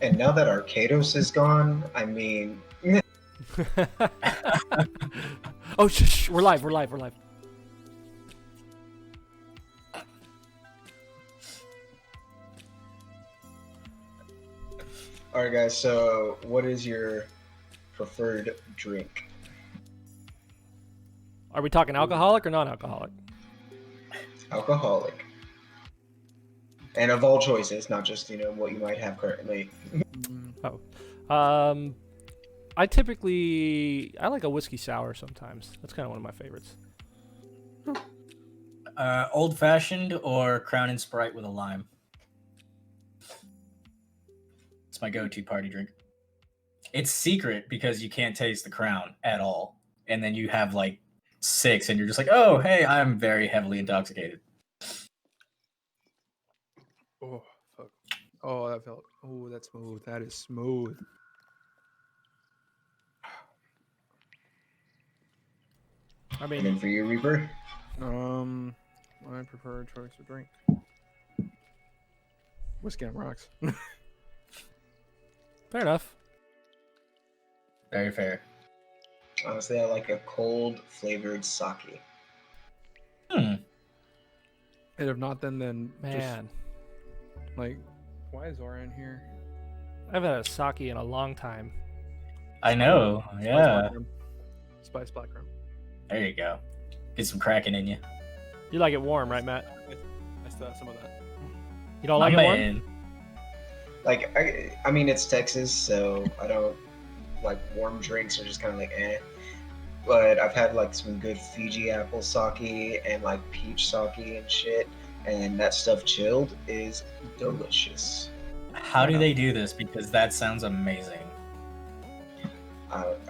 And now that Arcados is gone, I mean, Oh, shh, we're live. alright guys, so what is your preferred drink? Are we talking alcoholic or non-alcoholic? Alcoholic. And of all choices, not just, what you might have currently. Oh. I like a whiskey sour sometimes. That's kind of one of my favorites. Old fashioned or Crown and Sprite with a lime. It's my go-to party drink. It's secret because you can't taste the Crown at all, and then you have like 6, and you're just like, oh, hey, I'm very heavily intoxicated. Oh, fuck. Oh, that felt. Oh, that's smooth. That is smooth. I And mean, then for you, Reaper? My preferred choice of drink. Whiskey on rocks. fair enough. Very fair. Honestly, I like a cold flavored sake. Hmm. And if not, then Man, just like, why is Zora in here? I haven't had a sake in a long time. I know. Yeah. Spice black rum. There you go. Get some cracking in you. You like it warm, right, Matt? I still have some of that. You don't My like it warm? man. Like, I mean, it's Texas, so I don't like warm drinks, are just kind of like eh. But I've had like some good Fiji apple sake and like peach sake and shit, and that stuff chilled is delicious. How do they do this? Because that sounds amazing.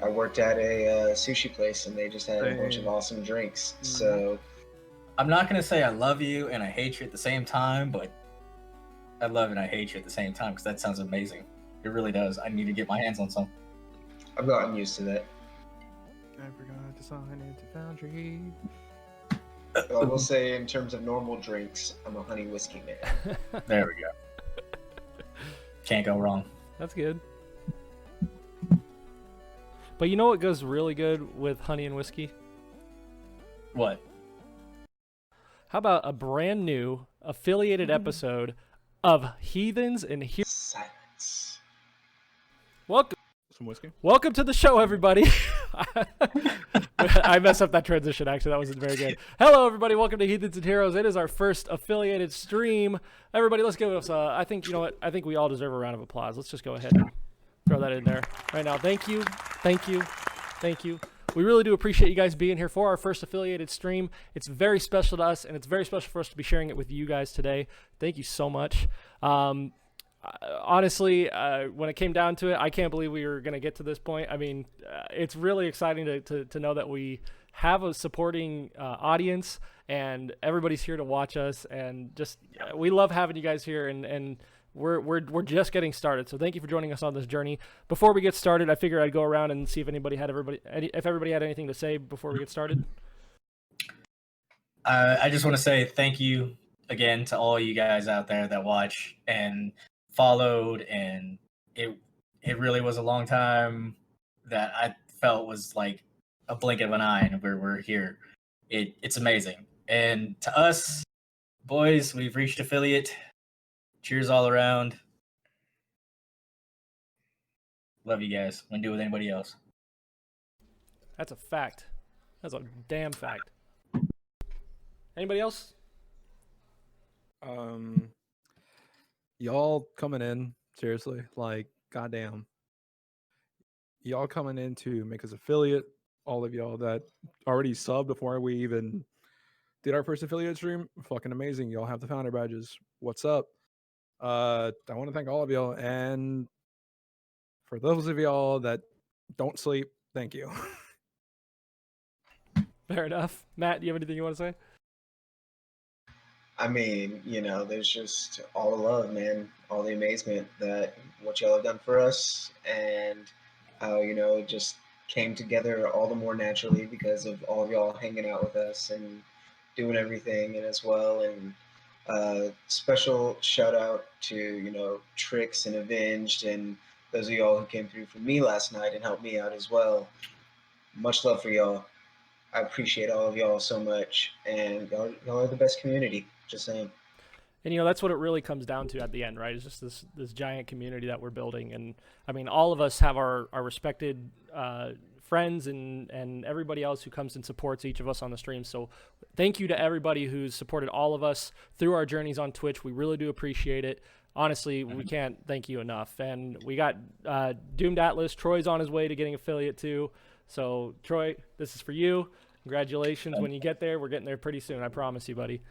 I worked at a sushi place, and they just had a bunch of awesome drinks. So I'm not going to say I love you and I hate you at the same time, but I love and I hate you at the same time because that sounds amazing. It really does. I need to get my hands on some. I've gotten used to that. I forgot to sign into Foundry. I will say, in terms of normal drinks, I'm a honey whiskey man. There we go. Can't go wrong. That's good. But you know what goes really good with honey and whiskey? What? How about a brand new affiliated episode of Heathens and Silence. Some whiskey. Welcome to the show, everybody. I messed up that transition, actually. That wasn't very good. Hello, everybody. Welcome to Heathens and Heroes. It is our first affiliated stream. Everybody, let's give us I think, you know what? I think we all deserve a round of applause. Let's just go ahead and throw that in there right now. Thank you. Thank you. Thank you. We really do appreciate you guys being here for our first affiliated stream. It's very special to us, and it's very special for us to be sharing it with you guys today. Thank you so much. Honestly, when it came down to it, I can't believe we were going to get to this point. I mean, it's really exciting to know that we have a supporting audience, and everybody's here to watch us, and just we love having you guys here, and we're just getting started. So thank you for joining us on this journey. Before we get started, I figured I'd go around and see if everybody had anything to say before we get started. I just want to say thank you again to all you guys out there that watch and followed, and it really was a long time that I felt was like a blink of an eye, and we're here. It's amazing. And to us, boys, we've reached affiliate. Cheers all around. Love you guys. Wouldn't do it with anybody else. That's a fact. That's a damn fact. Anybody else? Y'all coming in, seriously, like, goddamn. Y'all coming in to make us affiliate. All of y'all that already subbed before we even did our first affiliate stream, fucking amazing. Y'all have the founder badges. What's up? I want to thank all of y'all, and for those of y'all that don't sleep, thank you. Fair enough. Matt, do you have anything you want to say? I mean, there's just all the love, man, all the amazement that what y'all have done for us, and how, it just came together all the more naturally because of all of y'all hanging out with us and doing everything and as well. And Special shout out to Trix and Avenged and those of y'all who came through for me last night and helped me out as well. Much love for y'all. I appreciate all of y'all so much, and y'all are the best community. Just saying. And that's what it really comes down to at the end, right? It's just this giant community that we're building. And I mean, all of us have our respected friends and everybody else who comes and supports each of us on the stream. So thank you to everybody who's supported all of us through our journeys on Twitch. We really do appreciate it. Honestly, we can't thank you enough. And we got Doomed Atlas. Troy's on his way to getting affiliate too. So Troy, this is for you. Congratulations. When you get there, we're getting there pretty soon. I promise you, buddy.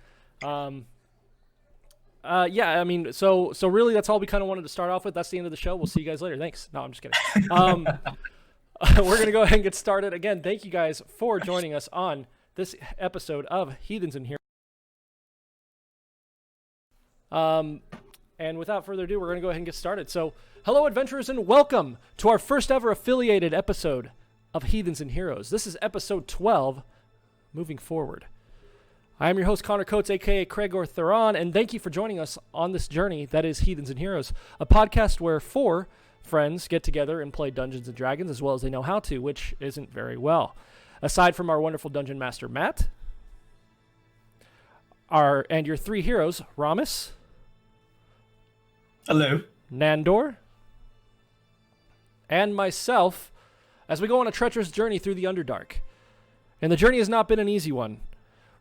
Yeah, I mean, so really that's all we kind of wanted to start off with. That's the end of the show. We'll see you guys later. Thanks. No, I'm just kidding. We're going to go ahead and get started. Again, thank you guys for joining us on this episode of Heathens in Here. And without further ado, we're going to go ahead and get started. So, hello, adventurers, and welcome to our first ever affiliated episode of Heathens and Heroes. This is episode 12, moving forward. I am your host, Connor Coates, a.k.a. Craigor Theron, and thank you for joining us on this journey that is Heathens and Heroes, a podcast where 4 friends get together and play Dungeons & Dragons as well as they know how to, which isn't very well. Aside from our wonderful Dungeon Master, Matt, and your 3 heroes, Ramus. Hello. Nandor. And myself, as we go on a treacherous journey through the Underdark. And the journey has not been an easy one.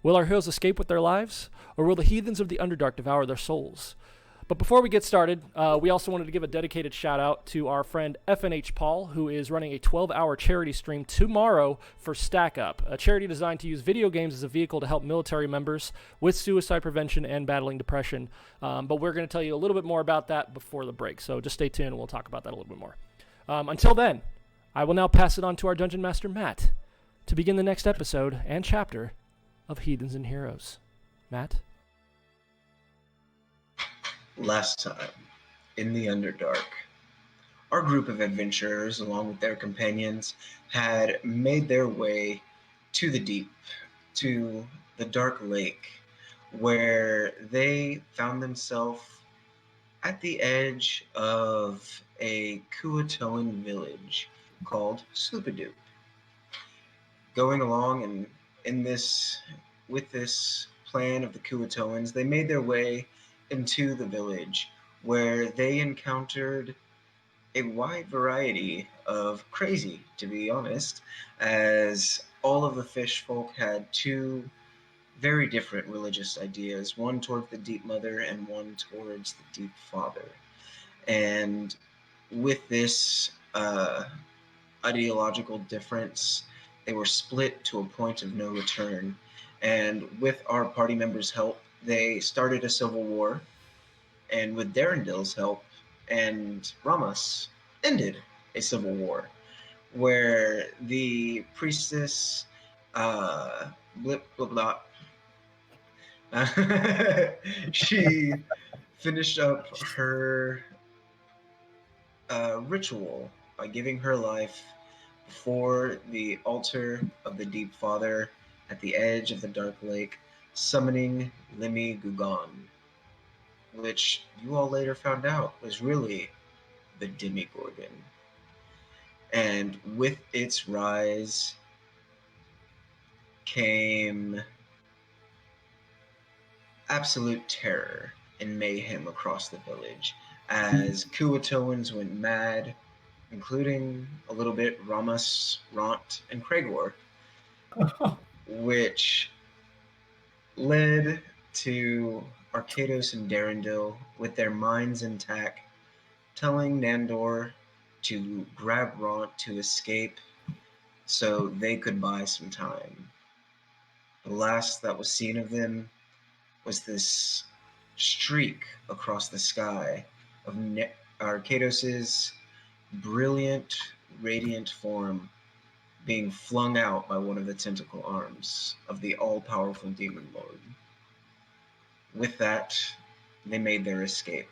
Will our heroes escape with their lives, or will the heathens of the Underdark devour their souls? But before we get started, we also wanted to give a dedicated shout-out to our friend FNH Paul, who is running a 12-hour charity stream tomorrow for Stack Up, a charity designed to use video games as a vehicle to help military members with suicide prevention and battling depression. But we're going to tell you a little bit more about that before the break, so just stay tuned and we'll talk about that a little bit more. Until then, I will now pass it on to our Dungeon Master, Matt, to begin the next episode and chapter of Heathens and Heroes. Matt? Last time, in the Underdark, our group of adventurers, along with their companions, had made their way to the deep, to the Dark Lake, where they found themselves at the edge of a Kuatoan village called Sloopadoop. Going along and with this plan of the Kuatoans, they made their way into the village, where they encountered a wide variety of crazy, to be honest, as all of the fish folk had 2 very different religious ideas, one towards the Deep Mother and one towards the Deep Father. And with this ideological difference, they were split to a point of no return. And with our party members' help, they started a civil war. And with Darendil's help and Ramus, ended a civil war where the priestess blip blip blop she finished up her ritual by giving her life before the altar of the Deep Father at the edge of the Dark Lake, summoning Limmy Gugan, which you all later found out was really the Demigorgon. And with its rise came absolute terror and mayhem across the village as Kuatoans went mad, including a little bit Ramus, Ront, and Craigor, which led to Arcados and Darendil, with their minds intact, telling Nandor to grab Ront to escape so they could buy some time. The last that was seen of them was this streak across the sky of Arcados's brilliant, radiant form being flung out by one of the tentacle arms of the all-powerful Demon Lord. With that, they made their escape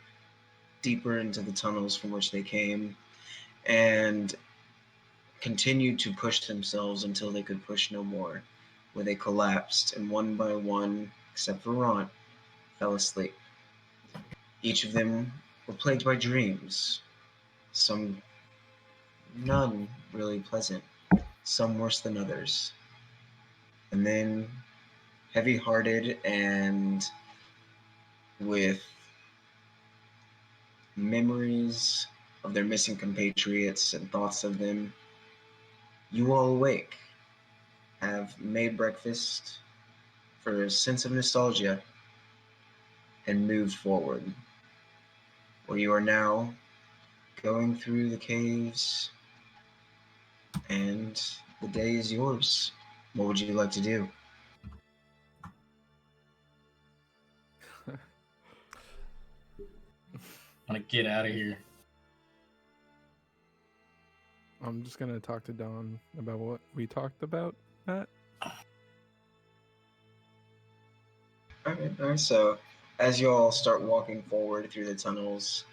deeper into the tunnels from which they came and continued to push themselves until they could push no more, where they collapsed, and one by one, except for Ront, fell asleep. Each of them were plagued by dreams, some none really pleasant, some worse than others. And then, heavy hearted and with memories of their missing compatriots and thoughts of them, you all awake, have made breakfast for a sense of nostalgia, and moved forward, where you are now going through the caves, and the day is yours. What would you like to do? I want to get out of here. I'm just gonna talk to Don about what we talked about, Matt. All right. So, as you all start walking forward through the tunnels,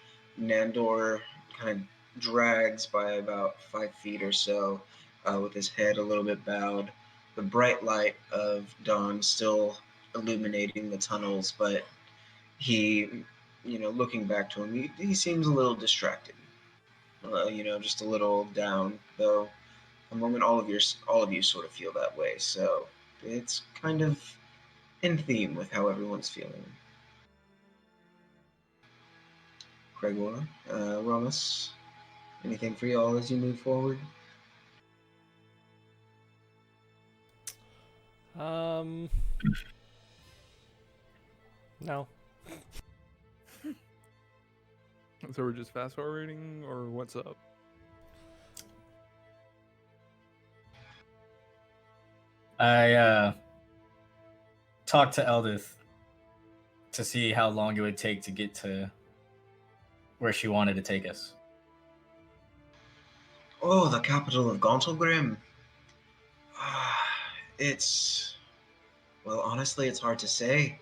Nandor kind of drags by about 5 feet or so, with his head a little bit bowed. The bright light of dawn still illuminating the tunnels, but he, looking back to him, he seems a little distracted. Just a little down. Though, the moment all of you sort of feel that way. So, it's kind of in theme with how everyone's feeling. Gregor, Romus, anything for y'all as you move forward? No. So we're just fast forwarding, or what's up? I talked to Eldith to see how long it would take to get to where she wanted to take us. Oh, the capital of Gauntlgrim. It's, well, honestly, it's hard to say.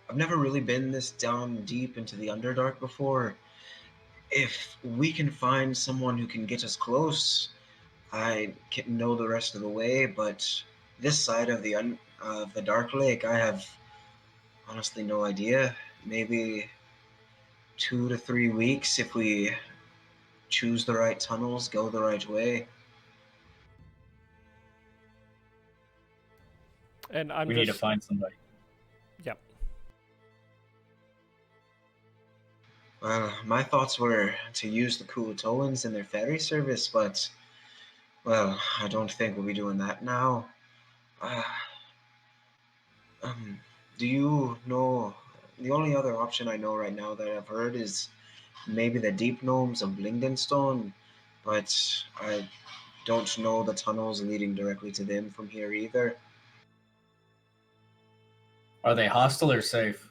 I've never really been this down deep into the Underdark before. If we can find someone who can get us close, I can know the rest of the way, but this side of the Dark Lake, I have honestly no idea. Maybe 2 to 3 weeks if we choose the right tunnels, go the right way. And We need to find somebody. Yep. Well, my thoughts were to use the Kuatoans in their ferry service, but, well, I don't think we'll be doing that now. Uh, um, do you know, the only other option I know right now that I've heard is maybe the deep gnomes of Blingdenstone, but I don't know the tunnels leading directly to them from here either. Are they hostile or safe?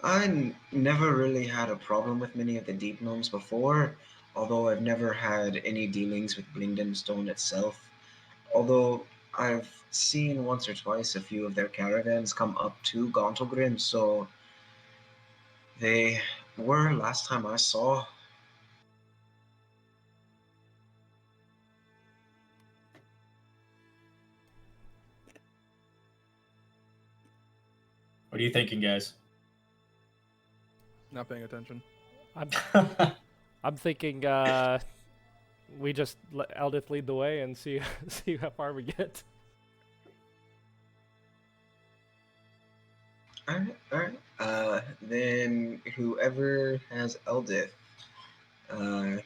I never really had a problem with many of the deep gnomes before, although I've never had any dealings with Blingdenstone itself. Although I've seen once or twice a few of their caravans come up to Gauntlgrim, so they were last time I saw. What are you thinking, guys? Not paying attention. I'm thinking we just let Eldith lead the way and see see how far we get. Alright. Then whoever has Eldith,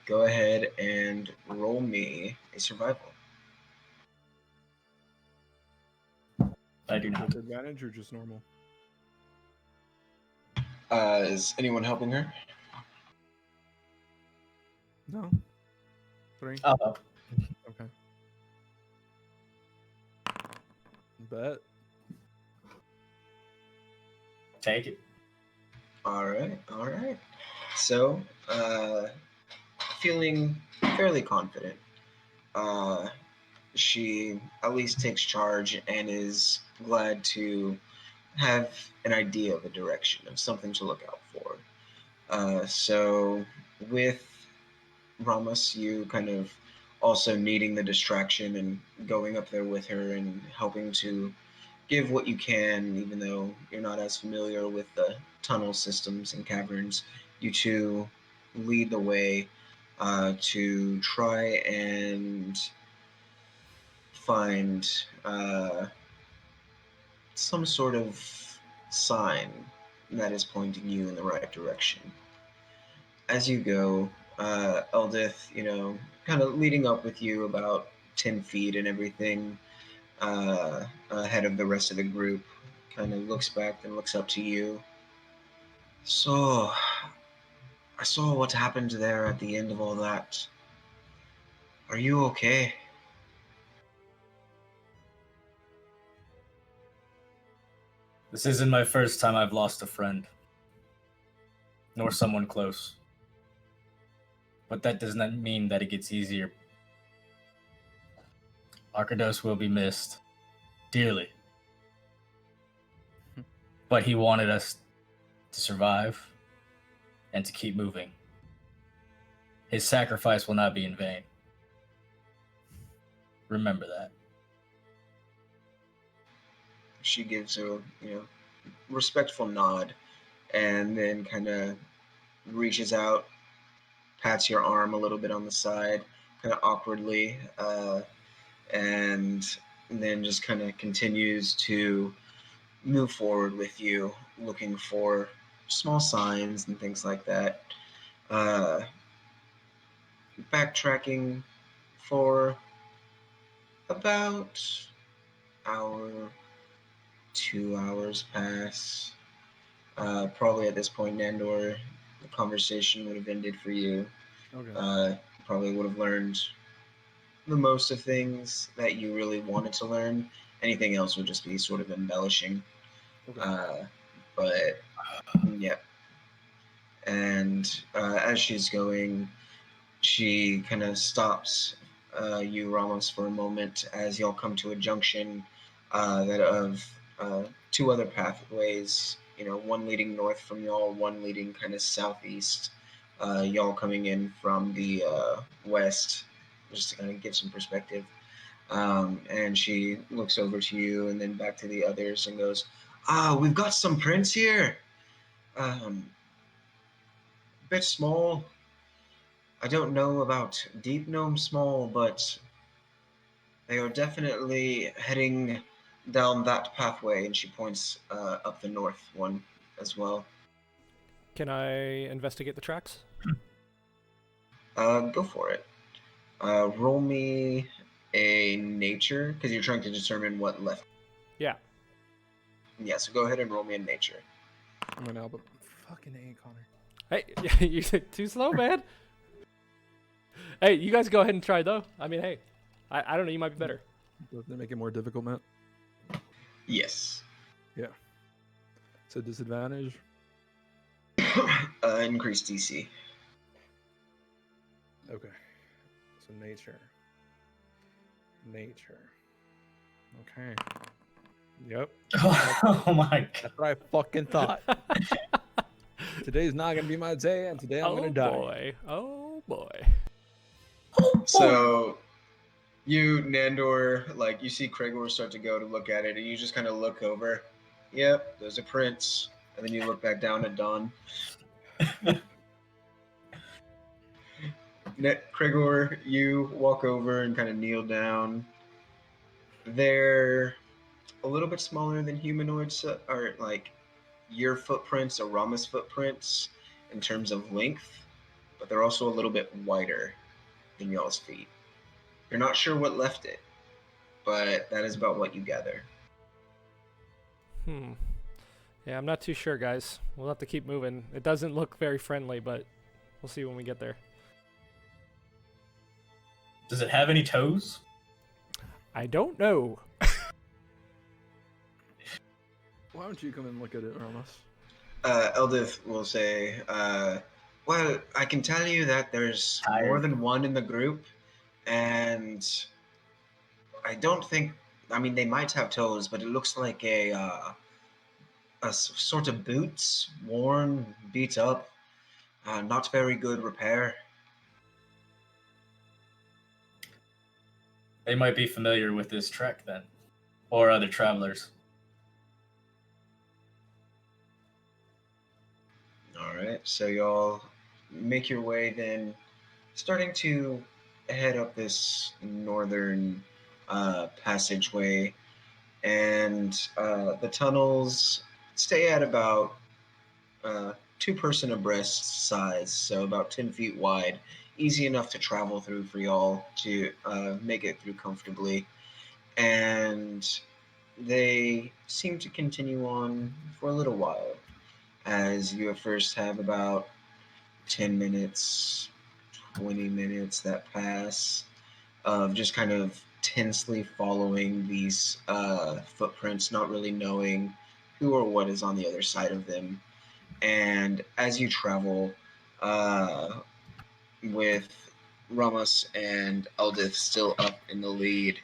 go ahead and roll me a survival. I do not. With advantage or just normal? Is anyone helping her? No. 3. Oh, Okay. Bet. take it. Alright. So, feeling fairly confident, she at least takes charge and is glad to have an idea of a direction, of something to look out for. So, with Ramos, you kind of also needing the distraction and going up there with her and helping to give what you can, even though you're not as familiar with the tunnel systems and caverns. You two lead the way to try and find some sort of sign that is pointing you in the right direction. As you go, Eldith, kind of leading up with you about 10 feet and everything, ahead of the rest of the group, kind of looks back and looks up to you. So, I saw what happened there at the end of all that. Are you okay? This isn't my first time I've lost a friend, nor someone close. But that does not mean that it gets easier. Arkados will be missed dearly. But he wanted us to survive and to keep moving. His sacrifice will not be in vain. Remember that. She gives a respectful nod, and then kind of reaches out, pats your arm a little bit on the side, kind of awkwardly, and then just kind of continues to move forward with you, looking for small signs and things like that. Backtracking for about hour, 2 hours pass. Probably at this point, Nandor, the conversation would have ended for you. Okay. Probably would have learned the most of things that you really wanted to learn. Anything else would just be sort of embellishing. Okay. But yeah. And as she's going, she kind of stops you, Ramos, for a moment as y'all come to a junction that of two other pathways. One leading north from y'all, one leading kind of southeast. Y'all coming in from the west, just to kind of give some perspective. And she looks over to you and then back to the others and goes, we've got some prints here. Bit small. I don't know about Deep Gnome Small, but they are definitely heading down that pathway, and she points up the north one as well. Can I investigate the tracks? Go for it. Roll me a nature, because you're trying to determine what left. Yeah. Yeah, so go ahead and roll me a nature. I'm an album. Fucking A, Connor. Hey, you're too slow, man. Hey, you guys go ahead and try, though. I mean, hey, I don't know. You might be better. Doesn't it make it more difficult, Matt? Yes. Yeah. So disadvantage? Increased DC. Okay. So nature. Okay. Yep. Oh my god. That's what I fucking thought. Today's not gonna be my day, and today I'm gonna die. Oh boy. So you, Nandor, you see Kragor start to go to look at it, and you just kind of look over. Yep, there's a prince. And then you look back down at Dawn. Kragor, you walk over and kind of kneel down. They're a little bit smaller than humanoids, or your footprints or Rama's footprints in terms of length, but they're also a little bit wider than y'all's feet. You're not sure what left it, but that is about what you gather. Yeah, I'm not too sure, guys. We'll have to keep moving. It doesn't look very friendly, but we'll see when we get there. Does it have any toes? I don't know. Why don't you come and look at it, Ramos? Eldith will say, well, I can tell you that there's more than one in the group, and I don't think, they might have toes, but it looks like a sort of boots, worn, beat up, not very good repair. They might be familiar with this trek then, or other travelers. All right, so y'all make your way then, starting to head up this northern passageway, and the tunnels stay at about two-person abreast size, so about 10 feet wide, easy enough to travel through for y'all to make it through comfortably. And they seem to continue on for a little while, as you at first have about 10 minutes, 20 minutes that pass of just kind of tensely following these footprints, not really knowing who or what is on the other side of them. And as you travel, uh, with Ramos and Eldith still up in the lead,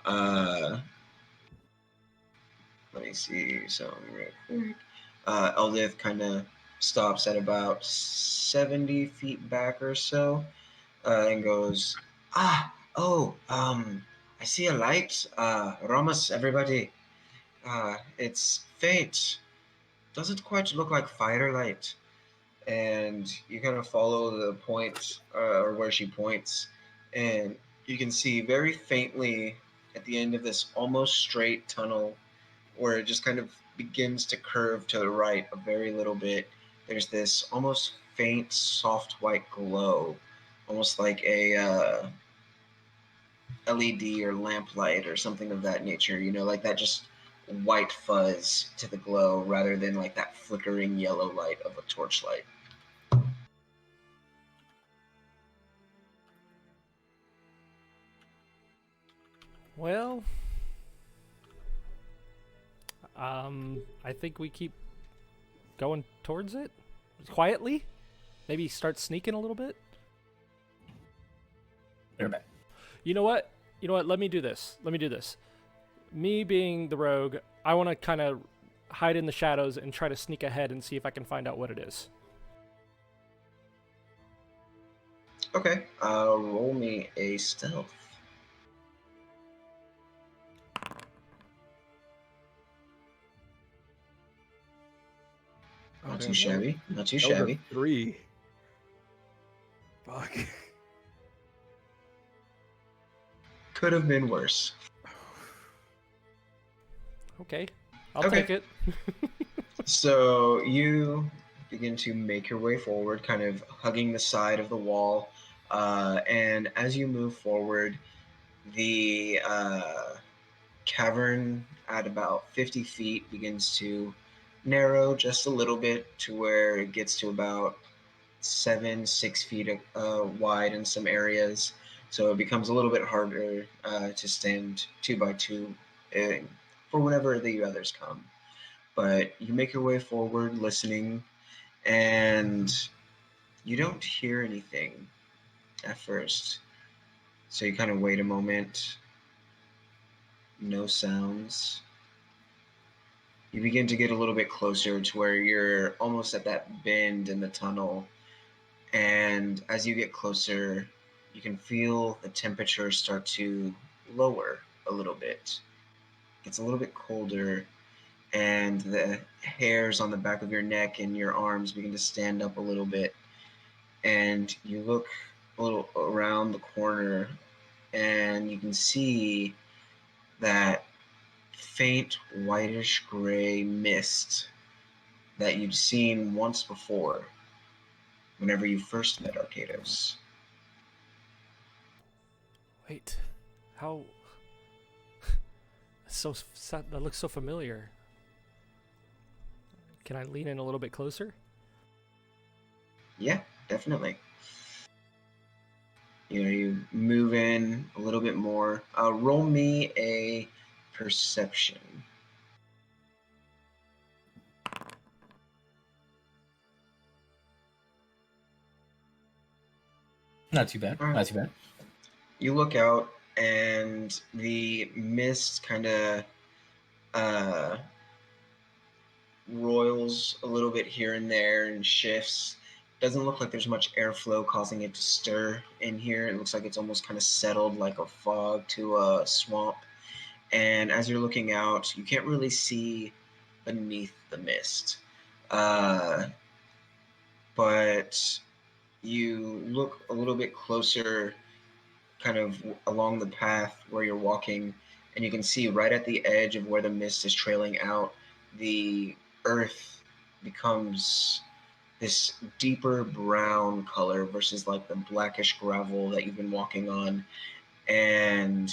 uh, let me see. So, real quick. Eldith kind of stops at about 70 feet back or so, and goes, I see a light. Ramos, everybody. It's faint. Doesn't quite look like firelight. And you kind of follow the point, or where she points, and you can see very faintly at the end of this almost straight tunnel where it just kind of begins to curve to the right a very little bit. There's this almost faint, soft white glow, almost like a LED or lamplight or something of that nature, like that just white fuzz to the glow rather than like that flickering yellow light of a torchlight. Well, I think we keep going towards it quietly. Maybe start sneaking a little bit. They're back. You know what? Let me do this. Me being the rogue, I want to kind of hide in the shadows and try to sneak ahead and see if I can find out what it is. Okay, roll me a stealth. Not too shabby. Not too shabby. 3. Fuck. Could have been worse. Okay, I'll take it. So you begin to make your way forward, kind of hugging the side of the wall. And as you move forward, the cavern at about 50 feet begins to narrow just a little bit to where it gets to about 6 feet wide in some areas. So it becomes a little bit harder to stand 2 by 2 for whenever the others come. But you make your way forward, listening, and you don't hear anything at first. So you kind of wait a moment. No sounds. You begin to get a little bit closer to where you're almost at that bend in the tunnel. And as you get closer, you can feel the temperature start to lower a little bit. It gets a little bit colder, and the hairs on the back of your neck and your arms begin to stand up a little bit. And you look a little around the corner, and you can see that faint whitish gray mist that you'd seen once before whenever you first met Arcados. Wait, how? That looks so familiar. Can I lean in a little bit closer? Yeah, definitely. You move in a little bit more. Roll me a perception. Not too bad. All right. Not too bad. You look out, and the mist kind of roils a little bit here and there and shifts. Doesn't look like there's much airflow causing it to stir in here. It looks like it's almost kind of settled like a fog to a swamp. And as you're looking out, you can't really see beneath the mist. but you look a little bit closer, kind of along the path where you're walking, and you can see right at the edge of where the mist is trailing out, the earth becomes this deeper brown color versus like the blackish gravel that you've been walking on, and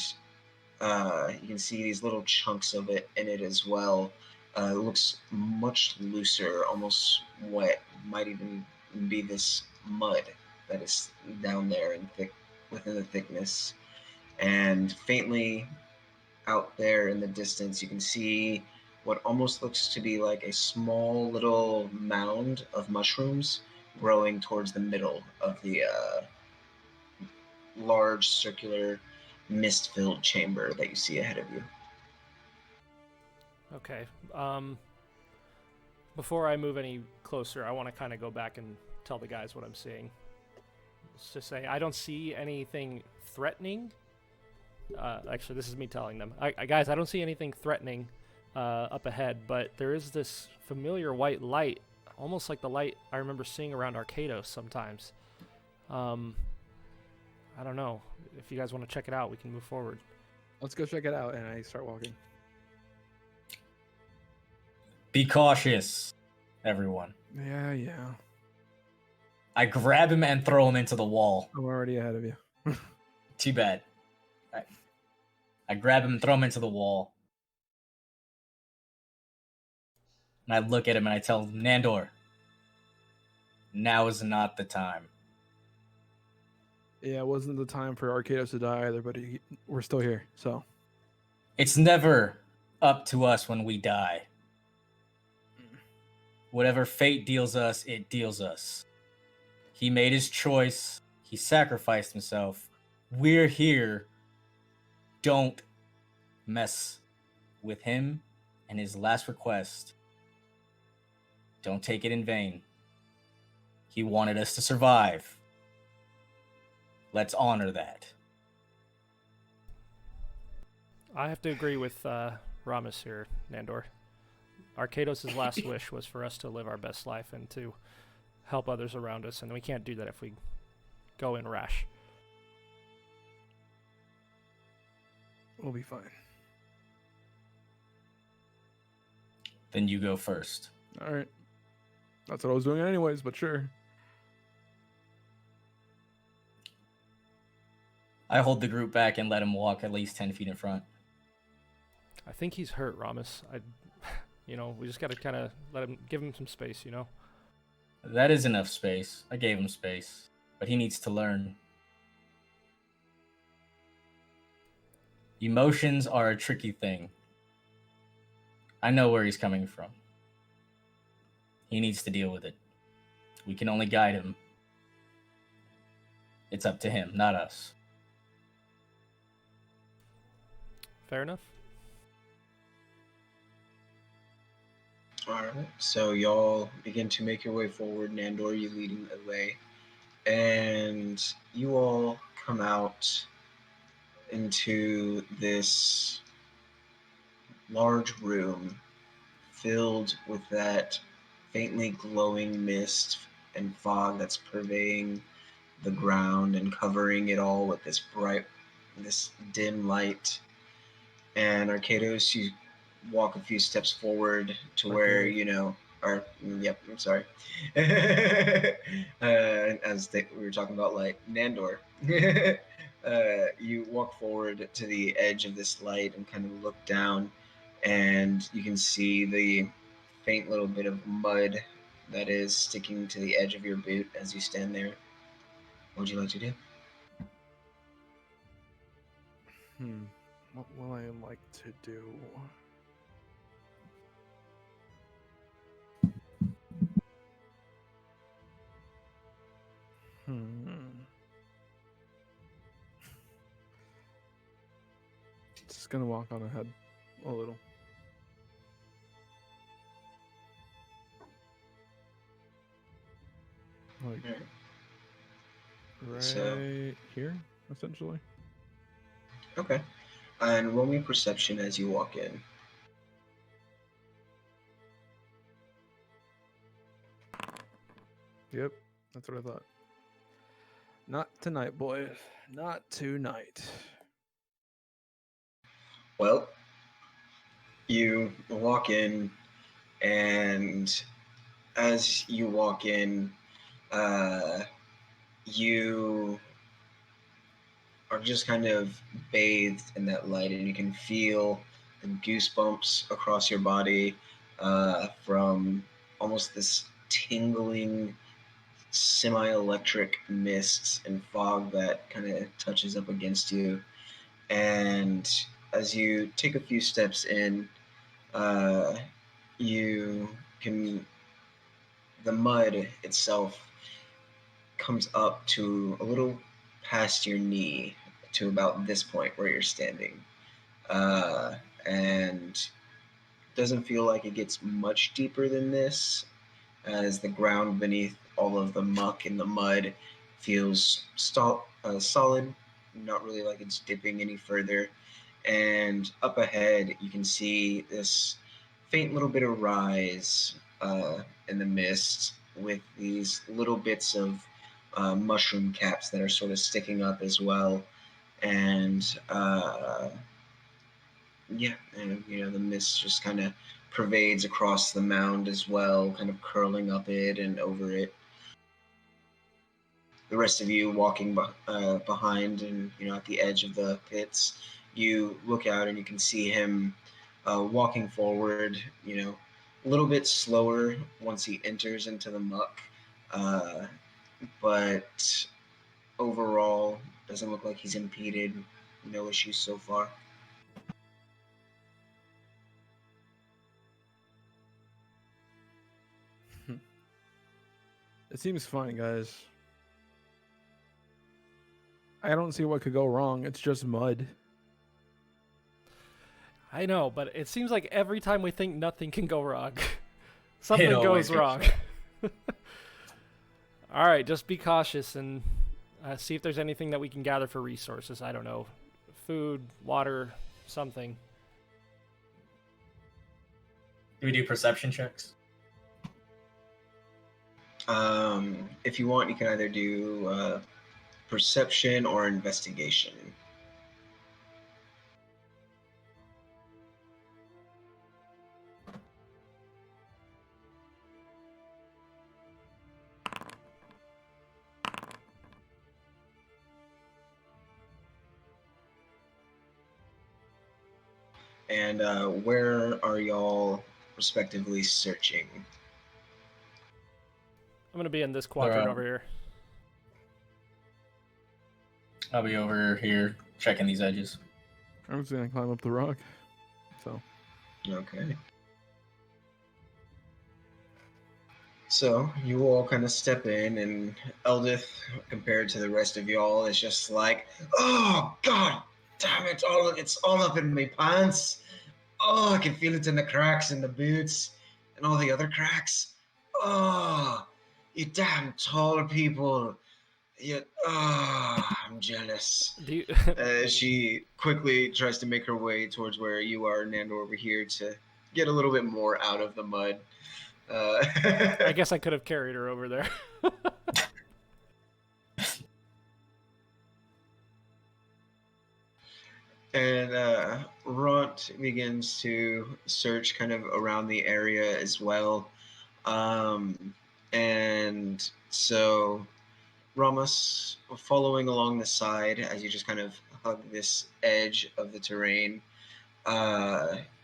you can see these little chunks of it in it as well. It looks much looser, almost wet. Might even be this mud that is down there and thick within the thickness. And faintly out there in the distance, you can see what almost looks to be like a small little mound of mushrooms growing towards the middle of the large circular mist-filled chamber that you see ahead of you. Okay. Before I move any closer, I want to kind of go back and tell the guys what I'm seeing. Let's just say I don't see anything threatening. Actually, this is me telling them. Guys, I don't see anything threatening up ahead, but there is this familiar white light, almost like the light I remember seeing around Arcados sometimes. I don't know. If you guys want to check it out, we can move forward. Let's go check it out, and I start walking. Be cautious, everyone. Yeah. I grab him and throw him into the wall. I'm already ahead of you. Too bad. I grab him and throw him into the wall. And I look at him and I tell him, Nandor, now is not the time. Yeah, it wasn't the time for Arcados to die either, but we're still here, so. It's never up to us when we die. Whatever fate deals us, it deals us. He made his choice. He sacrificed himself. We're here. Don't mess with him and his last request. Don't take it in vain. He wanted us to survive. Let's honor that. I have to agree with Ramus here, Nandor. Arcados' last wish was for us to live our best life and to help others around us, and we can't do that if we go in rash. We'll be fine. Then you go first. All right. That's what I was doing anyways, but sure. I hold the group back and let him walk at least 10 feet in front. I think he's hurt, Ramus. We just got to kind of give him some space, That is enough space. I gave him space, but he needs to learn. Emotions are a tricky thing. I know where he's coming from. He needs to deal with it. We can only guide him. It's up to him, not us. Fair enough. Alright, so y'all begin to make your way forward, Nandor, you leading the way. And you all come out into this large room filled with that faintly glowing mist and fog that's pervading the ground and covering it all with this dim light. And Arcados, you walk a few steps forward to where, I'm sorry. As we were talking about, like, Nandor. You walk forward to the edge of this light and kind of look down, and you can see the faint little bit of mud that is sticking to the edge of your boot as you stand there. What would you like to do? What will I like to do? Just gonna walk on ahead a little. Like right here, essentially. Okay. And roll me perception as you walk in. Yep, that's what I thought. Not tonight, boys. Not tonight. Well, you walk in, and as you walk in, you are just kind of bathed in that light, and you can feel the goosebumps across your body from almost this tingling, semi-electric mist and fog that kind of touches up against you. And as you take a few steps in, uh, you can the mud itself comes up to a little past your knee to about this point where you're standing. Uh, and doesn't feel like it gets much deeper than this, as the ground beneath all of the muck and the mud feels solid, not really like it's dipping any further. And up ahead, you can see this faint little bit of rise in the mist with these little bits of mushroom caps that are sort of sticking up as well. And yeah, and the mist just kind of pervades across the mound as well, kind of curling up it and over it. The rest of you walking behind and at the edge of the pits, you look out and you can see him walking forward. A little bit slower once he enters into the muck, but overall doesn't look like he's impeded. No issues so far. It seems fine, guys. I don't see what could go wrong. It's just mud. I know, but it seems like every time we think nothing can go wrong, something always goes goes wrong. All right, just be cautious and see if there's anything that we can gather for resources. I don't know, food, water, something. Do we do perception checks? If you want, you can either do perception or investigation. And where are y'all respectively searching? I'm gonna be in this quadrant Alright. over here. I'll be over here checking these edges. I'm just gonna climb up the rock. So. Okay. So you all kind of step in, and Eldith, compared to the rest of y'all, is just like, "Oh God, damn it! It's all up in my pants. Oh, I can feel it in the cracks in the boots, and all the other cracks. Oh, you damn tall people. I'm jealous." Do you, She quickly tries to make her way towards where you are, Nando, over here, to get a little bit more out of the mud. I guess I could have carried her over there. And Runt begins to search kind of around the area as well. And so Ramos, following along the side as you just kind of hug this edge of the terrain,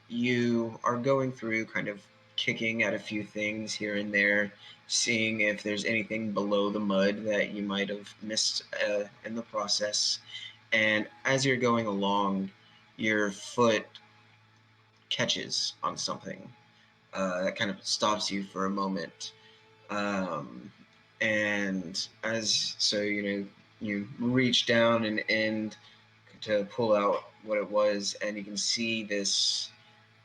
you are going through kind of kicking at a few things here and there, seeing if there's anything below the mud that you might have missed in the process. And as you're going along, your foot catches on something that kind of stops you for a moment. And you reach down and end to pull out what it was, and you can see this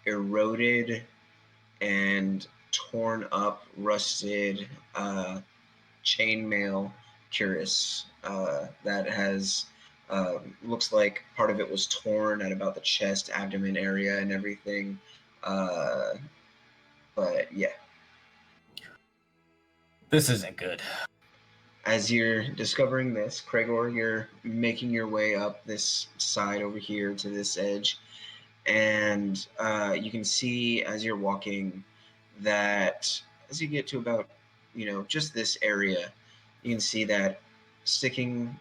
eroded and torn up, rusted chainmail cuirass that has looks like part of it was torn at about the chest, abdomen area, and everything. But yeah. This isn't good. As you're discovering this, Gregor, you're making your way up this side over here to this edge, and you can see as you're walking that as you get to about, just this area, you can see that sticking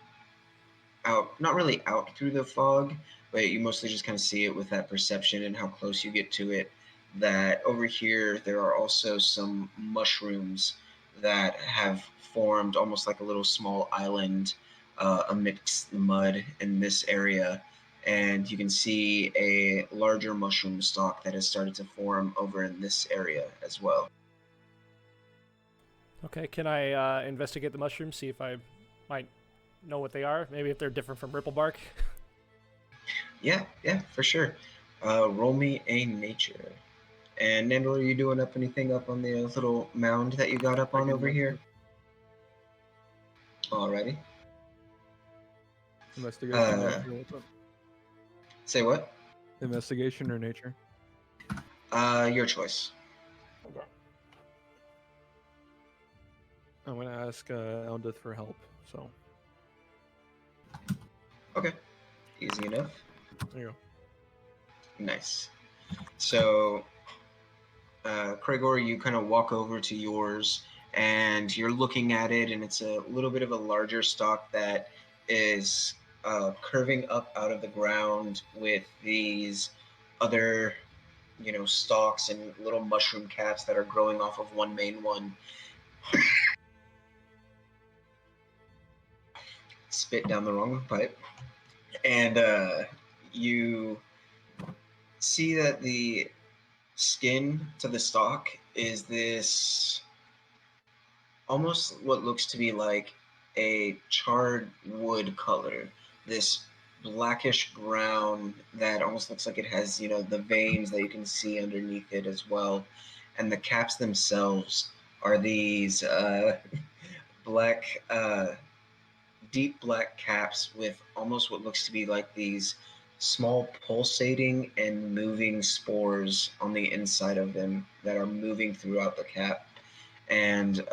out, not really out through the fog, but you mostly just kind of see it with that perception and how close you get to it, that over here there are also some mushrooms that have formed almost like a little small island amidst the mud in this area. And you can see a larger mushroom stalk that has started to form over in this area as well. Okay, can I investigate the mushrooms, see if I might know what they are? Maybe if they're different from ripple bark. Yeah, for sure. Roll me a nature. And Nandor, are you doing anything up on the little mound that you got up on over here? Alrighty. Investigation or nature? What's up? Say what? Investigation or nature? Your choice. Okay. I'm gonna ask Eldith for help. So. Okay. Easy enough. There you go. Nice. So, Gregor, you kind of walk over to yours, and you're looking at it, and it's a little bit of a larger stalk that is curving up out of the ground with these other, stalks and little mushroom caps that are growing off of one main one. Spit down the wrong pipe. And you see that the skin to the stalk is this almost what looks to be like a charred wood color, this blackish brown that almost looks like it has, the veins that you can see underneath it as well. And the caps themselves are these black, deep black caps with almost what looks to be like these small pulsating and moving spores on the inside of them that are moving throughout the cap. And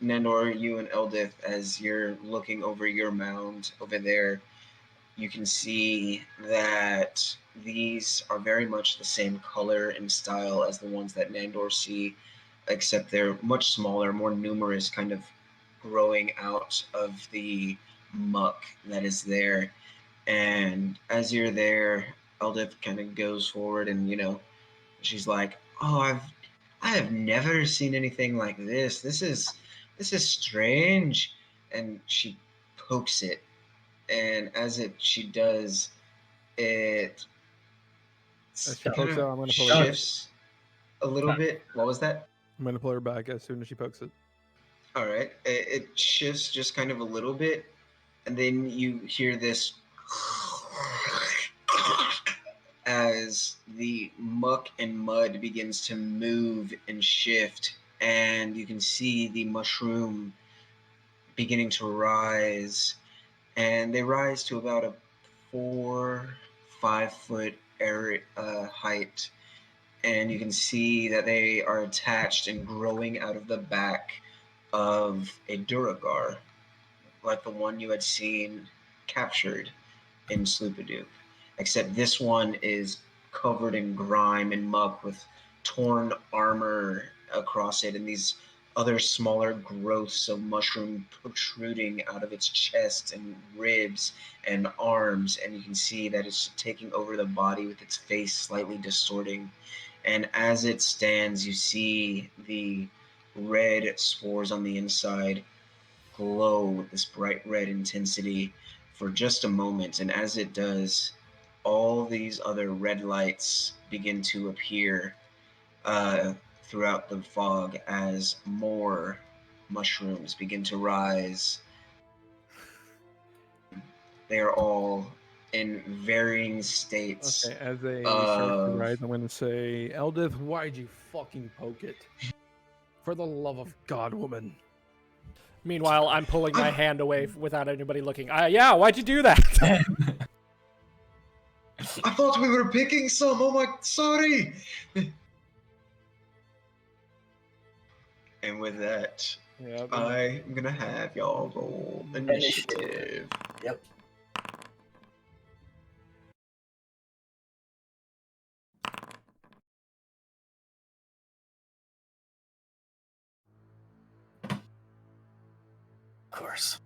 Nandor, you and Eldith, as you're looking over your mound over there, you can see that these are very much the same color and style as the ones that Nandor see, except they're much smaller, more numerous, kind of growing out of the muck that is there. And as you're there, Eldith kind of goes forward and, she's like, "Oh, I have never seen anything like this. This is strange." And she pokes it, and as she does, it As she kind pokes of out, I'm gonna pull her back. shifts a little bit. What was that? I'm gonna pull her back as soon as she pokes it. All right. It shifts just kind of a little bit, and then you hear this as the muck and mud begins to move and shift, and you can see the mushroom beginning to rise, and they rise to about a 4-5 foot height, and you can see that they are attached and growing out of the back of a Duragar, like the one you had seen captured in Sloopadoop. Except this one is covered in grime and muck with torn armor across it and these other smaller growths of mushroom protruding out of its chest and ribs and arms. And you can see that it's taking over the body with its face slightly distorting. And as it stands, you see the red spores on the inside glow with this bright red intensity for just a moment. And as it does, all these other red lights begin to appear throughout the fog as more mushrooms begin to rise. They are all in varying states. Okay, as they start to rise, I'm gonna say, Eldith, why'd you fucking poke it? For the love of God, woman. Meanwhile, I'm pulling my hand away without anybody looking. Yeah, why'd you do that? I thought we were picking some. Oh my, sorry. And with that, Yeah. I'm gonna have y'all roll initiative. Yep. Of course.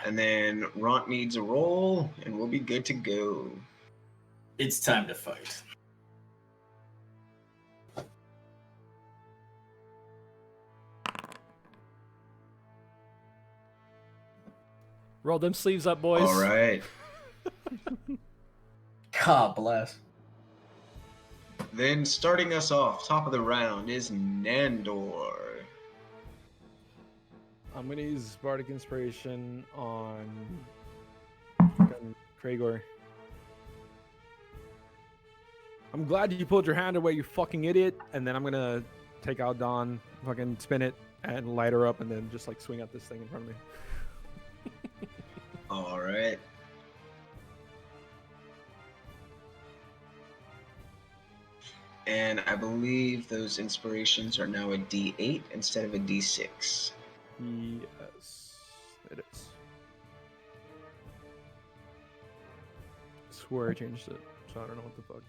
And then Ront needs a roll, and we'll be good to go. It's time to fight. Roll them sleeves up, boys. All right. God bless. Then starting us off, top of the round is Nandor. I'm gonna use Bardic Inspiration on fucking Kragor. I'm glad you pulled your hand away, you fucking idiot. And then I'm gonna take out Dawn, fucking spin it, and light her up, and then just like swing at this thing in front of me. All right. And I believe those inspirations are now a D8 instead of a D6. Yes, it is. I swear I changed it, so I don't know what the fuck.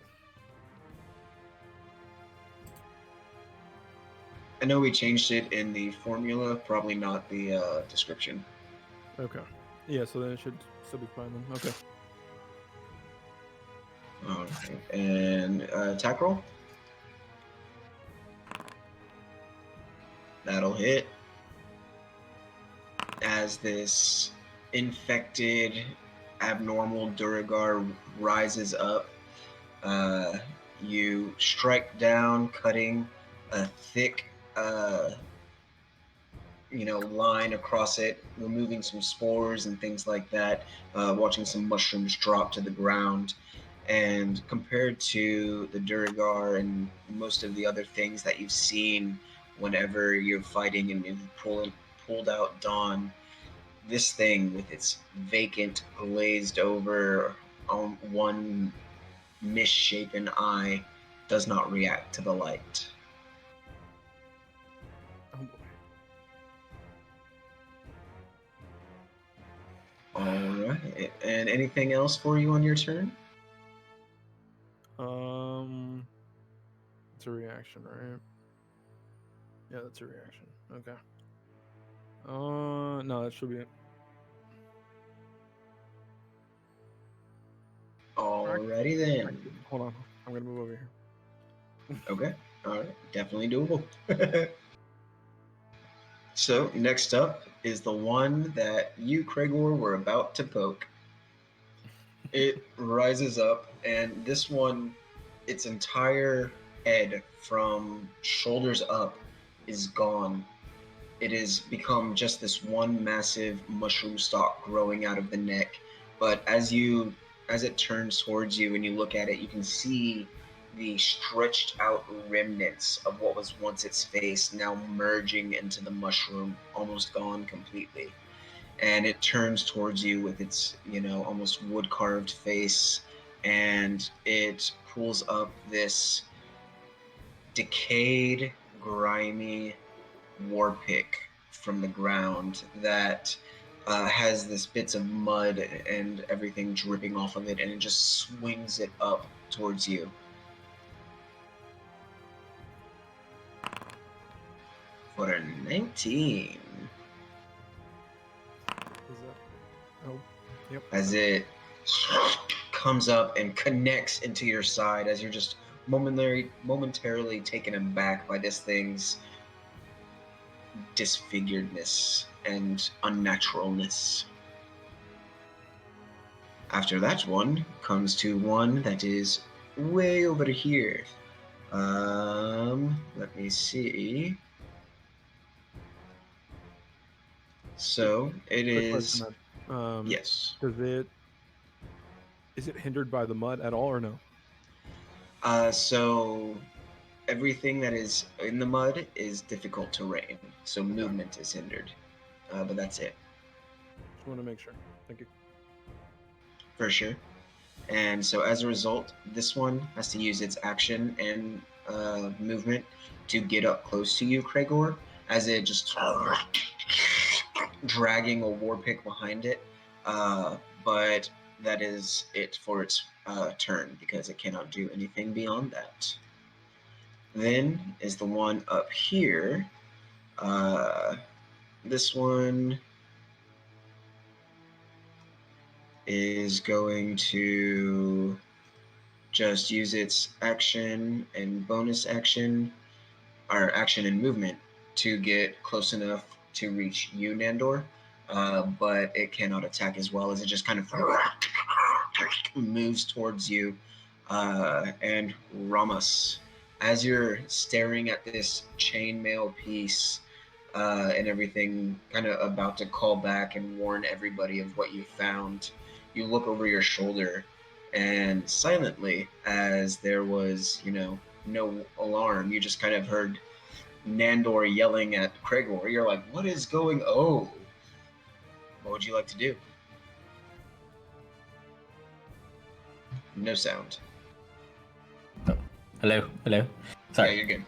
I know we changed it in the formula, probably not the description. Okay. Yeah, so then it should still be fine then. Okay. All right. And attack roll. That'll hit. As this infected, abnormal Duragar rises up, you strike down, cutting a thick, line across it, removing some spores and things like that, watching some mushrooms drop to the ground. And compared to the Duragar and most of the other things that you've seen whenever you're fighting and you've pulled out Dawn, this thing with its vacant, glazed over, one misshapen eye does not react to the light. Oh boy. All right. And anything else for you on your turn? It's a reaction, right? Yeah, that's a reaction. Okay. No, that should be it. Alrighty then. Actually, hold on, I'm gonna move over here. Okay. All right. Definitely doable. So next up is the one that you, Kragor, were about to poke. It rises up, and this one, its entire head from shoulders up is gone. It has become just this one massive mushroom stalk growing out of the neck. But as it turns towards you and you look at it, you can see the stretched out remnants of what was once its face now merging into the mushroom, almost gone completely. And it turns towards you with its, almost wood carved face, and it pulls up this decayed, grimy war pick from the ground that has this bits of mud and everything dripping off of it, and it just swings it up towards you. For a 19. Is that? Oh, yep. As it comes up and connects into your side, as you're just momentarily taken aback by this thing's disfiguredness and unnaturalness. After that one comes to one that is way over here. Let me see. So it Quick is. question, man. Yes. Is it hindered by the mud at all or no? So everything that is in the mud is difficult terrain, so movement is hindered. But that's it. Just want to make sure. Thank you. For sure. And so as a result, this one has to use its action and movement to get up close to you, Kragor, as it just dragging a war pick behind it. But that is it for its turn, because it cannot do anything beyond that. Then is the one up here. This one is going to just use its action and bonus action, or action and movement, to get close enough to reach you, Nandor. But it cannot attack as well, as it just kind of moves towards you. And Ramos, as you're staring at this chainmail piece and everything, kind of about to call back and warn everybody of what you found, you look over your shoulder, and silently, as there was, no alarm, you just kind of heard Nandor yelling at Kragor. You're like, what is going on? Oh, what would you like to do? No sound. Hello. Yeah, Sorry. you're good.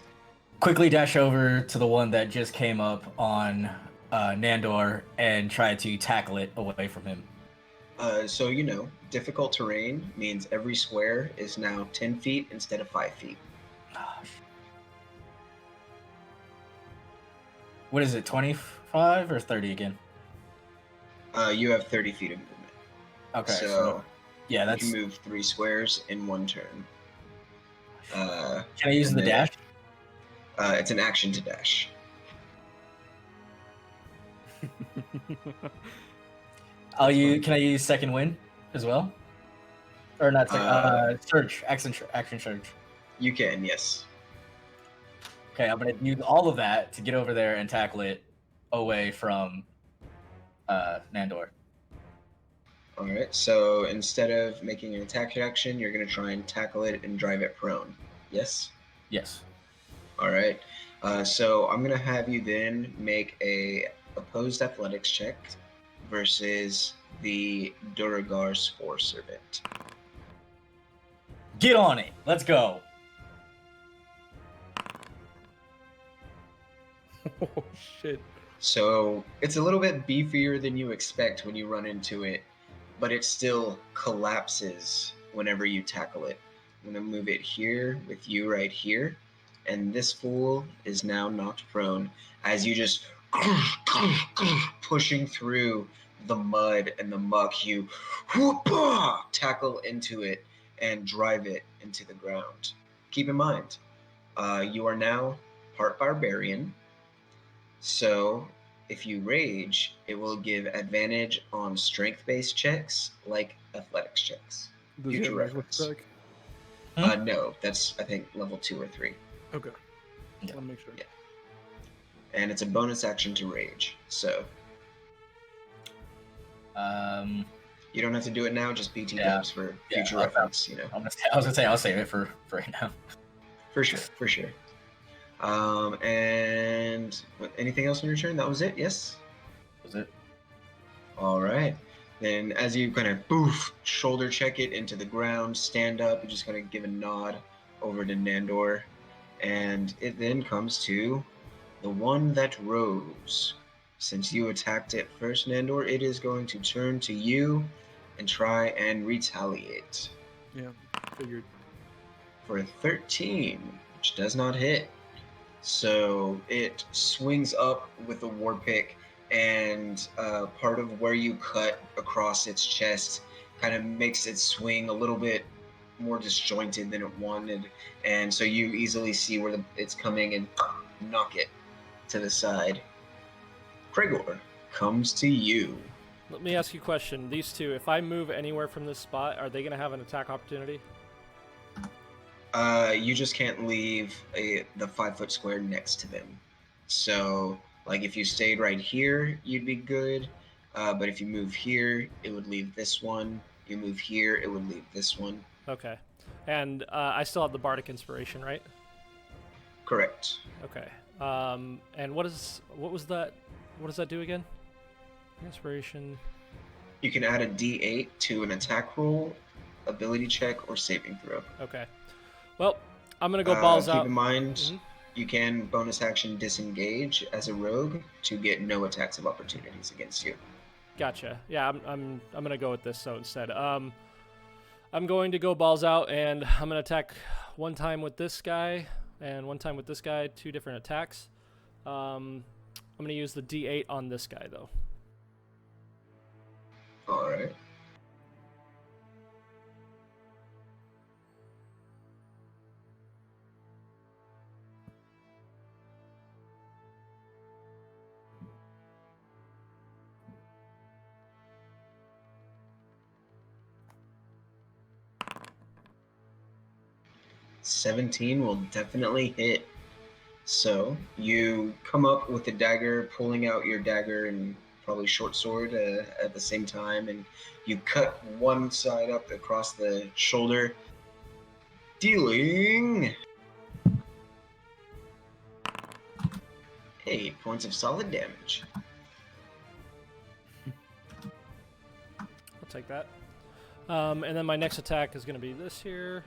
Quickly dash over to the one that just came up on Nandor and try to tackle it away from him. So, difficult terrain means every square is now 10 feet instead of 5 feet. Gosh. What is it, 25 or 30 again? You have 30 feet of movement. Okay, So, yeah, you that's... can move 3 squares in 1 turn. Can I use the dash? It's an action to dash. Can I use second wind as well? Or not second, surge, action surge. You can, yes. Okay, I'm gonna use all of that to get over there and tackle it away from Nandor. Alright, so instead of making an attack action, you're going to try and tackle it and drive it prone. Yes? Yes. Alright, so I'm going to have you then make a opposed athletics check versus the Duragar Spore Servant. Get on it. Let's go. Oh shit. So it's a little bit beefier than you expect when you run into it, but it still collapses whenever you tackle it. I'm going to move it here with you right here, and this fool is now knocked prone as you just pushing through the mud and the muck, you tackle into it and drive it into the ground. Keep in mind, you are now part barbarian, so if you rage, it will give advantage on strength-based checks like athletics checks. Does he Future have an reference. attack? No, that's, I think, level 2 or 3. Okay. Yeah. I'll make sure. Yeah. And it's a bonus action to rage, so you don't have to do it now, just BT dubs for future reference, I was gonna say I'll save it for right now. For sure. And anything else on your turn? That was it, yes? Was it? All right. Then as you kind of shoulder check it into the ground, stand up, you just kind of give a nod over to Nandor. And it then comes to the one that rose. Since you attacked it first, Nandor, it is going to turn to you and try and retaliate. Yeah, figured. For a 13, which does not hit. So it swings up with a war pick, and part of where you cut across its chest kind of makes it swing a little bit more disjointed than it wanted, and so you easily see where it's coming and knock it to the side. Kragor comes to you. Let me ask you a question. These two, if I move anywhere from this spot, are they going to have an attack opportunity? You just can't leave the 5-foot square next to them. So, like, if you stayed right here, you'd be good. But if you move here, it would leave this one. You move here, it would leave this one. Okay. And I still have the Bardic Inspiration, right? Correct. Okay. And what was that? What does that do again? Inspiration. You can add a D8 to an attack roll ability check or saving throw. Okay. Well, I'm gonna go balls out. Keep in mind, Mhm. you can bonus action disengage as a rogue to get no attacks of opportunities against you. Gotcha. Yeah, I'm gonna go with this so instead. I'm going to go balls out, and I'm gonna attack one time with this guy and one time with this guy. 2 different attacks. I'm gonna use the D8 on this guy though. All right. $17 will definitely hit. So you come up with the dagger, pulling out your dagger and probably short sword at the same time, and you cut one side up across the shoulder, dealing 8 points of solid damage. I'll take that. And then my next attack is gonna be this here.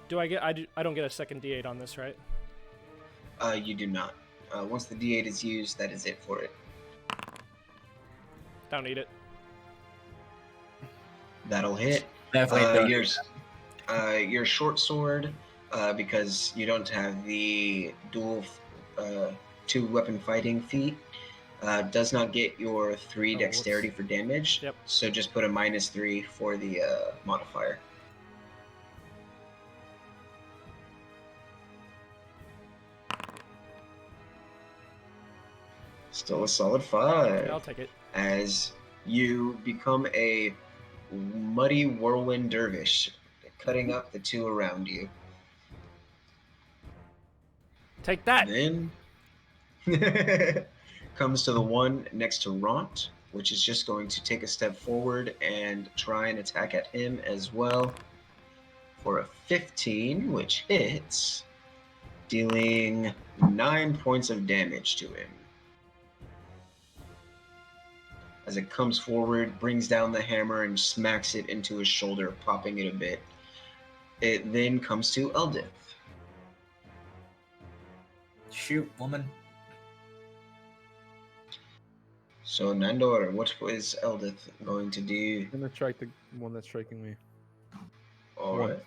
Do I get? I don't get a second D8 on this, right? You do not. Once the D8 is used, that is it for it. Don't need it. That'll hit. Definitely. Your short sword, because you don't have the dual 2-weapon fighting feat, does not get your 3 dexterity for damage. Yep. So just put a -3 for the modifier. Still a solid 5. Yeah, I'll take it. As you become a muddy whirlwind dervish, cutting up the 2 around you. Take that. Then comes to the one next to Ront, which is just going to take a step forward and try and attack at him as well for a 15, which hits, dealing 9 points of damage to him. As it comes forward, brings down the hammer and smacks it into his shoulder, popping it a bit. It then comes to Eldith. Shoot, woman. So, Nandor, what is Eldith going to do? I'm gonna strike the one that's striking me. All One. right.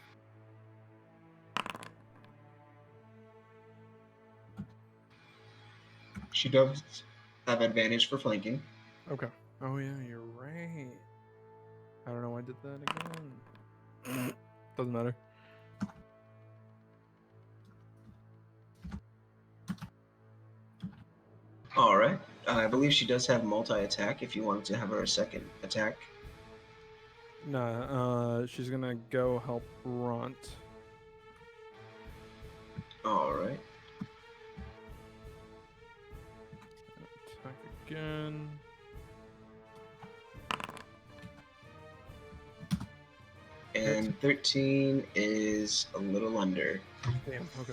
She does have advantage for flanking. Okay. Oh yeah, you're right. I don't know why I did that again. Doesn't matter. All right. I believe she does have multi-attack if you wanted to have her a second attack. Nah, she's gonna go help Ront. All right. Attack again. And 13 is a little under. Damn. Okay.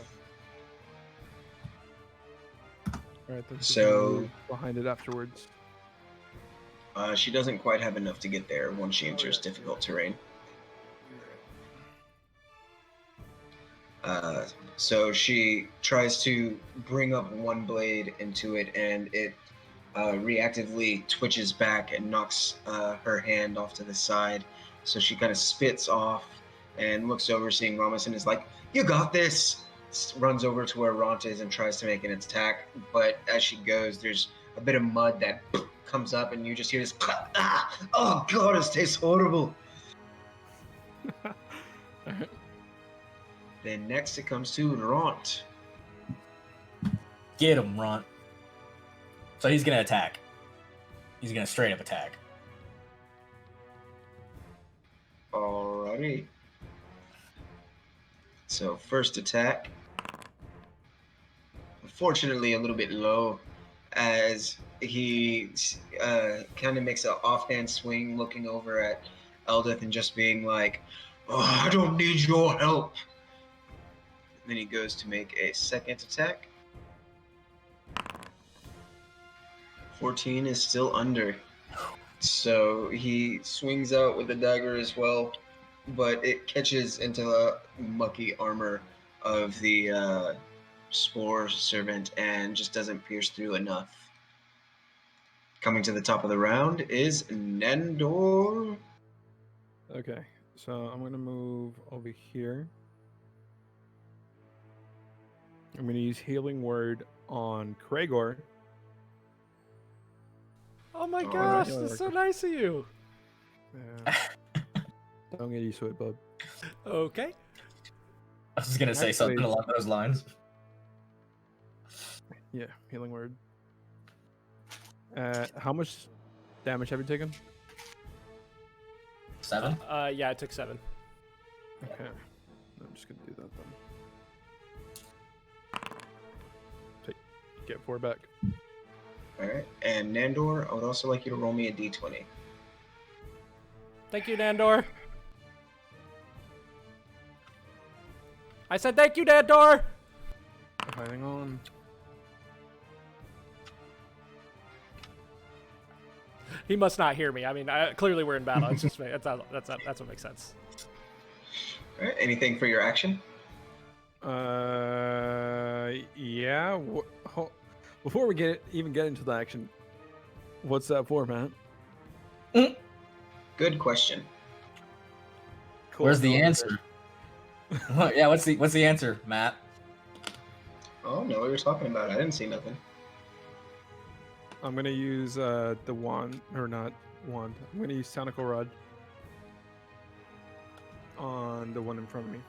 All right. Then she's So- gonna move behind it afterwards. She doesn't quite have enough to get there once she enters yeah. difficult terrain. So she tries to bring up one blade into it, and it reactively twitches back and knocks her hand off to the side. So she kind of spits off and looks over, seeing Ramos, and is like, "You got this!" Runs over to where Ront is and tries to make an attack, but as she goes, there's a bit of mud that comes up, and you just hear this, "Ah! Oh God, this tastes horrible!" Then next it comes to Ront. Get him, Ront. So he's gonna attack. He's gonna straight up attack. Alrighty. So first attack. Unfortunately, a little bit low, as he kind of makes an offhand swing, looking over at Eldith and just being like, "Oh, I don't need your help." Then he goes to make a second attack. 14 is still under. So he swings out with the dagger as well, but it catches into the mucky armor of the spore servant and just doesn't pierce through enough. Coming to the top of the round is Nandor. Okay, so I'm gonna move over here. I'm gonna use Healing Word on Kragor. Oh my All gosh, right. that's so nice of you. Yeah. Don't get used to it, bub. Okay. I was gonna say something Actually- along those lines. Yeah, Healing Word. How much damage have you taken? 7. Yeah, I took 7. Okay, I'm just gonna do that then. Get 4 back. All right, and Nandor, I would also like you to roll me a d20. Thank you, Nandor. I said thank you, Nandor. Hang on. He must not hear me. I mean, clearly we're in battle. It's just that's what makes sense. All right, anything for your action? Yeah. Before we even get into the action, what's that for, man? Good question. Cool, Where's the no, answer? Yeah, what's the answer, Matt? Oh, no, what you're talking about. I didn't see nothing. I'm gonna use the wand, or not wand. I'm gonna use Tentacle Rod on the one in front of me.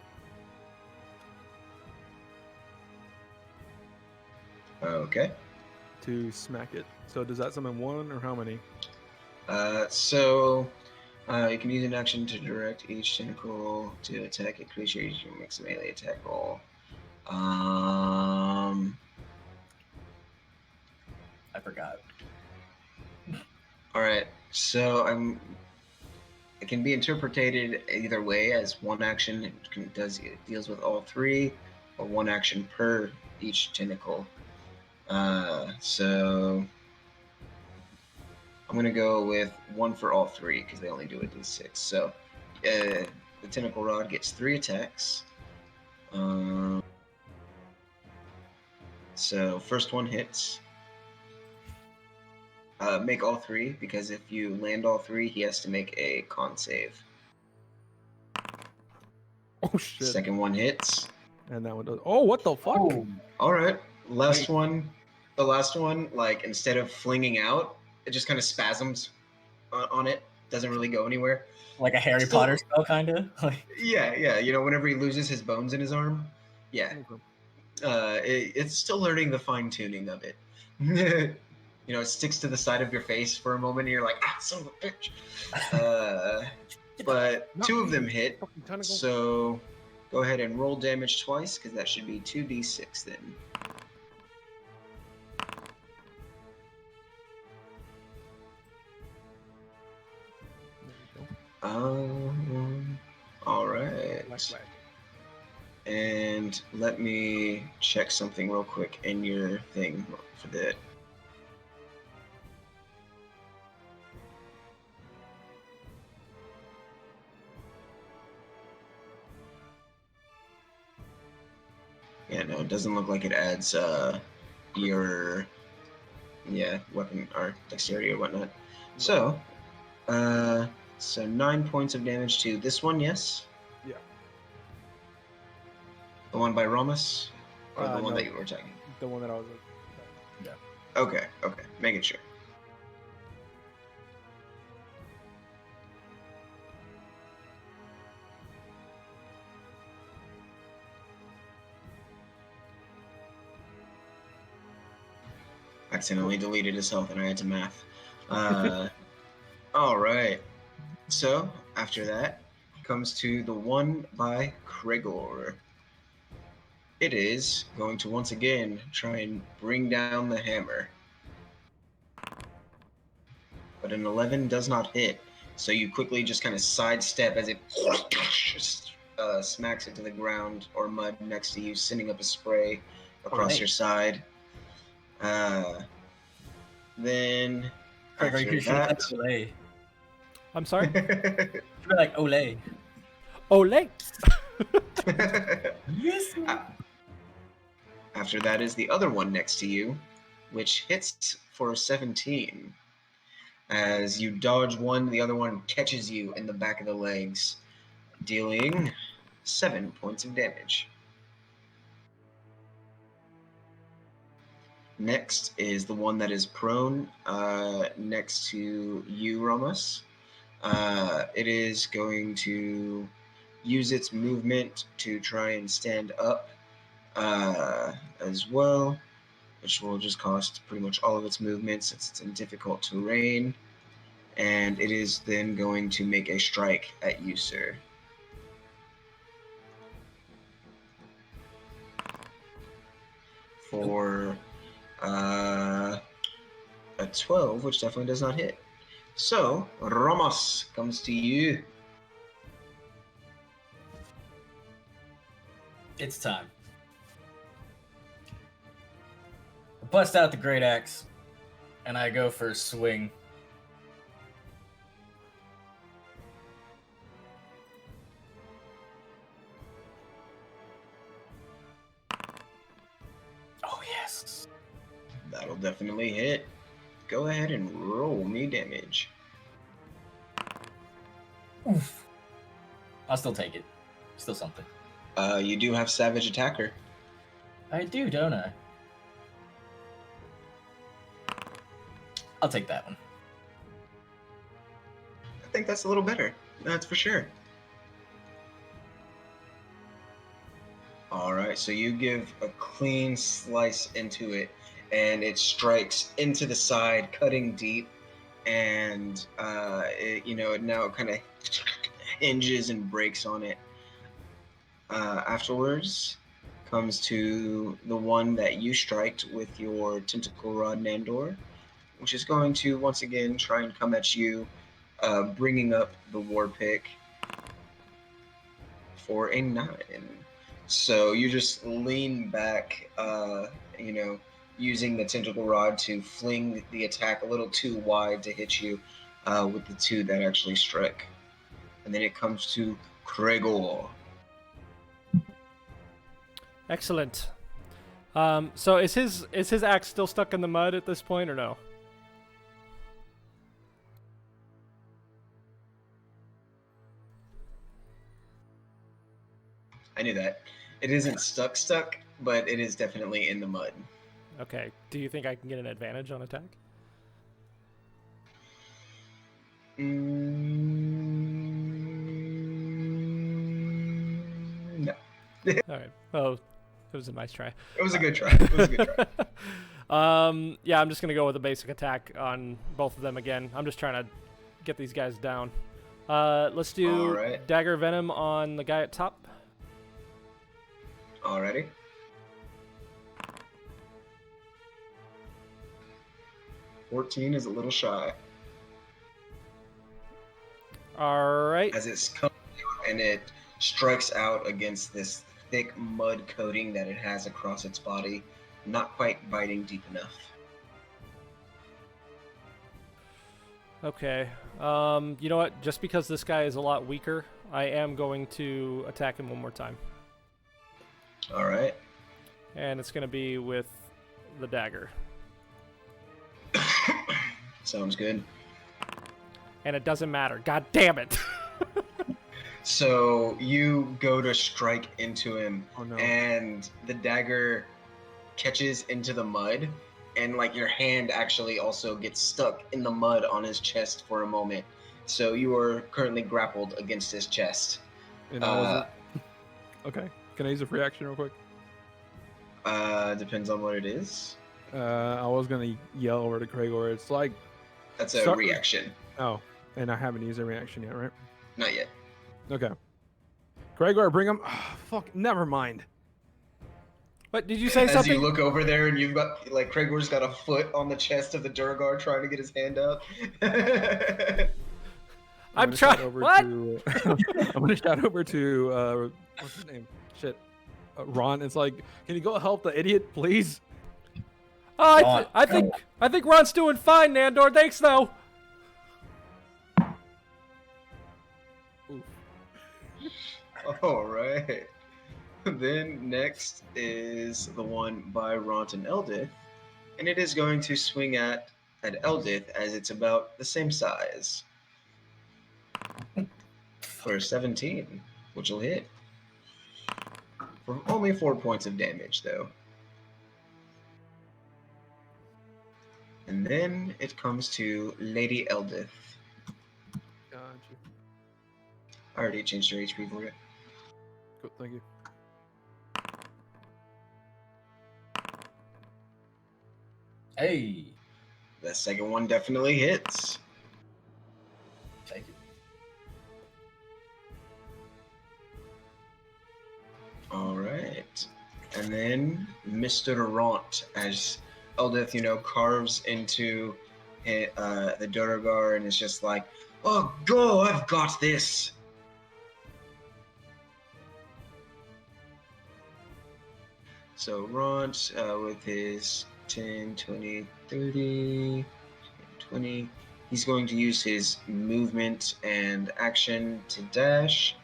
Okay. To smack it. So does that summon 1 or how many? You can use an action to direct each tentacle to attack a creature. You can make a melee attack roll. I forgot. All right. So it can be interpreted either way as one action. It deals with all 3, or one action per each tentacle. So I'm gonna go with 1 for all 3 because they only do a d6. So the tentacle rod gets 3 attacks. So first one hits. Make all 3, because if you land all 3, he has to make a con save. Oh shit! Second one hits. And that one does. Oh, what the fuck? Oh, All right. Last one. The last one, like, instead of flinging out, it just kind of spasms on it. Doesn't really go anywhere. like a Harry Still- Potter spell, kind of. Yeah. You know, whenever he loses his bones in his arm. Yeah. It's still learning the fine tuning of it. You know, it sticks to the side of your face for a moment, and you're like, son of a bitch. But 2 of them hit, Fucking tentacle. so go ahead and roll damage twice, because that should be 2d6 then. All right. Whack. And let me check something real quick in your thing for that. Yeah, no, it doesn't look like it adds your weapon or dexterity or whatnot. So 9 points of damage to this one, yes? Yeah. The one by Romus? Or the one No. that you were attacking? The one that I was. Okay, making sure. Accidentally deleted his health and I had to math. All right. So after that comes to the one by Kragor. It is going to once again try and bring down the hammer. But an 11 does not hit. So you quickly just kind of sidestep as it smacks into the ground or mud next to you, sending up a spray across your side. Then Gregor, after you should have that, said Olay. I'm sorry. You should be like Olay. Olay. Yes. after that is the other one next to you, which hits for 17. As you dodge one, the other one catches you in the back of the legs, dealing 7 points of damage. Next is the one that is prone next to you, Ramos. It is going to use its movement to try and stand up as well, which will just cost pretty much all of its movement since it's in difficult terrain. And it is then going to make a strike at you, sir. For a 12, which definitely does not hit. So, Ramos comes to you. It's time. I bust out the great axe, and I go for a swing. Oh yes. That'll definitely hit. Go ahead and roll me damage. Oof. I'll still take it. Still something. You do have Savage Attacker. I do, don't I? I'll take that one. I think that's a little better. That's for sure. Alright, so you give a clean slice into it, and it strikes into the side, cutting deep, and it now kind of hinges and breaks on it. Afterwards comes to the one that you striked with your tentacle rod, Nandor, which is going to once again try and come at you, bringing up the war pick for a 9. So you just lean back, using the tentacle rod to fling the attack a little too wide to hit you with the 2 that actually struck. And then it comes to Gregor. Excellent. So is his axe still stuck in the mud at this point, or no? I knew that. It isn't stuck, but it is definitely in the mud. Okay. Do you think I can get an advantage on attack? No. All right. Oh, it was a nice try. It was a good try. It was a good try. Yeah, I'm just gonna go with a basic attack on both of them again. I'm just trying to get these guys down. Let's do Alright. Dagger Venom on the guy at top. Alrighty. $14 is a little shy. All right. As it's coming out and it strikes out against this thick mud coating that it has across its body, not quite biting deep enough. Okay. You know what? Just because this guy is a lot weaker, I am going to attack him one more time. Alright. And it's going to be with the dagger. Sounds good. And it doesn't matter. God damn it. So you go to strike into him, Oh no. and the dagger catches into the mud, and like your hand actually also gets stuck in the mud on his chest for a moment. So you are currently grappled against his chest. And I wasn't. Okay. Can I use a free action real quick? Depends on what it is. I was gonna yell over to Gregor. It's like, That's a Start- reaction. oh, and I haven't used a reaction yet, right? Not yet. Okay. Gregor, bring him. Oh, fuck. Never mind. What did you say? As Something? you look over there and you've got, like, Gregor's got a foot on the chest of the Durgar trying to get his hand out. I'm gonna shout trying. over What? to, I'm gonna shout over to what's his name? Shit, Ron. It's like, can you go help the idiot, please? Oh, I think Ron's doing fine, Nandor. Thanks, though. Oof. All right. Then next is the one by Ront and Eldith, and it is going to swing at Eldith as it's about the same size for 17, which will hit for only 4 points of damage, though. And then it comes to Lady Eldith. Gotcha. I already changed your HP for you. Cool, thank you. Hey, The second one definitely hits. take it. All right. And then Mr. Ront, as Eldith, carves into the Durgar and is just like, oh, go, I've got this. So Ront, with his 10, 20, 30, 20, he's going to use his movement and action to dash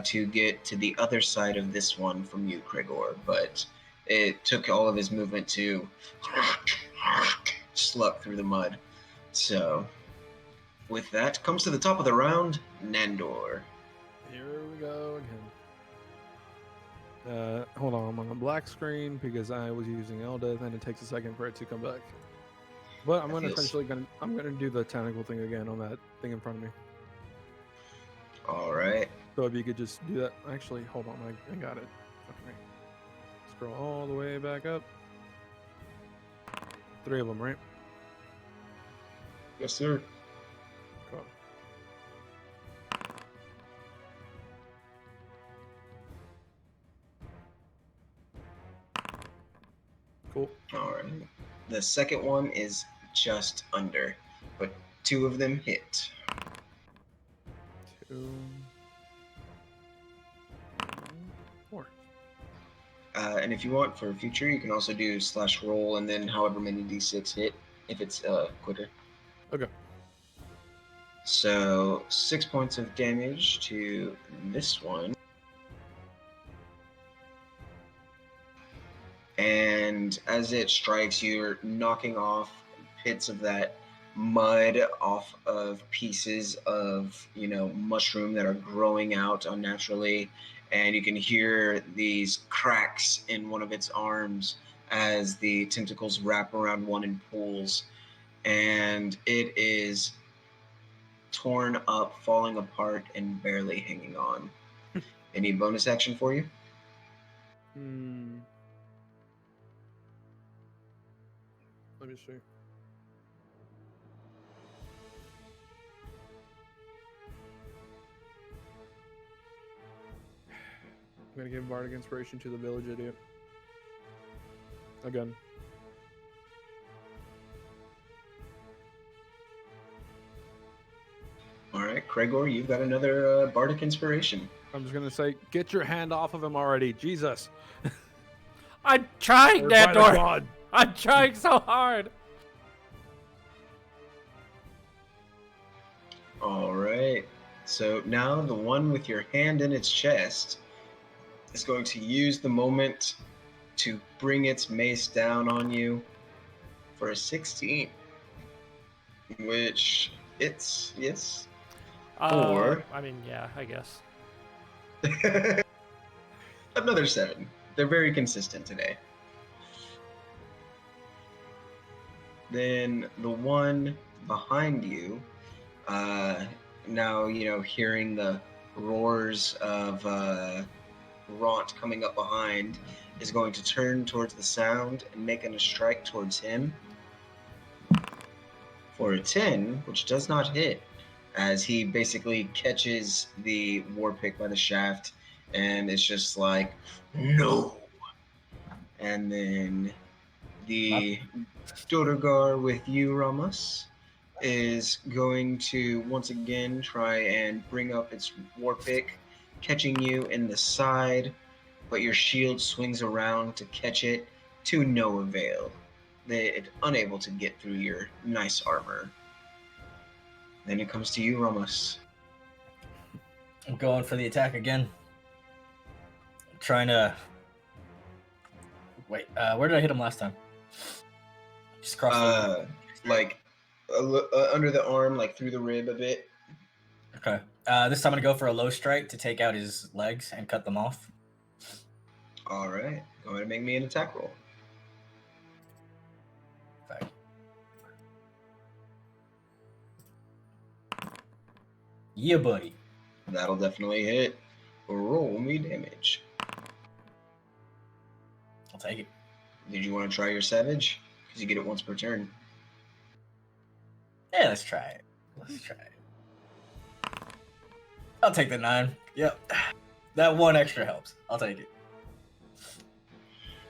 to get to the other side of this one from you, Krigor, but it took all of his movement to slug through the mud. So with that comes to the top of the round, Nandor. Here we go again. Hold on, I'm on a black screen because I was using Eldith, and it takes a second for it to come back. But I'm gonna do the tentacle thing again on that thing in front of me. All right. So if you could just do that. Actually, hold on, I got it. Okay. Scroll all the way back up. 3 of them, right? Yes, sir. Cool. Cool. All right. The second one is just under, but 2 of them hit. 2, 4. And if you want for future, you can also do /roll and then however many d6 hit if it's quicker. Okay. So 6 points of damage to this one. And as it strikes, you're knocking off bits of that mud off of pieces of, mushroom that are growing out unnaturally. And you can hear these cracks in one of its arms as the tentacles wrap around one and pulls. And it is torn up, falling apart, and barely hanging on. Any bonus action for you? Let me see. I'm gonna give Bardic Inspiration to the village idiot. Again. All right, Krigor, you've got another Bardic Inspiration. I'm just gonna say, get your hand off of him already, Jesus! I'm trying, By the Nandor. God. I'm trying so hard. All right. So now the one with your hand in its chest is going to use the moment to bring its mace down on you for a 16, which it's, yes. Or I mean, yeah, I guess. another 7. They're very consistent today. Then the one behind you, now, hearing the roars of Ront coming up behind, is going to turn towards the sound and making a strike towards him for a 10, which does not hit, as he basically catches the war pick by the shaft and it's just like, no. And then the Dodogar with you, Ramos, is going to once again try and bring up its war pick, catching you in the side, but your shield swings around to catch it to no avail. they're unable to get through your nice armor. Then it comes to you, Ramos. I'm going for the attack again. I'm trying to... Wait, where did I hit him last time? Just cross the... Like under the arm, like through the rib a bit. Okay. This time I'm going to go for a low strike to take out his legs and cut them off. All right. Go ahead and make me an attack roll. Okay. Yeah, buddy. That'll definitely hit. Roll me damage. I'll take it. Did you want to try your savage? Because you get it once per turn. Yeah, let's try it. I'll take the 9. Yep. That 1 extra helps. I'll take it.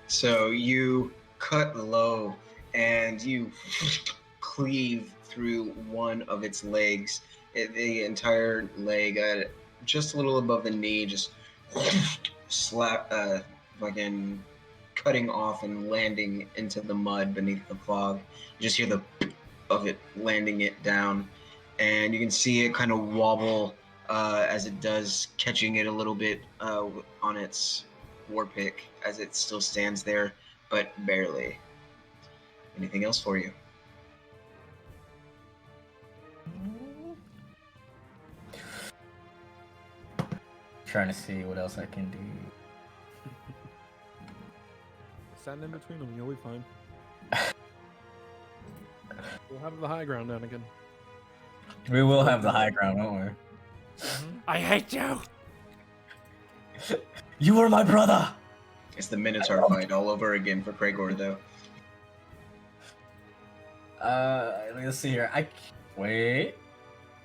So you cut low and you cleave through one of its legs. The entire leg, just a little above the knee, just fucking cutting off and landing into the mud beneath the fog. You just hear the of it landing it down, and you can see it kind of wobble as it does, catching it a little bit on its war pick as it still stands there, but barely. Anything else for you? Trying to see what else I can do. Stand in between them, you'll be fine. We'll have the high ground down again. We will have the high ground, won't we? I hate you. You were my brother. It's the Minotaur fight all over again for Cragor, though. Let's see here. Wait.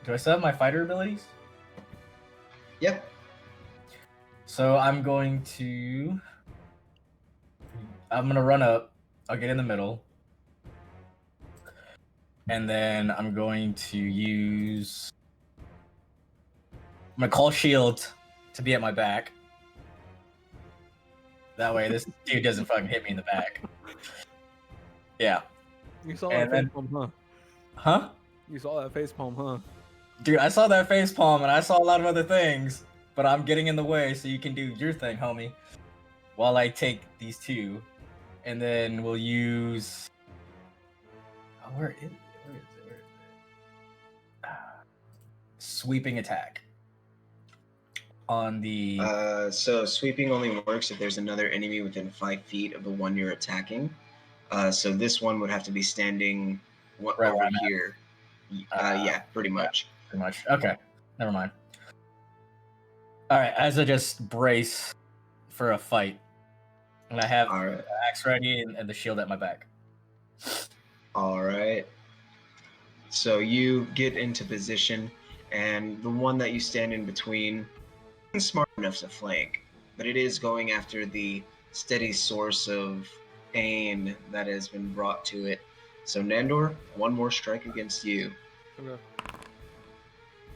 Do I still have my fighter abilities? Yep. So I'm gonna run up. I'll get in the middle. And then I'm going to use... I'm gonna call shield to be at my back. That way this dude doesn't fucking hit me in the back. Yeah. You saw And that then- facepalm, huh? Huh? You saw that facepalm, huh? Dude, I saw that facepalm and I saw a lot of other things, but I'm getting in the way so you can do your thing, homie. While I take these 2. And then we'll use... Oh, where is it? Sweeping attack. On the... So sweeping only works if there's another enemy within 5 feet of the one you're attacking. So this one would have to be standing Right over where I'm at. here. Yeah, pretty much. Pretty much. Okay, never mind. Alright, as I just brace for a fight, and I have All right. the axe ready and the shield at my back. All right. So you get into position, and the one that you stand in between isn't smart enough to flank, but it is going after the steady source of pain that has been brought to it. So Nandor, one more strike against you. Okay.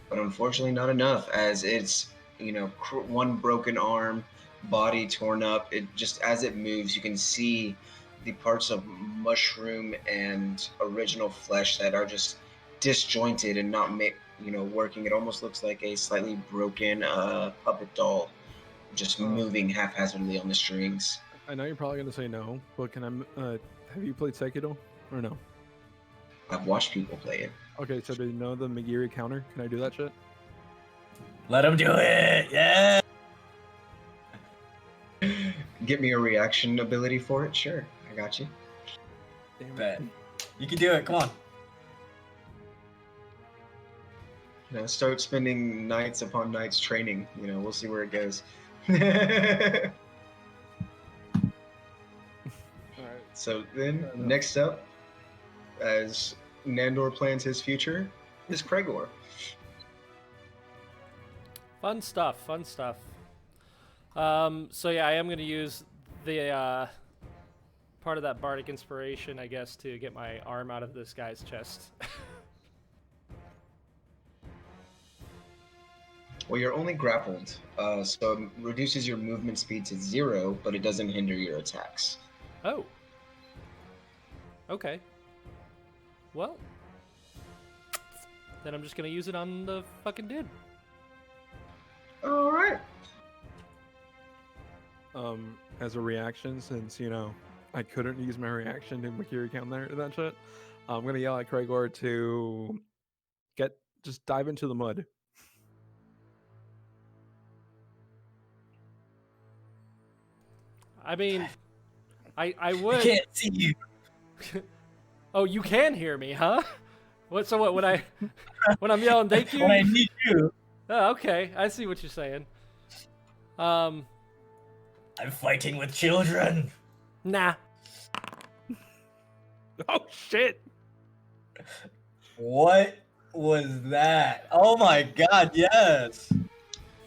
But unfortunately not enough, as it's, one broken arm, body torn up. It just, as it moves, you can see the parts of mushroom and original flesh that are just disjointed and not working. It almost looks like a slightly broken puppet doll, just moving haphazardly on the strings. I know you're probably gonna say no, but can I? Have you played Sekiro or no? I've watched people play it. Okay, so do you know the Megiri counter? Can I do that shit? Let him do it! Yeah! Get me a reaction ability for it? Sure, I got you. Damn Bet. You can do it, come on. Start spending nights upon nights training. We'll see where it goes. Alright. So then, next up, as Nandor plans his future, is Cragor. Fun stuff. So yeah, I am going to use the part of that bardic inspiration, I guess, to get my arm out of this guy's chest. Well, you're only grappled, so it reduces your movement speed to 0, but it doesn't hinder your attacks. Oh. Okay. Well, then I'm just gonna use it on the fucking dude. All right. As a reaction, since I couldn't use my reaction to Mercury count there that shit, I'm gonna yell at Cragor to just dive into the mud. I mean, I I would. can't see you. Oh, you can hear me, huh? What? So what? When I'm yelling, thank you. When I need you. Oh, okay, I see what you're saying. I'm fighting with children. Nah. Oh shit! What was that? Oh my god, yes.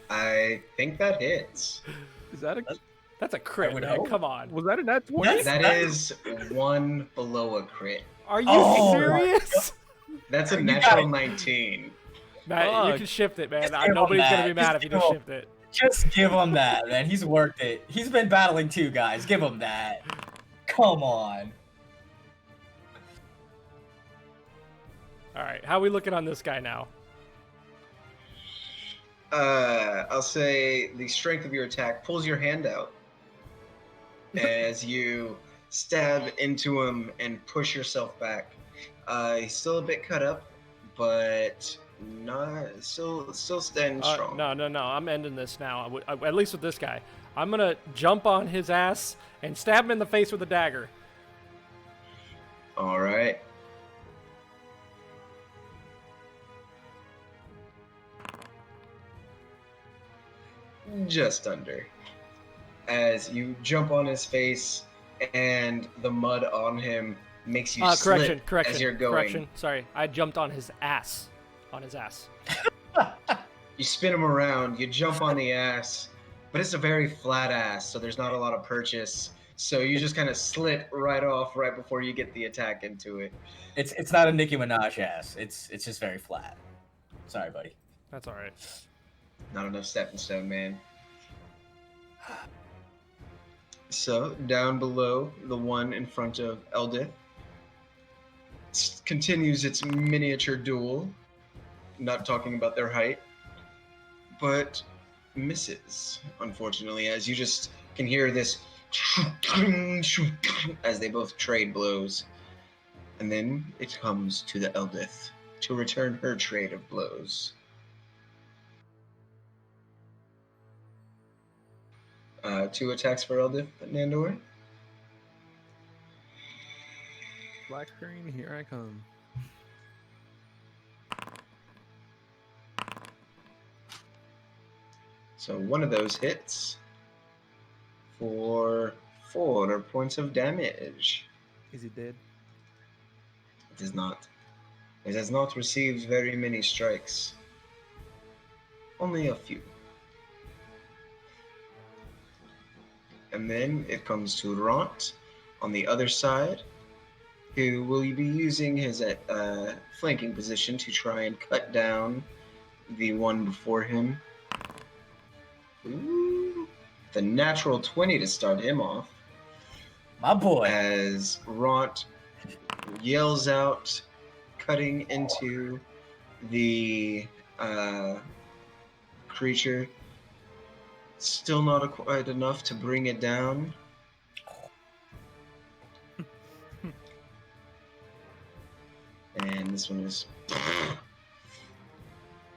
I think that hits. Is that a That's a crit, would man. hope. Come on. was that a nat 20? That is one below a crit. Are you Oh my serious? That's a You natural gotta- 19. Matt, you Fuck. can shift it, man. Just give him Nobody's gonna that. be mad Just if you give just him- shift it. Just give him that, man. He's worked it. He's been battling too, guys. Give him that. Come on. All right, how are we looking on this guy now? I'll say the strength of your attack pulls your hand out as you stab into him and push yourself back. He's still a bit cut up, but not still standing strong. No. I'm ending this now. At least with this guy. I'm gonna jump on his ass and stab him in the face with a dagger. All right. Just under. As you jump on his face, and the mud on him makes you slip Correction. as you're going. Correction. Sorry, I jumped on his ass. On his ass. You spin him around, you jump on the ass, but it's a very flat ass, so there's not a lot of purchase. So you just kind of slip right off right before you get the attack into it. It's not a Nicki Minaj ass. It's just very flat. Sorry, buddy. That's all right. Not enough stepping stone, man. So, down below, the one in front of Eldith continues its miniature duel. Not talking about their height, but misses, unfortunately, as you just can hear this as they both trade blows. And then it comes to the Eldith to return her trade of blows. 2 attacks for Eldith, Nandor. Black screen, here I come. So one of those hits for 4 points of damage. Is he dead? It is not. It has not received very many strikes. Only a few. And then it comes to Ront on the other side, who will be using his flanking position to try and cut down the one before him. Ooh, the natural 20 to start him off. My boy. As Ront yells out, cutting into the creature. Still not quite enough to bring it down. And this one is...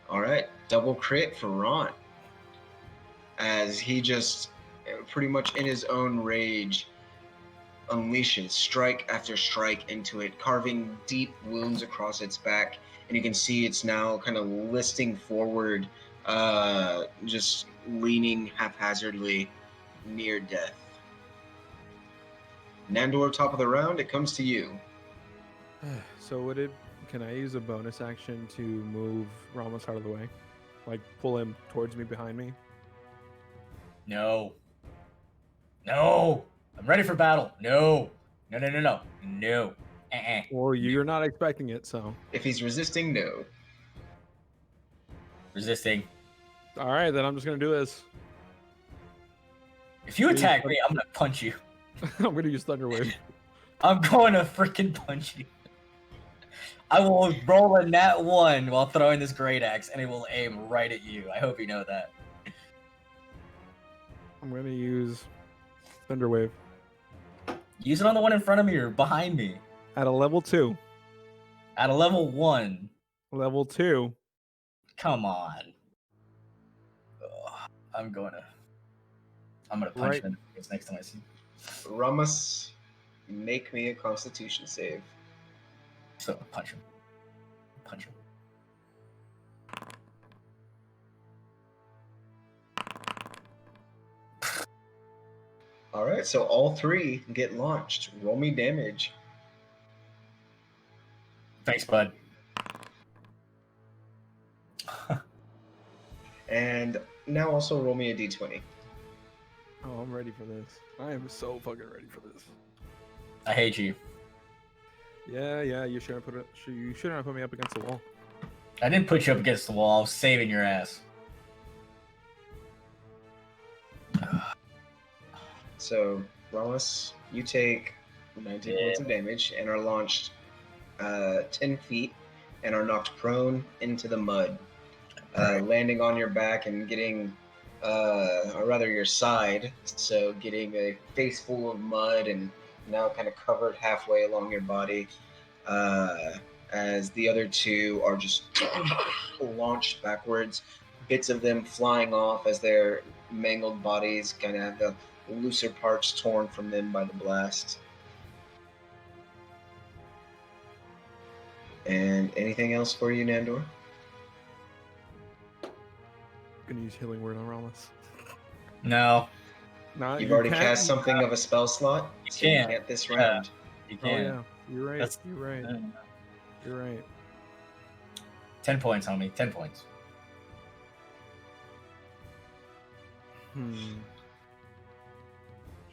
Alright, double crit for Ron. As he just, pretty much in his own rage, unleashes strike after strike into it, carving deep wounds across its back. And you can see it's now kind of listing forward, just leaning haphazardly near death. Nandor, top of the round, it comes to you. So can I use a bonus action to move Ramos out of the way? Like pull him towards me behind me? No. No. I'm ready for battle. No. No. Well, you're not expecting it, so. If he's resisting, no. Resisting. All right, then I'm just gonna do this. If you attack me, I'm gonna punch you. I'm gonna use Thunder Wave. I'm going to freaking punch you. I will roll a nat 1 while throwing this great axe, and it will aim right at you. I hope you know that. I'm gonna use Thunderwave Use it on the one in front of me or behind me. at a level 2. At a level 1. Level 2. Come on. Ugh, I'm gonna punch Right. him in the face next time I see him. Ramos, make me a Constitution save. So punch him. Punch him. All right, so all three get launched. Roll me damage. Thanks, bud. And now also roll me a d20. Oh, I'm ready for this. I am so fucking ready for this. I hate you. Yeah, you shouldn't have put me up against the wall. I didn't put you up against the wall. I was saving your ass. So, Ramos, you take 19 points of damage and are launched 10 feet and are knocked prone into the mud, landing on your back and getting, or rather your side, so getting a face full of mud and now kind of covered halfway along your body, as the other two are just launched backwards, bits of them flying off as their mangled bodies kind of have the looser parts torn from them by the blast. And anything else for you, Nandor? Gonna use Healing Word on Ramos. No, You've already cast something of a spell slot, so you can't. can't this Yeah. round. you Oh can't. yeah, you're right. That's- You're right. You're right. 10 points, homie. 10 points.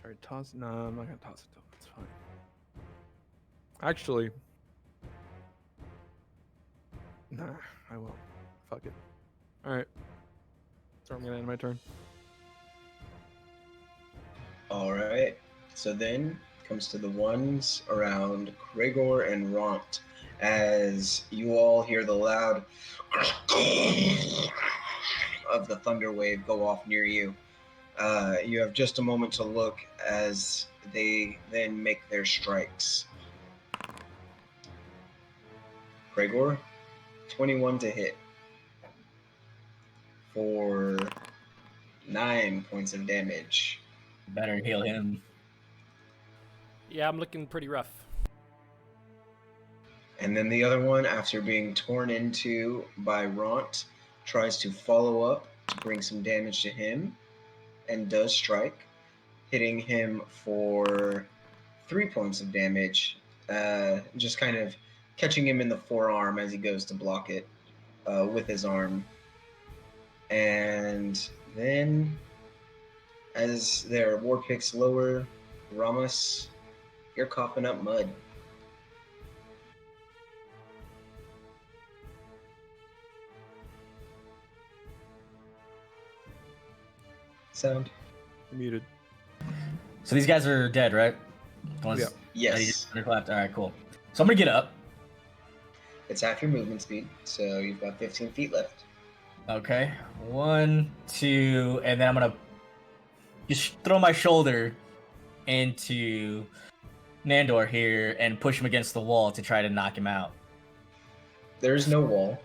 Should I toss? No, I'm not gonna toss it. It's fine. Actually, nah, I will. Fuck it. All right. So I'm gonna end my turn. All right. So then comes to the ones around Gregor and Ront, as you all hear the loud of the thunder wave go off near you. You have just a moment to look as they then make their strikes. Gregor, 21 to hit for 9 points of damage. Better heal him. Yeah, I'm looking pretty rough. And then the other one, after being torn into by Ront, tries to follow up to bring some damage to him and does strike, hitting him for 3 points of damage, just kind of catching him in the forearm as he goes to block it with his arm. And then, as their war picks lower, Ramos, you're coughing up mud. Sound? You're muted. So these guys are dead, right? The ones Yeah. that you Yes. just underclapped. All right, cool. So I'm gonna get up. It's half your movement speed, so you've got 15 feet left. Okay, 1, 2, and then I'm gonna just throw my shoulder into Nandor here and push him against the wall to try to knock him out. There's no wall.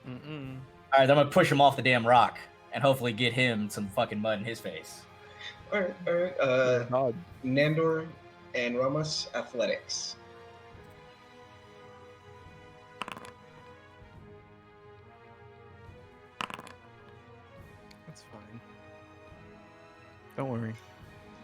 All right, I'm gonna push him off the damn rock and hopefully get him some fucking mud in his face. All right. God. Nandor and Ramos, athletics. That's fine. Don't worry.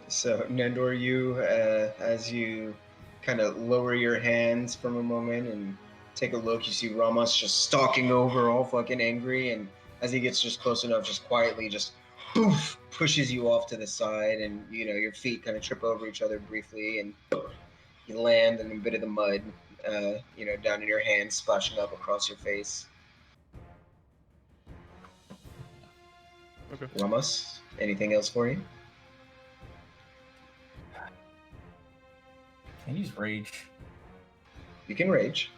So, Nandor, you, as you kind of lower your hands from a moment and take a look, you see Ramos just stalking over, all fucking angry, and as he gets just close enough, just quietly, just poof, pushes you off to the side, and your feet kind of trip over each other briefly, and you land in a bit of the mud, down in your hands, splashing up across your face. Okay. Ramos, anything else for you? Can I use rage? You can rage.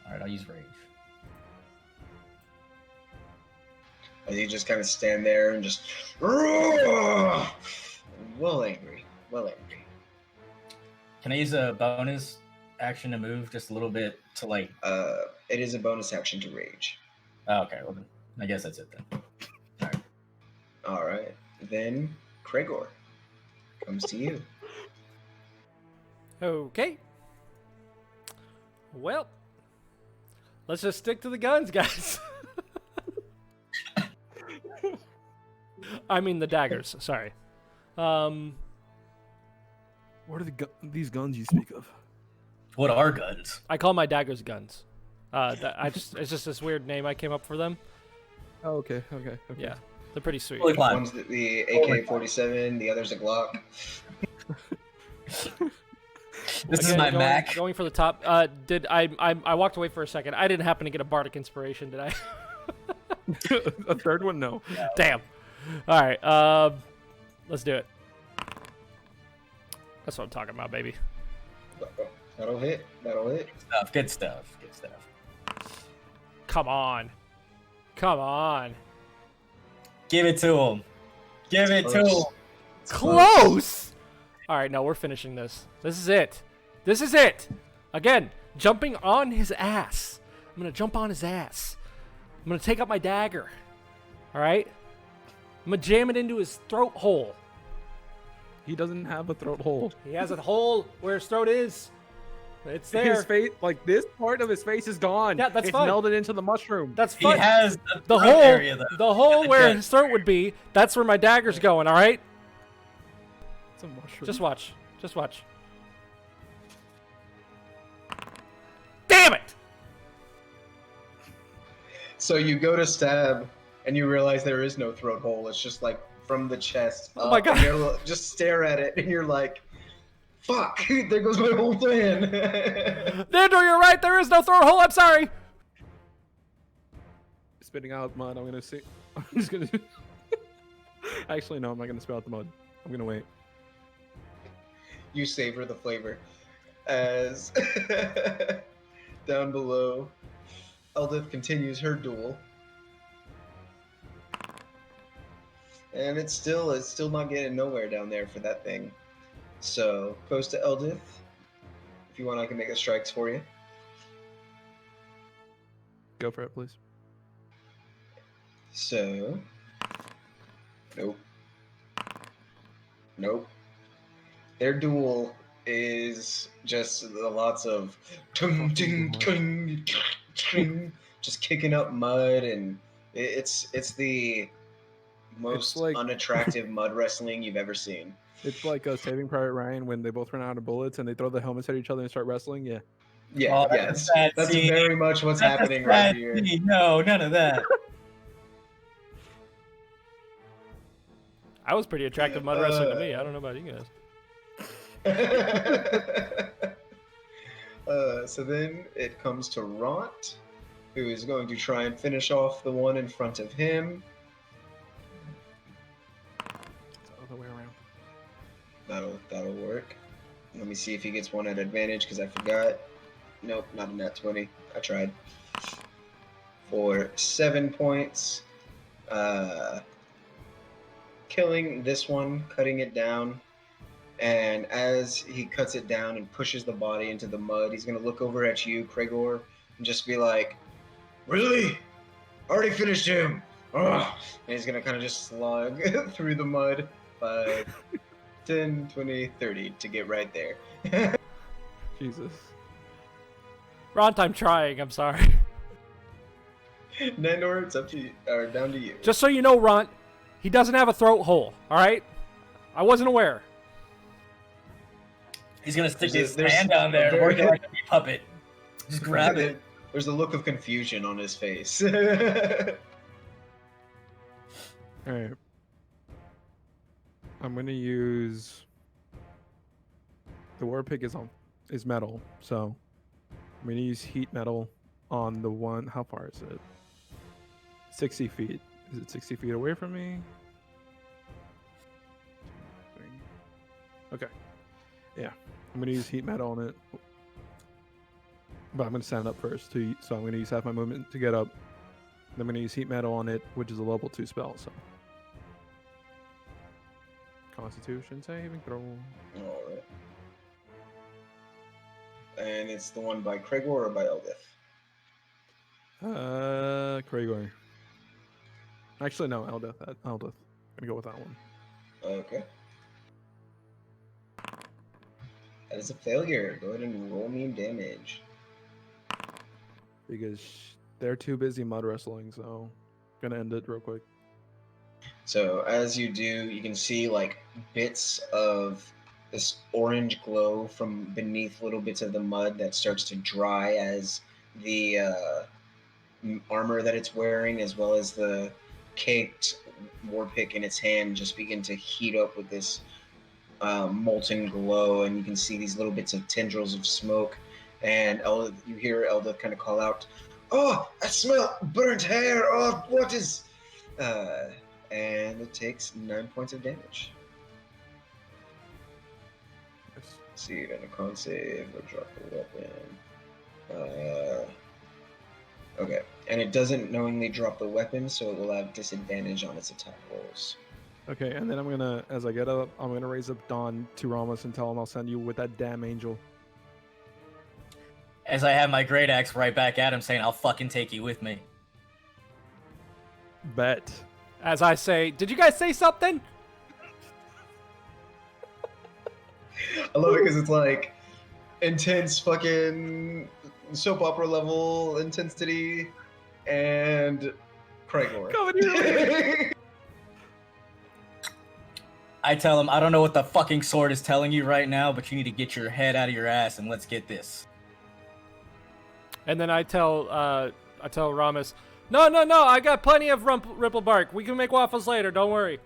All right, I'll use rage. And you just kind of stand there and just well angry. Can I use a bonus action to move just a little bit to like? It is a bonus action to rage. Oh, okay, well then, I guess that's it then. All right. Then Kregor comes to you. Okay. Well, let's just stick to the guns, guys. I mean the daggers. Sorry. What are these guns you speak of? What are guns? I call my daggers guns. It's just this weird name I came up for them. Oh, okay. Yeah, they're pretty sweet. Holy plot. One's the AK-47, the other's a Glock. This is Again, my Mac. Going for the top. I walked away for a second. I didn't happen to get a bardic inspiration, did I? A third one, no. Damn. All right. Let's do it. That's what I'm talking about, baby. That'll hit. Good stuff. Come on. Give it to him. Close. All right, no, we're finishing this. This is it. Again, jumping on his ass. I'm gonna jump on his ass. I'm gonna take out my dagger. All right. I'm gonna jam it into his throat hole. He doesn't have a throat hole. He has a hole where his throat is. It's there. His face, like this part of his face is gone. Yeah, that's it's fine. melded into the mushroom. That's He fine. has The throat hole, area, though. the hole where his throat would be. That's where my dagger's going. All right. It's a mushroom. Just watch. Damn it! So you go to stab, and you realize there is no throat hole. It's just like from the chest. Oh my God. And you're just stare at it, and you're like, "Fuck! There goes my whole plan." Nandor, you're right. There is no throat hole. I'm sorry. Spitting out mud. I'm gonna see. I'm just gonna. Actually, no. I'm not gonna spit out the mud. I'm gonna wait. You savor the flavor as down below, Eldith continues her duel, and it's still not getting nowhere down there for that thing. So goes to Eldith. If you want, I can make the strikes for you. Go for it, please. So, nope. Their duel is just lots of tung, ting, tung, ting, just kicking up mud, and it's the most like unattractive mud wrestling you've ever seen. It's like a Saving Private Ryan when they both run out of bullets and they throw the helmets at each other and start wrestling. Yeah. Yeah, Oh, yes. That's scene. very much what's That's a happening right sad here. scene. No, none of that. I was pretty attractive mud wrestling to me. I don't know about you guys. So then it comes to Ront, who is going to try and finish off the one in front of him. It's the other way around. That'll work. Let me see if he gets one at advantage, because I forgot. Nope, not a nat 20. I tried. For 7 points. Killing this one, cutting it down. And as he cuts it down and pushes the body into the mud, he's going to look over at you, Kregor, and just be like, "Really? Already finished him." Ugh. And he's going to kind of just slog through the mud 5, 10, 20, 30 to get right there. Jesus. Ront, I'm trying. I'm sorry. Nandor, it's up to you, or down to you. Just so you know, Ront, he doesn't have a throat hole. All right? I wasn't aware. He's gonna stick his There's hand down there and very- work it like a puppet. Just grab it. There's a look of confusion on his face. All right. I'm gonna use the war pig is metal, so I'm gonna use heat metal on the one. How far is it? 60 feet. Is it 60 feet away from me? Okay. Yeah. I'm going to use heat metal on it. But I'm going to stand up first. So I'm going to use half my movement to get up. Then I'm going to use heat metal on it, which is a level 2 spell. So Constitution saving throw. All right. And it's the one by Kragor or by Eldith? Kragor. Actually, no, Eldith. I'm going to go with that one. Okay. That is a failure. Go ahead and roll me damage. Because they're too busy mud wrestling, so I'm going to end it real quick. So as you do, you can see like bits of this orange glow from beneath little bits of the mud that starts to dry as the armor that it's wearing, as well as the caked war pick in its hand, just begin to heat up with this molten glow, and you can see these little bits of tendrils of smoke. And you hear Elda kind of call out, "Oh, I smell burnt hair! Oh, what is?" And it takes 9 points of damage. Let's see, and a con save or drop the weapon. Okay, and it doesn't knowingly drop the weapon, so it will have disadvantage on its attack rolls. Okay, and then I'm going to, as I get up, I'm going to raise up Dawn to Ramos and tell him I'll send you with that damn angel. As I have my great axe right back at him saying, I'll fucking take you with me. Bet. As I say, did you guys say something? I love it because it's like intense fucking soap opera level intensity and Kragor. Coming here. I tell him, I don't know what the fucking sword is telling you right now, but you need to get your head out of your ass and let's get this. And then I tell Ramos, no, I got plenty of ripple bark. We can make waffles later. Don't worry.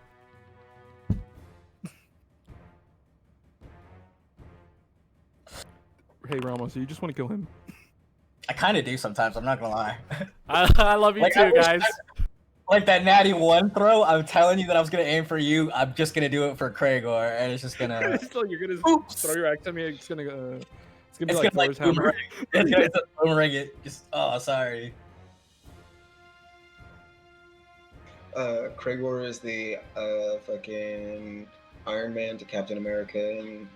Hey, Ramos, you just want to kill him? I kind of do sometimes, I'm not gonna lie. I love you too, guys. Like that natty 1 throw, I'm telling you that I was gonna aim for you. I'm just gonna do it for Kragor, and it's just gonna. Still, you're gonna throw your axe at me. It's gonna be It's like gonna Thor's hammer. It's gonna boomerang it. Just sorry. Kragor is the fucking Iron Man to Captain America and,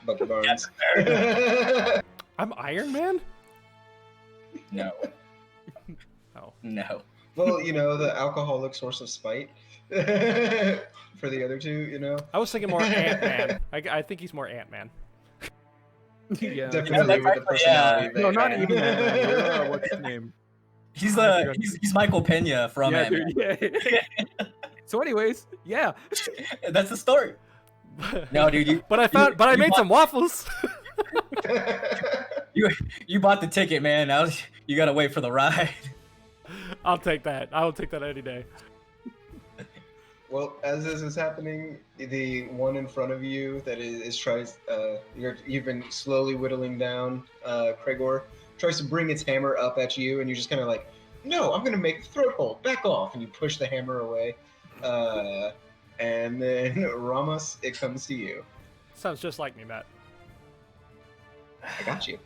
Bucky Barnes. I'm Iron Man? No. Oh. No. Well, the alcoholic source of spite for the other two, I was thinking more Ant-Man. I think he's more Ant-Man. Yeah, definitely with the personality. Yeah. No, not even that. What's his name? He's Michael Pena from Ant-Man. Dude, yeah. So, anyways, yeah. That's the story. No, dude. But I made some waffles. You bought the ticket, man. Now you gotta wait for the ride. I'll take that. I will take that any day. Well, as this is happening, the one in front of you that is trying, you've been slowly whittling down, Kragor, tries to bring its hammer up at you, and you're just kind of like, no, I'm going to make a throat hold, back off, and you push the hammer away. And then, Ramos, it comes to you. Sounds just like me, Matt. I got you.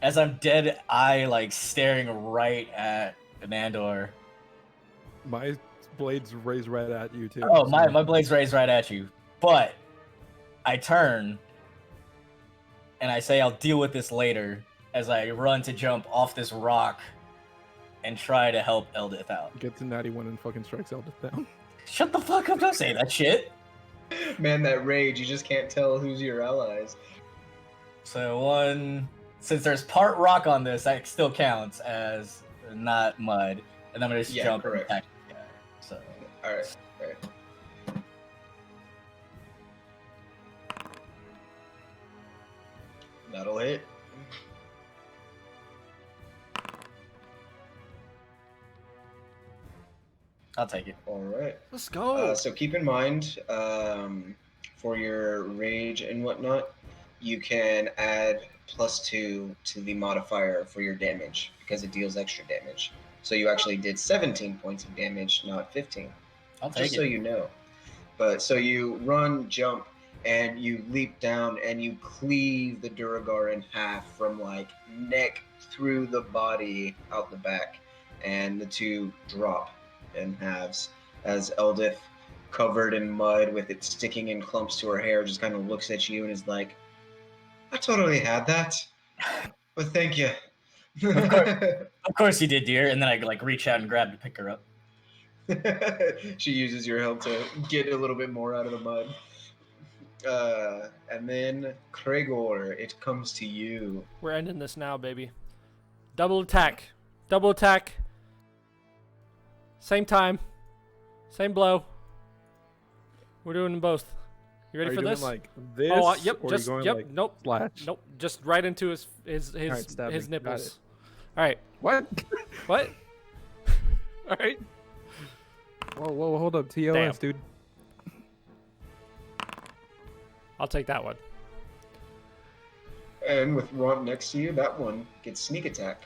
As I'm dead eye, staring right at Nandor. My blade's raised right at you, too. Oh, my blade's raised right at you. But I turn and I say I'll deal with this later as I run to jump off this rock and try to help Eldith out. Get to natty 1 and fucking strikes Eldith down. Shut the fuck up, don't say that shit. Man, that rage, you just can't tell who's your allies. So since there's part rock on this, that still counts as not mud. And I'm gonna just jump and attack the guy. So. Alright. That'll hit. I'll take it. Alright. Let's go. So keep in mind, for your rage and whatnot, you can add +2 to the modifier for your damage because it deals extra damage. So you actually did 17 points of damage, not 15. I'll take just it. so you know. But so you run, jump, and you leap down and you cleave the Duragar in half from like neck through the body out the back, and the two drop in halves as Eldith, covered in mud with it sticking in clumps to her hair, just kind of looks at you and is like, I totally had that, but thank you. Of course you did, dear. And then I like reach out and grab to pick her up. She uses your help to get a little bit more out of the mud. And then Kregor, it comes to you. We're ending this now, baby. Double attack. Double attack. Same time. Same blow. We're doing them both. You ready Are for you this? doing like this? Oh, yep. or are Just you going yep. like Nope. slash? Nope. Just right into his Alright, stab me. Got nipples. it. All right. What? What? All right. Whoa, hold up. TOS, Damn. dude. I'll take that one. And with Ron next to you, that one gets sneak attack.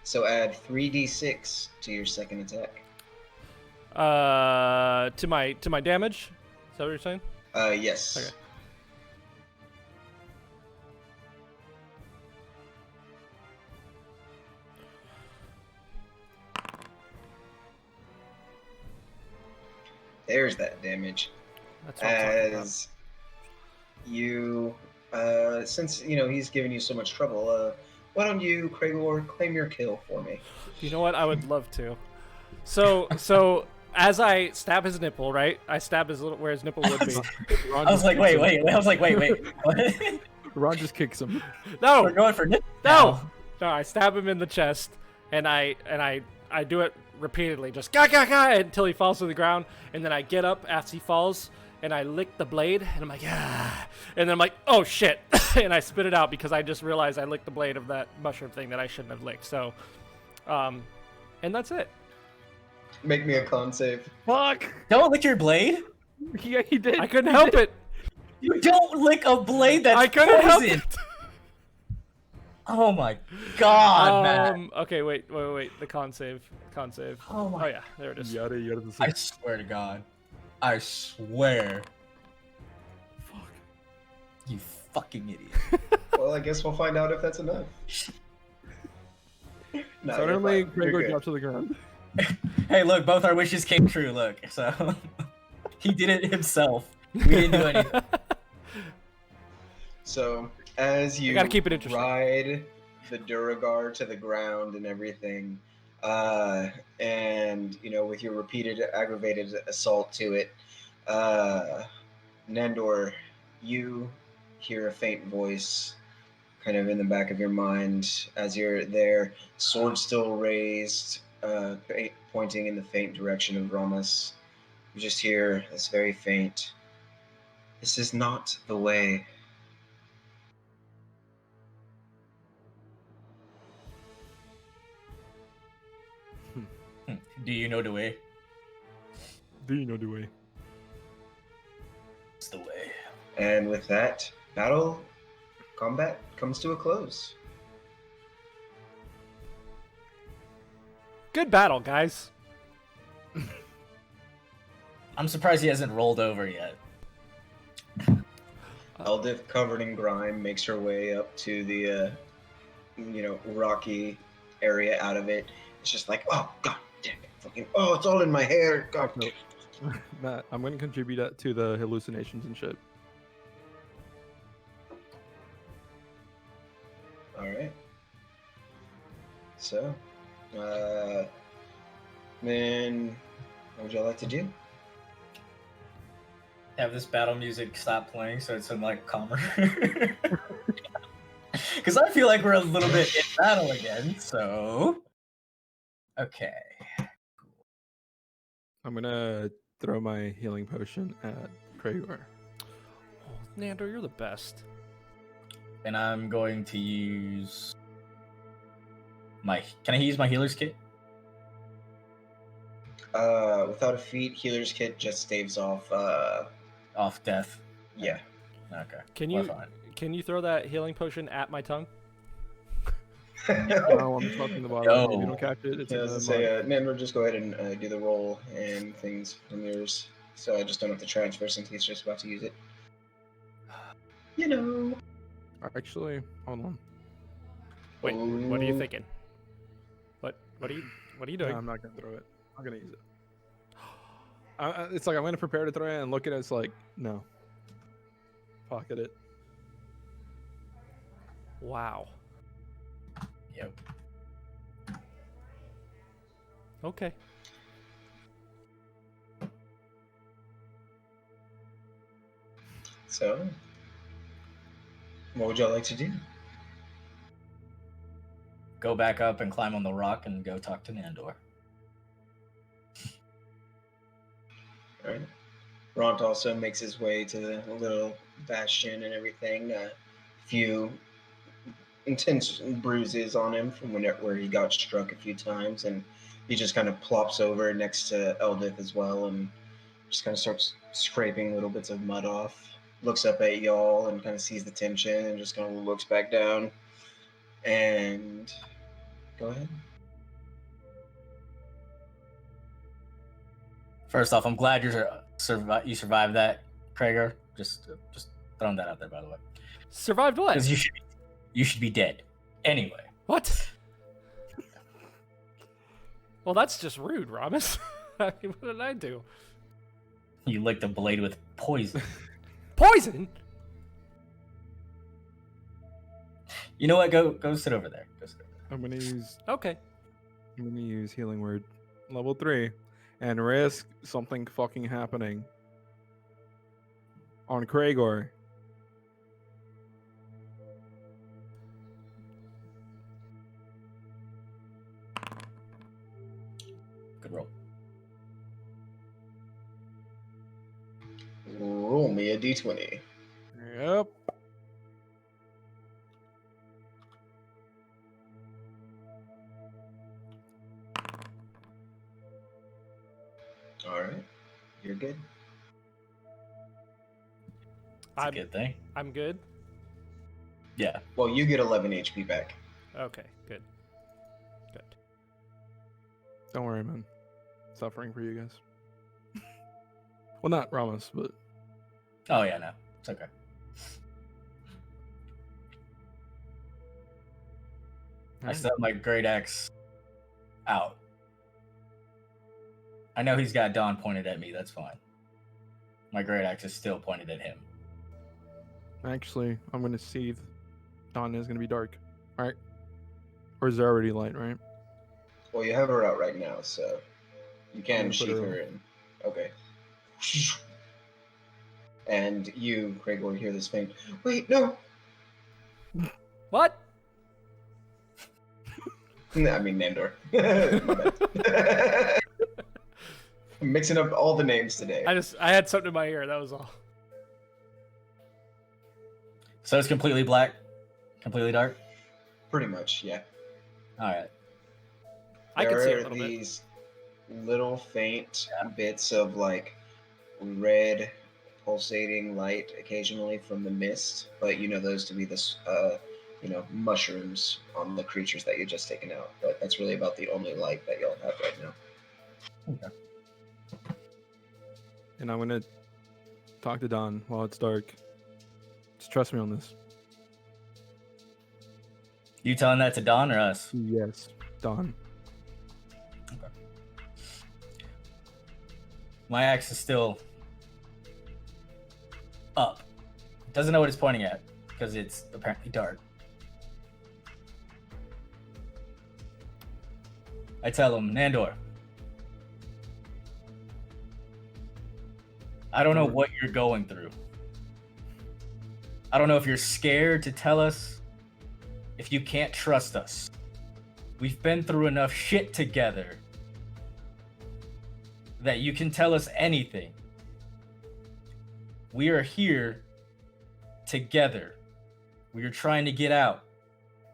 So add 3d6 to your second attack. To my damage. Is that what you're saying? Yes. Okay. There's that damage. That's what I'm talking about. As you, since he's giving you so much trouble, why don't you, Kregor, claim your kill for me? You know what? I would love to. So as I stab his nipple, right? I stab his where his nipple would be. Ron I was just like, kicks wait. him. I was like, wait. What? Ron just kicks him. No, We're going for nip. no. I stab him in the chest, and I do it repeatedly, just ga until he falls to the ground, and then I get up after he falls, and I lick the blade, and I'm like, ah, and then I'm like, oh shit, and I spit it out because I just realized I licked the blade of that mushroom thing that I shouldn't have licked. So, and that's it. Make me a con save. Fuck! Don't lick your blade. Yeah, he did. I couldn't help it. You don't lick a blade that's I couldn't help poison. it. Oh my god, man. Okay, wait. The con save. Oh my. Oh yeah, there it is. Yada. I swear to God. I swear. Fuck. You fucking idiot. Well, I guess we'll find out if that's enough. No, Suddenly, you're fine. You're Gregor good. drops to the ground. Hey, look, both our wishes came true. Look, so he did it himself. We didn't do anything. So, as you gotta keep it interesting. ride the Duragar to the ground and everything, and with your repeated aggravated assault to it, Nandor, you hear a faint voice kind of in the back of your mind as you're there, sword still raised, pointing in the faint direction of Ramas. You just hear this very faint, "This is not the way." Do you know the way? Do you know the way? It's the way. And with that, combat comes to a close. Good battle, guys. I'm surprised he hasn't rolled over yet. Eldith, covered in grime, makes her way up to the, rocky area out of it. It's just like, oh, god damn it. It's all in my hair. God. No. Matt, I'm going to contribute that to the hallucinations and shit. Alright. So, then, what would y'all like to do? Have this battle music stop playing so it's like calmer. Because I feel like we're a little bit in battle again, so. Okay. I'm going to throw my healing potion at Gregor. Oh, Nandor, you're the best. And I'm going to use my. Can I use my healer's kit? Without a feat, healer's kit just staves off, Off death. yeah. Okay. Can Well, you fine. can you throw that healing potion at my tongue? No, I'm talking about it. If you don't catch it, it's Yeah, I in was the gonna mud. say, Nandor, just go ahead and do the roll and things from yours. so I just don't have to transfer since he's just about to use it. You know. Actually, hold on. Wait, what are you Ooh. thinking? What are you No, doing? I'm not gonna throw it. I'm gonna use it. It's like I'm gonna prepare to throw it and look at it. It's like no. Pocket it. Wow. Yep. Okay. So, what would y'all like to do? Go back up and climb on the rock and go talk to Nandor. All right. Ront also makes his way to the little bastion and everything. A few intense bruises on him from where he got struck a few times, and he just kind of plops over next to Eldith as well, and just kind of starts scraping little bits of mud off. Looks up at y'all and kind of sees the tension, and just kind of looks back down. And go ahead. First off, I'm glad you survived that, Krager. Just throwing that out there, by the way. Survived what? Because you should be dead. Anyway. What? Well, that's just rude, Ramus. I mean, what did I do? You licked a blade with poison. Poison? You know what? Go sit over there. Go sit over there. I'm Okay. gonna use healing word level 3 and risk something fucking happening on Kragor. Good roll. Roll me a d20. Yep. All right. You're good. That's a good thing. I'm good. Yeah. Well, you get 11 HP back. Okay, good. Good. Don't worry, man. Suffering for you guys. Well, not Ramos, but Oh yeah, no. It's okay. I still have my great axe out. I know he's got Dawn pointed at me. That's fine. My great axe is still pointed at him. actually, I'm gonna see if dawn is gonna be dark. All right. Or is there already light? Right. Well, you have her out right now, so you can gonna put sheath her her in. Okay. And you, Craig, will hear this faint. Wait, no. What? I mean, Nandor. I'm mixing up all the names today. I had something in my ear, that was all. So it's completely black, completely dark. Pretty much, yeah. All right. I can see a There are little bit. these little faint bits of like red pulsating light occasionally from the mist, but you know those to be this mushrooms on the creatures that you just taken out. But that's really about the only light that y'all have right now. Okay. And I'm gonna talk to Dawn while it's dark. Just trust me on this. You telling that to Dawn or us? Yes, Dawn. My axe is still up. Doesn't know what it's pointing at because it's apparently dark. I tell him, Nandor, I don't know what you're going through. I don't know if you're scared to tell us, if you can't trust us. We've been through enough shit together that you can tell us anything. We are here together. We are trying to get out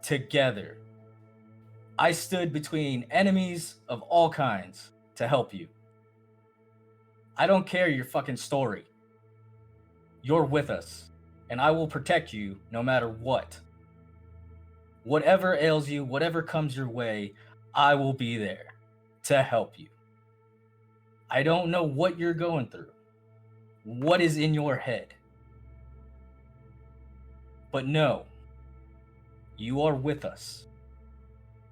together. I stood between enemies of all kinds to help you. I don't care your fucking story. You're with us, and I will protect you no matter what. Whatever ails you, whatever comes your way, I will be there to help you. I don't know what you're going through. what is in your head. But no, you are with us,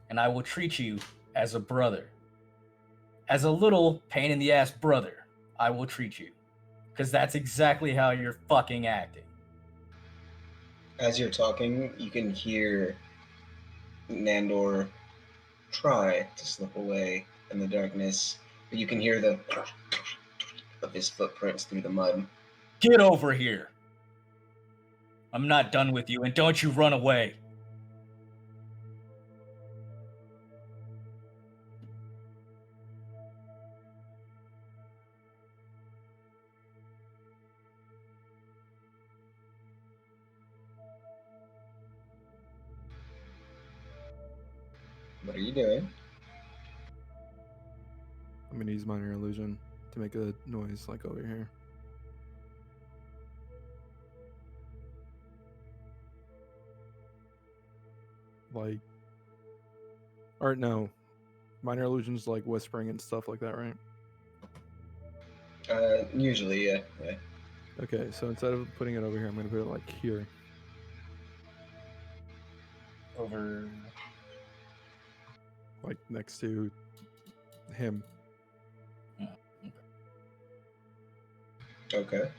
and I will treat you as a brother. As a little pain in the ass brother, I will treat you. Because that's exactly how you're fucking acting. As you're talking, you can hear Nandor try to slip away in the darkness, but you can hear the of his footprints through the mud. Get over here. I'm not done with you, and don't you run away. What are you doing? I'm gonna use minor illusion to make a noise like over here. Like, or no, minor illusions like whispering and stuff like that, right? Usually, yeah. Okay, so instead of putting it over here, I'm gonna put it like here. Over. Like next to him. Okay.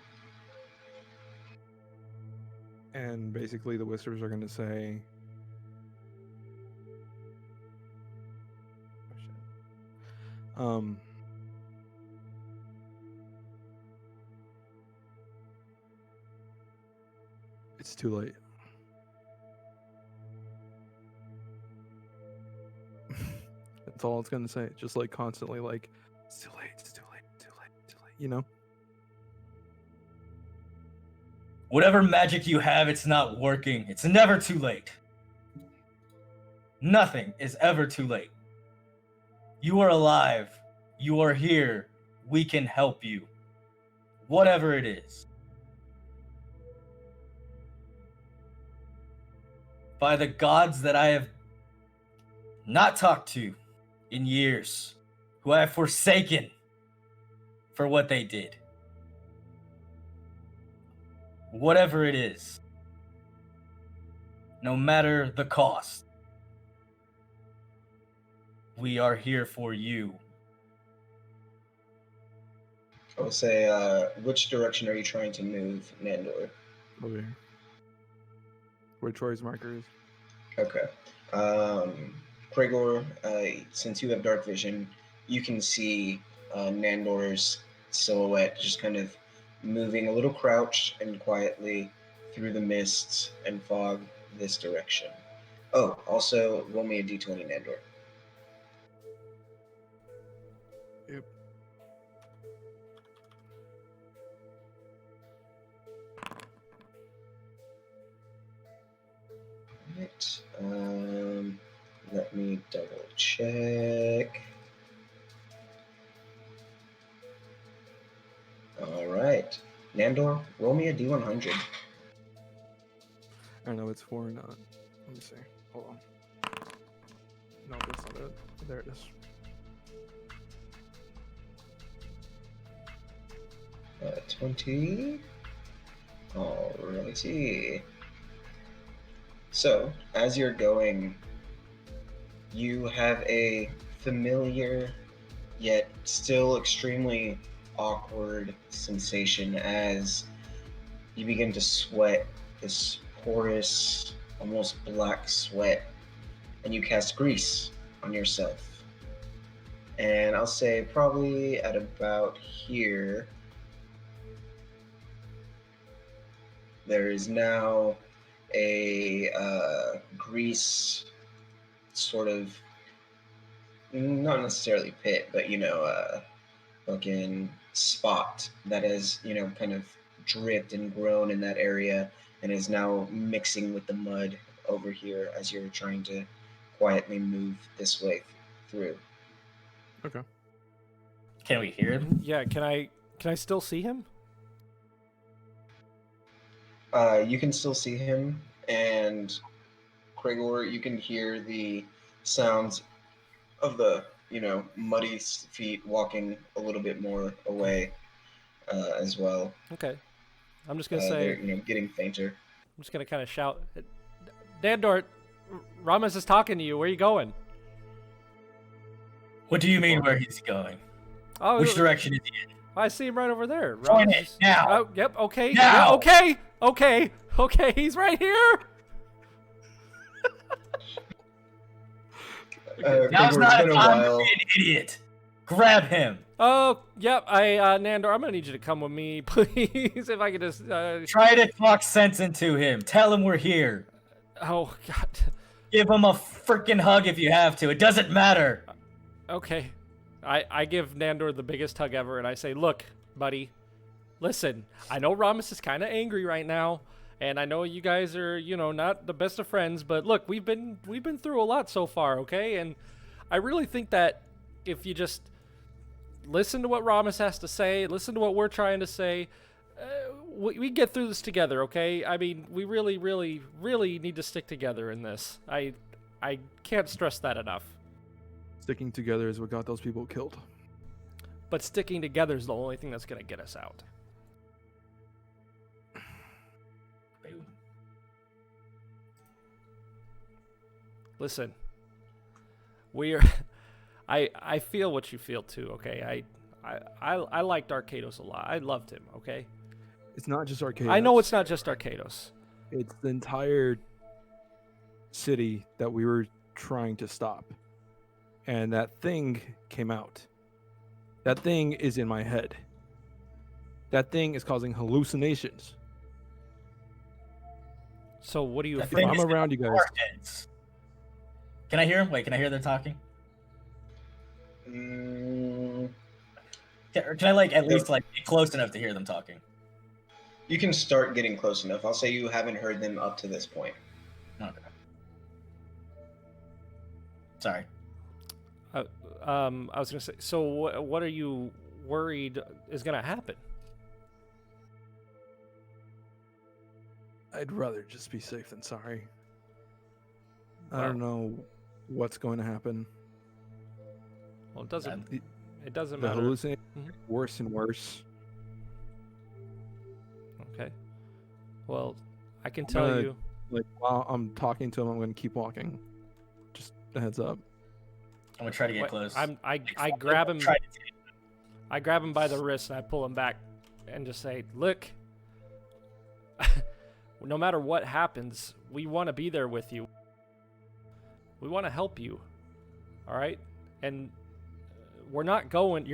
And basically the whispers are gonna say, oh shit. It's too late. That's all it's gonna say. Just like constantly like, it's too late, it's too late, too late, too late, you know? Whatever magic you have, it's not working. It's never too late. Nothing is ever too late. You are alive. You are here. We can help you. Whatever it is. By the gods that I have not talked to in years, who I have forsaken for what they did. Whatever it is. No matter the cost. We are here for you. I will say, which direction are you trying to move, Nandor? Over here. Where Troy's marker is. Okay. Gregor, since you have dark vision, you can see Nandor's silhouette just kind of moving a little crouched and quietly through the mists and fog this direction. Oh, also, roll me a d20, Nandor. Yep. Right. Let me double check. All right. Nandor, roll me a d100. I don't know if it's 4 or not. Let me see. Hold on. No, that's not it. There it is. 20. Alrighty. So, as you're going, you have a familiar yet still extremely awkward sensation as you begin to sweat this porous, almost black sweat, and you cast grease on yourself. And I'll say probably at about here, there is now a grease sort of, not necessarily pit, but fucking spot that has, kind of dripped and grown in that area and is now mixing with the mud over here as you're trying to quietly move this way through. Okay. Can we hear him? Yeah, can I still see him? You can still see him, and Gregor, you can hear the sounds of the, muddy feet walking a little bit more away. as well. Okay. I'm just gonna They're say. getting fainter. I'm just gonna kind of shout, Dandor, Ramos is talking to you. Where are you going? What do you mean where he's going? Oh, Which direction is he in? I see him right over there. Join Ramos it is- now. Oh, yep. Okay. Now. Yeah, okay. Okay. Okay. He's right here. Now's Gregor, not it's a been a time to while. be an idiot. Grab him. Oh, yep. Nandor, I'm gonna need you to come with me, please. If I could just. Try to talk sense into him. Tell him we're here. Oh God. Give him a freaking hug if you have to. It doesn't matter. Okay. I give Nandor the biggest hug ever, and I say, look, buddy, listen, I know Ramos is kind of angry right now, and I know you guys are, not the best of friends, but look, we've been through a lot so far, okay? And I really think that if you just listen to what Ramos has to say, listen to what we're trying to say, we get through this together, okay? I mean, we really, really, really need to stick together in this. I can't stress that enough. Sticking together is what got those people killed. But sticking together is the only thing that's going to get us out. Boom. Listen, I feel what you feel too, okay? I liked Arcados a lot. I loved him, okay? It's not just Arcadia. I know it's not just Arcados. It's the entire city that we were trying to stop. And that thing came out. That thing is in my head. That thing is causing hallucinations. So what do you That feel? thing I'm is around you in guys. our heads. Can I hear him? Wait, can I hear them talking? Mm, Can I at least be close enough to hear them talking? you can start getting close enough. I'll say you haven't heard them up to this point. Okay. Sorry. I was going to say, so what are you worried is going to happen? I'd rather just be safe than sorry. I don't know what's going to happen. Well, it doesn't The matter. hallucinations Mhm. get worse and worse. Okay. Well, I can I'm tell gonna- you. Like while I'm talking to him, I'm going to keep walking. Just a heads up. I'm gonna try to get Wait, close. I grab him. Try to take him. I grab him by the wrist and I pull him back and just say, look, no matter what happens, we want to be there with you. We want to help you. All right? And you're not going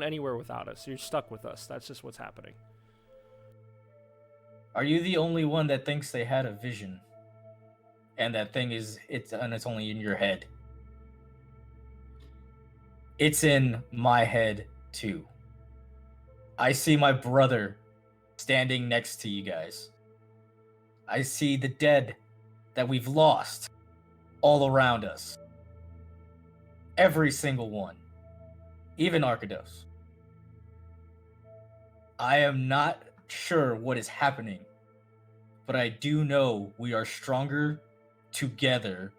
anywhere without us. You're stuck with us. That's just what's happening. Are you the only one that thinks they had a vision? And that thing it's only in your head. It's in my head too. I see my brother standing next to you guys. I see the dead that we've lost all around us. Every single one. Even Arcados. I am not sure what is happening, but I do know we are stronger together.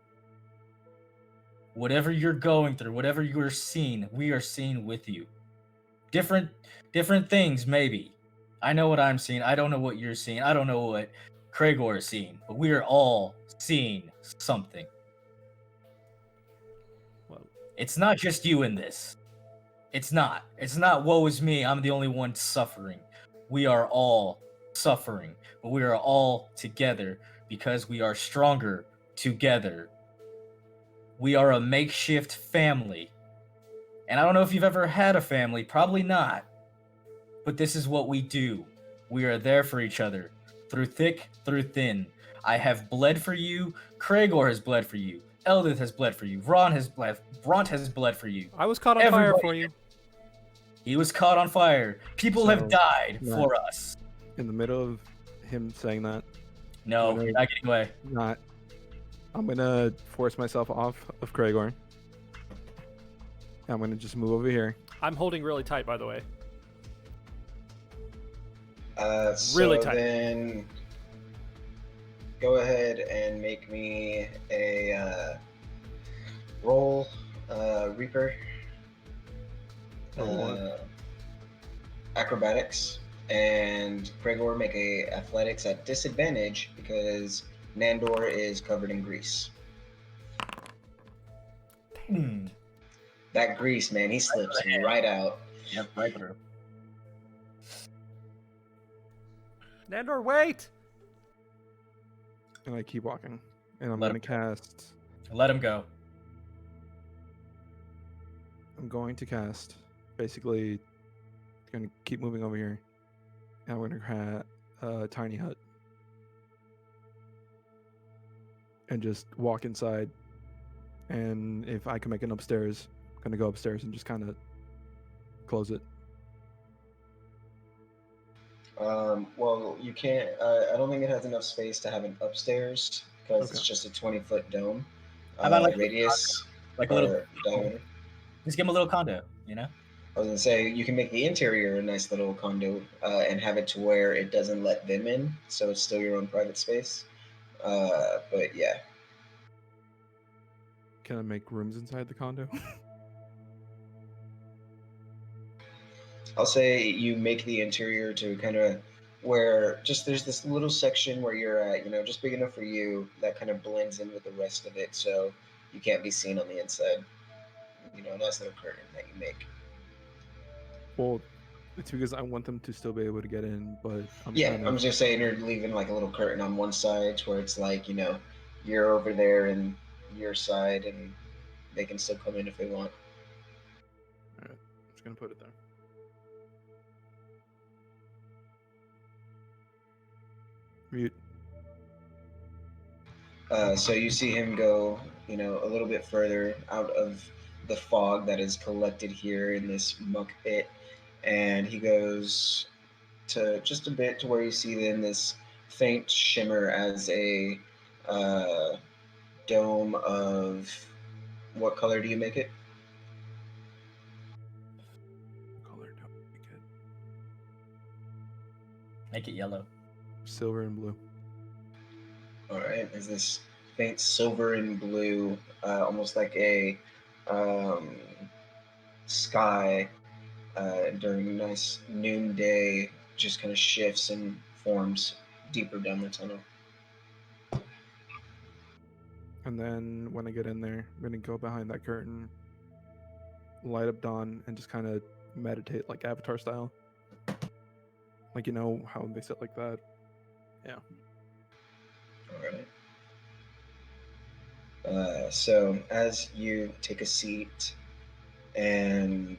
Whatever you're going through, whatever you're seeing, we are seeing with you. Different things, maybe. I know what I'm seeing. I don't know what you're seeing. I don't know what Cragor is seeing, but we are all seeing something. Well, It's not just you in this. It's not. It's not woe is me. I'm the only one suffering. We are all suffering, but we are all together because we are stronger together. We are a makeshift family. And I don't know if you've ever had a family, probably not. But this is what we do. We are there for each other, through thick, through thin. I have bled for you. Cragor has bled for you. Eldith has bled for you. Bront has bled for you. I was caught on fire Everybody- for you. He was caught on fire. People have So, died yeah. for us. In the middle of him saying that, No, Right. you're not getting away. I'm going to force myself off of Cragor. I'm going to just move over here. I'm holding really tight, by the way. So tight. then go ahead and make me a roll, Reaper. Roll what? acrobatics, and Gregor make a athletics at disadvantage because Nandor is covered in grease. That grease, man, he slips right out. Yep, right through. Nandor, wait! And I keep walking. And I'm Let going him to go. cast. Let him go. I'm going to cast. Basically, going to keep moving over here. And I'm going to cast a tiny hut. And just walk inside. And if I can make an upstairs, I'm going to go upstairs and just kind of close it. Well, you can't. I don't think it has enough space to have an upstairs because Okay. it's just a 20-foot dome. How about like radius like a little, or diameter? just give him a little condo, you know? I was gonna say you can make the interior a nice little condo and have it to where it doesn't let them in, so it's still your own private space. But yeah, Can I make rooms inside the condo? I'll say you make the interior to kind of where just there's this little section where you're at, just big enough for you that kind of blends in with the rest of it, so you can't be seen on the inside. A nice little curtain that you make. Well, it's because I want them to still be able to get in, but I'm Yeah, kind I'm of... just saying you're leaving like a little curtain on one side to where it's like, you're over there and your side and they can still come in if they want. Alright, I'm just going to put it there. Mute. So you see him go, a little bit further out of the fog that is collected here in this muck pit, and he goes to just a bit to where you see then this faint shimmer as a dome of what color do you make it? Color, don't make it. Make it yellow. Silver and blue. All right, is this faint silver and blue, almost like a sky during a nice noonday, just kind of shifts and forms deeper down the tunnel. And then when I get in there, I'm going to go behind that curtain, light up dawn, and just kind of meditate like Avatar style. Like, how they sit like that. Yeah. All right. So as you take a seat and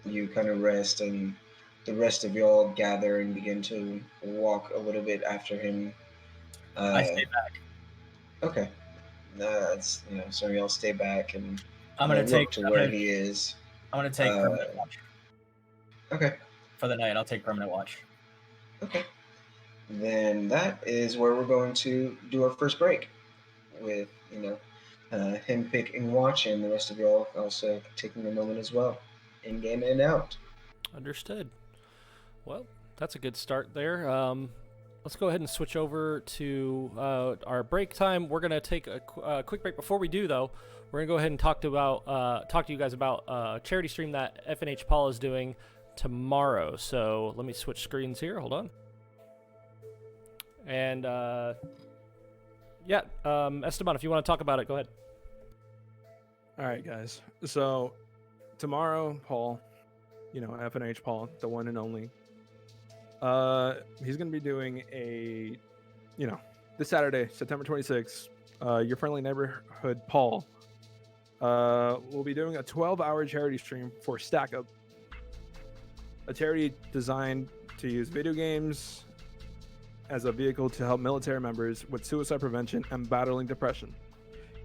you kind of rest, and the rest of y'all gather and begin to walk a little bit after him. I stay back. Okay. That's so y'all stay back and I'm gonna take to where he is. I'm gonna take permanent watch. Okay. For the night, I'll take permanent watch. Okay. Then that is where we're going to do our first break with, him picking watch and the rest of y'all also taking a moment as well. In game and out. Understood. Well, that's a good start there. Let's go ahead and switch over to our break time. We're going to take a quick break. Before we do, though, we're going to go ahead and talk to you guys about a charity stream that FNH Paul is doing tomorrow. So let me switch screens here. Hold on. And Esteban, if you want to talk about it, go ahead. All right, guys. So tomorrow, Paul, FNH Paul, the one and only, he's going to be doing this Saturday, September 26th, your friendly neighborhood Paul will be doing a 12-hour charity stream for Stack Up, a charity designed to use video games as a vehicle to help military members with suicide prevention and battling depression.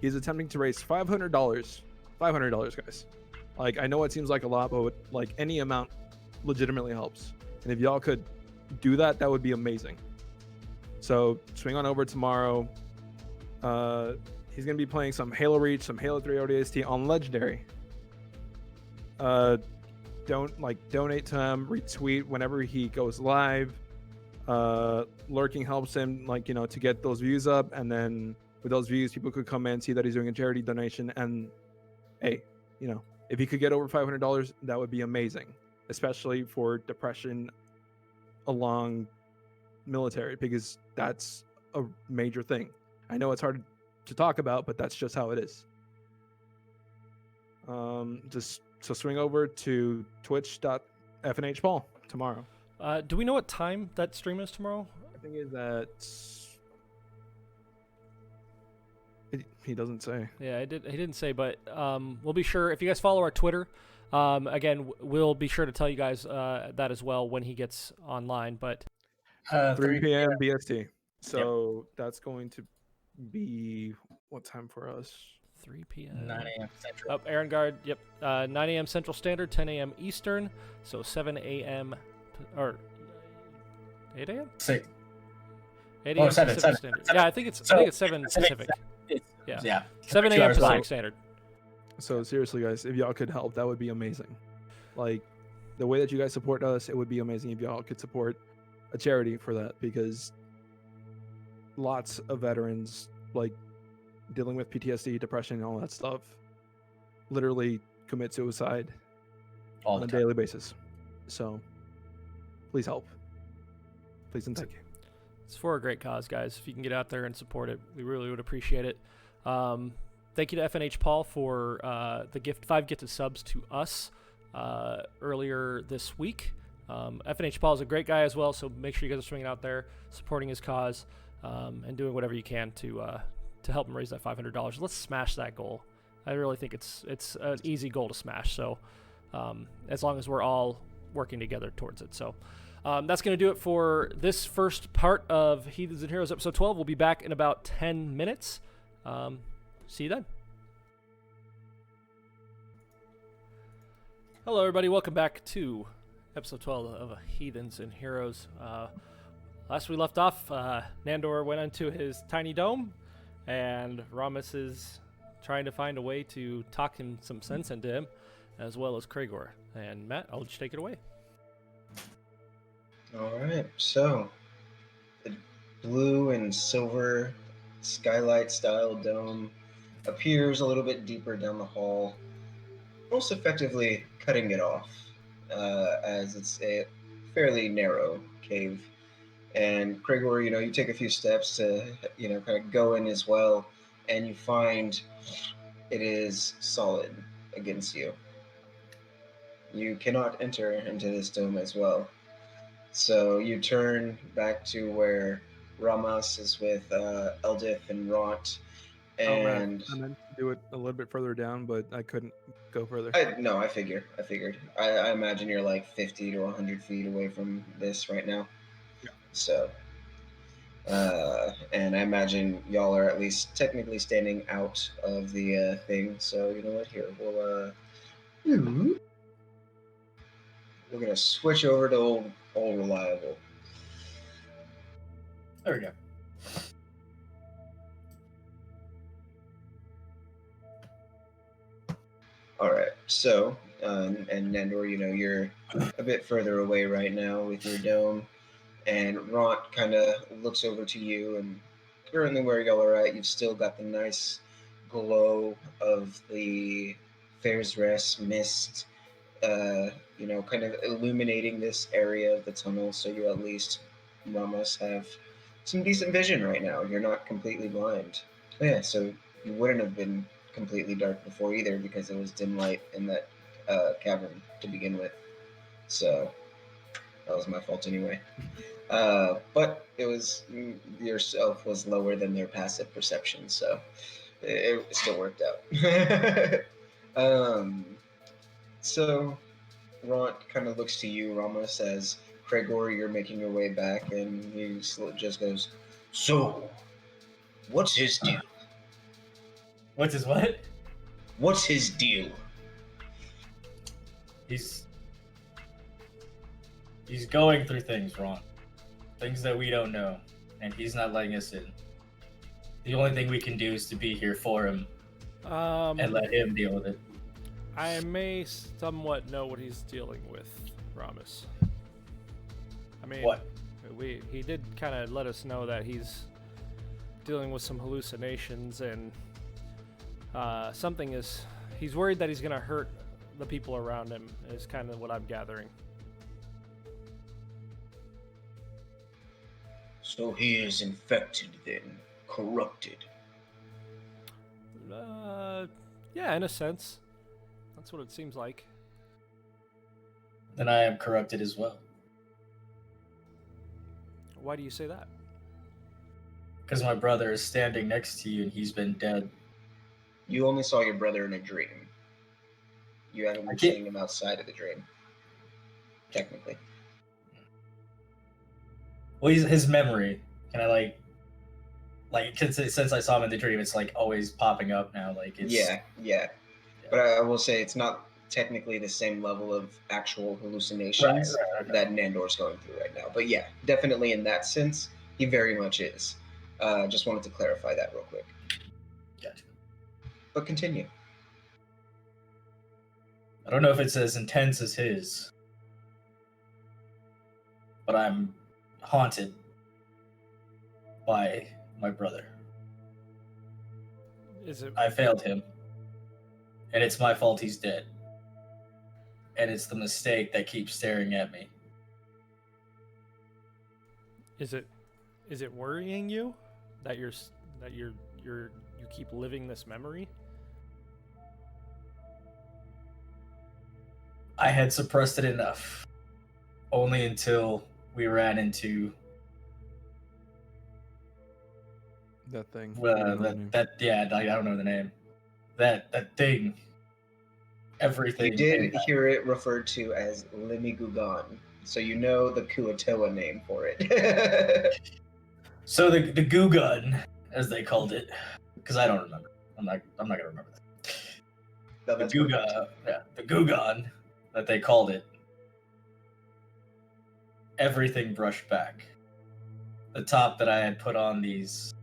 He's attempting to raise $500. $500, guys. Like, I know it seems like a lot, but like any amount legitimately helps. And if y'all could do that, that would be amazing. So swing on over tomorrow. He's gonna be playing some Halo Reach, some Halo 3 ODST on Legendary. Donate to him, retweet whenever he goes live. Lurking helps him, to get those views up, and then with those views, people could come in, see that he's doing a charity donation, and hey, if he could get over $500, that would be amazing. especially for depression along military, because that's a major thing. I know it's hard to talk about, but that's just how it is. Just so swing over to twitch.fnhpaul tomorrow. Do we know what time that stream is tomorrow? I think it's at. He doesn't say. Yeah, he didn't say, but we'll be sure. If you guys follow our Twitter, again, we'll be sure to tell you guys that as well when he gets online. But 3 p.m. BST. So that's going to be what time for us? 3 p.m. 9 a.m. Central. Oh, Aaron Guard, yep. 9 a.m. Central Standard, 10 a.m. Eastern, so 7 a.m. or 8 a.m. 6. 8 a.m. 7, Pacific 7, Standard. 7. Yeah, I think it's 7 Pacific. Yeah. 7 a.m. Pacific Standard. So seriously, guys, if y'all could help, that would be amazing. Like, the way that you guys support us, it would be amazing if y'all could support a charity for that, because lots of veterans, like, dealing with PTSD, depression, and all that stuff, literally commit suicide on a daily basis. So please help. Please and thank you. It's for a great cause, guys. If you can get out there and support it, we really would appreciate it. Thank you to FNH Paul for the 5 gifted subs to us earlier this week. FNH Paul is a great guy as well, so make sure you guys are swinging out there, supporting his cause, and doing whatever you can to help him raise that $500. Let's smash that goal. I really think it's an easy goal to smash. So as long as we're all working together towards it. So that's going to do it for this first part of Heathens and Heroes episode 12. We'll be back in about 10 minutes. See you then. Hello, everybody. Welcome back to episode 12 of Heathens and Heroes. Last we left off, Nandor went into his tiny dome, and Ramus is trying to find a way to talk him some sense into him, as well as Kragor. And Matt, I'll let you take it away. All right, so the blue and silver skylight-style dome appears a little bit deeper down the hall, most effectively cutting it off, as it's a fairly narrow cave. And Kragor, you take a few steps to, kind of go in as well, and you find it is solid against you. You cannot enter into this dome as well. So you turn back to where Ramas is with Eldith and Ront, and I meant to do it a little bit further down, but I couldn't go further. I figured. I imagine you're like 50 to 100 feet away from this right now. Yeah. So, and I imagine y'all are at least technically standing out of the thing. So you know what? Here we're gonna switch over to old reliable. There we go. All right. So, and Nandor, you're a bit further away right now with your dome, and Ront kind of looks over to you, and currently where y'all are at, you've still got the nice glow of the Fair's Rest mist, kind of illuminating this area of the tunnel, so you at least, Ramas, have some decent vision right now. You're not completely blind. Yeah, so you wouldn't have been completely dark before either, because it was dim light in that cavern to begin with. So that was my fault anyway. But it was, yourself was lower than their passive perception, so it still worked out. So Ront kind of looks to you, Ramos, as Kragor, you're making your way back, and he just goes, "So, what's his deal?" What's his what? What's his deal? He's going through things wrong. Things that we don't know. And he's not letting us in. The only thing we can do is to be here for him. And let him deal with it. I may somewhat know what he's dealing with, Ramus. I mean, What? He did kind of let us know that he's dealing with some hallucinations, and he's worried that he's gonna hurt the people around him, is kind of what I'm gathering. So he is infected then, corrupted. Yeah, in a sense. That's what it seems like. Then I am corrupted as well. Why do you say that? Because my brother is standing next to you and he's been dead. You only saw your brother in a dream. You haven't been seeing him outside of the dream. Technically. Well, his memory. Can I since I saw him in the dream, it's like always popping up now. Like it's yeah. But I will say it's not technically the same level of actual hallucinations that Nandor's going through right now. But yeah, definitely in that sense, he very much is. Just wanted to clarify that real quick. Gotcha. But continue. I don't know if it's as intense as his, but I'm haunted by my brother. Is it? I failed him, and it's my fault he's dead. And it's the mistake that keeps staring at me. Is it worrying you that you keep living this memory? I had suppressed it enough, only until we ran into that thing. I don't know the name. That thing. Everything. You did hear it referred to as Limigugan, so you know the Kuatoa name for it. So the Gugun, as they called it, because I don't remember. I'm not gonna remember that. No, the Gugun that they called it. Everything brushed back. The top that I had put on these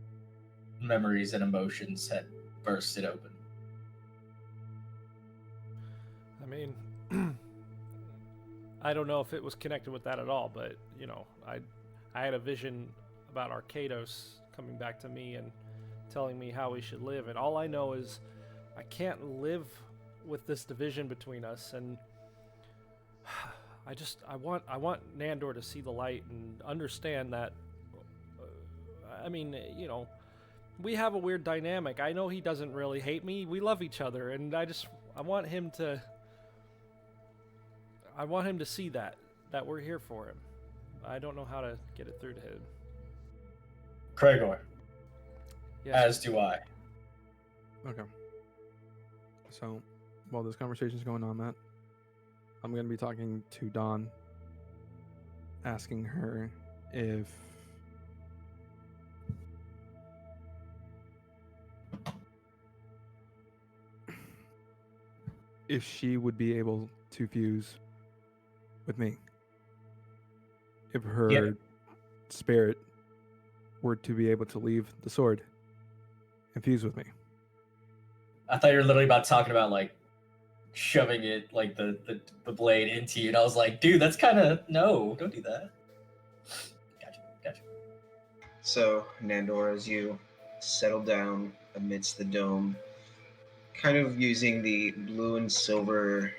memories and emotions had bursted open. I mean, I don't know if it was connected with that at all, but you know, I had a vision about Arcados coming back to me and telling me how we should live, and all I know is I can't live with this division between us, and I want Nandor to see the light and understand that. I mean, you know, we have a weird dynamic. I know he doesn't really hate me. We love each other, and I want him to see that we're here for him. I don't know how to get it through to him. Gregor. Yes. As do I. Okay. So, while this conversation is going on, Matt, I'm going to be talking to Dawn, asking her if she would be able to fuse with me. If her spirit were to be able to leave the sword and fuse with me. I thought you were literally talking about like shoving it, like the blade into you, and I was like, dude, that's kind of no, don't do that. Gotcha. So, Nandor, as you settle down amidst the dome, kind of using the blue and silver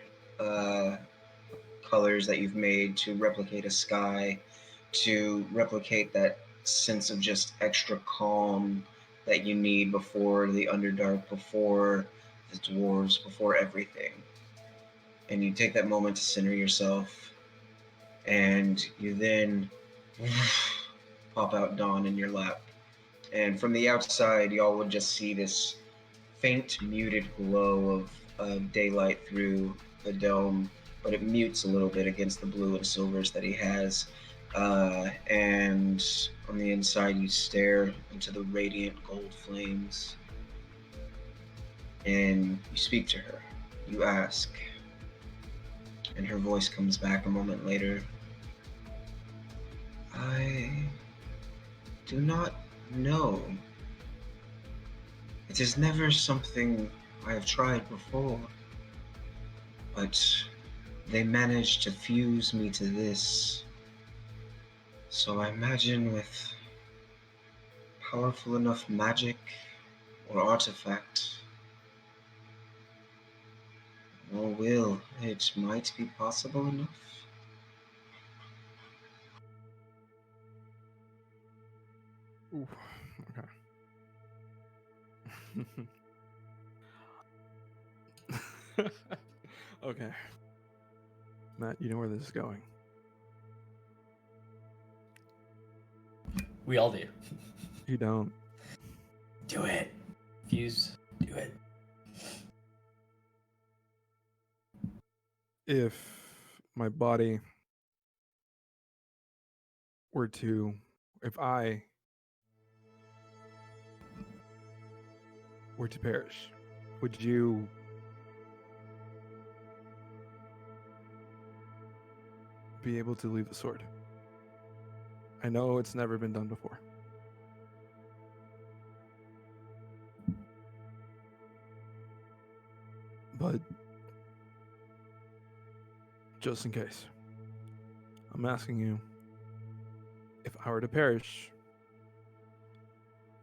colors that you've made to replicate a sky, to replicate that sense of just extra calm that you need before the Underdark, before the dwarves, before everything. And you take that moment to center yourself, and you then pop out Dawn in your lap. And from the outside, y'all would just see this faint, muted glow of daylight through the dome, but it mutes a little bit against the blue and silvers that he has. And on the inside, you stare into the radiant gold flames, and you speak to her. You ask, and her voice comes back a moment later. I do not know. It is never something I have tried before, but they managed to fuse me to this. So I imagine with powerful enough magic or artifact, or will it might be possible enough? Ooh, okay. Okay. Matt, you know where this is going. We all do. You don't. Do it. Fuse, do it. If my body were to, if I were to perish, would you be able to leave the sword? I know it's never been done before. But just in case, I'm asking you, if I were to perish,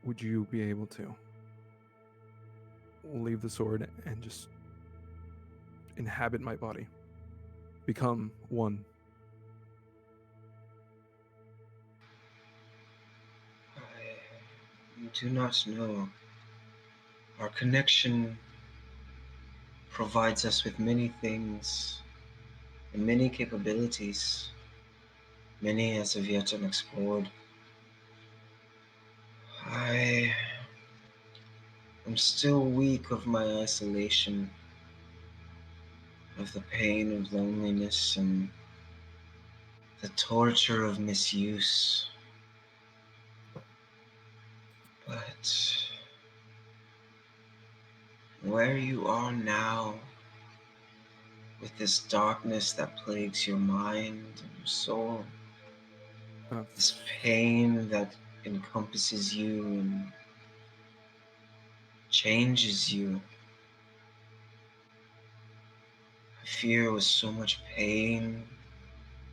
would you be able to leave the sword and just inhabit my body? Become one? I do not know. Our connection provides us with many things and many capabilities, many as of yet unexplored. I am still weak of my isolation, of the pain of loneliness and the torture of misuse. But where you are now, with this darkness that plagues your mind and your soul, this pain that encompasses you and changes you, I fear with so much pain,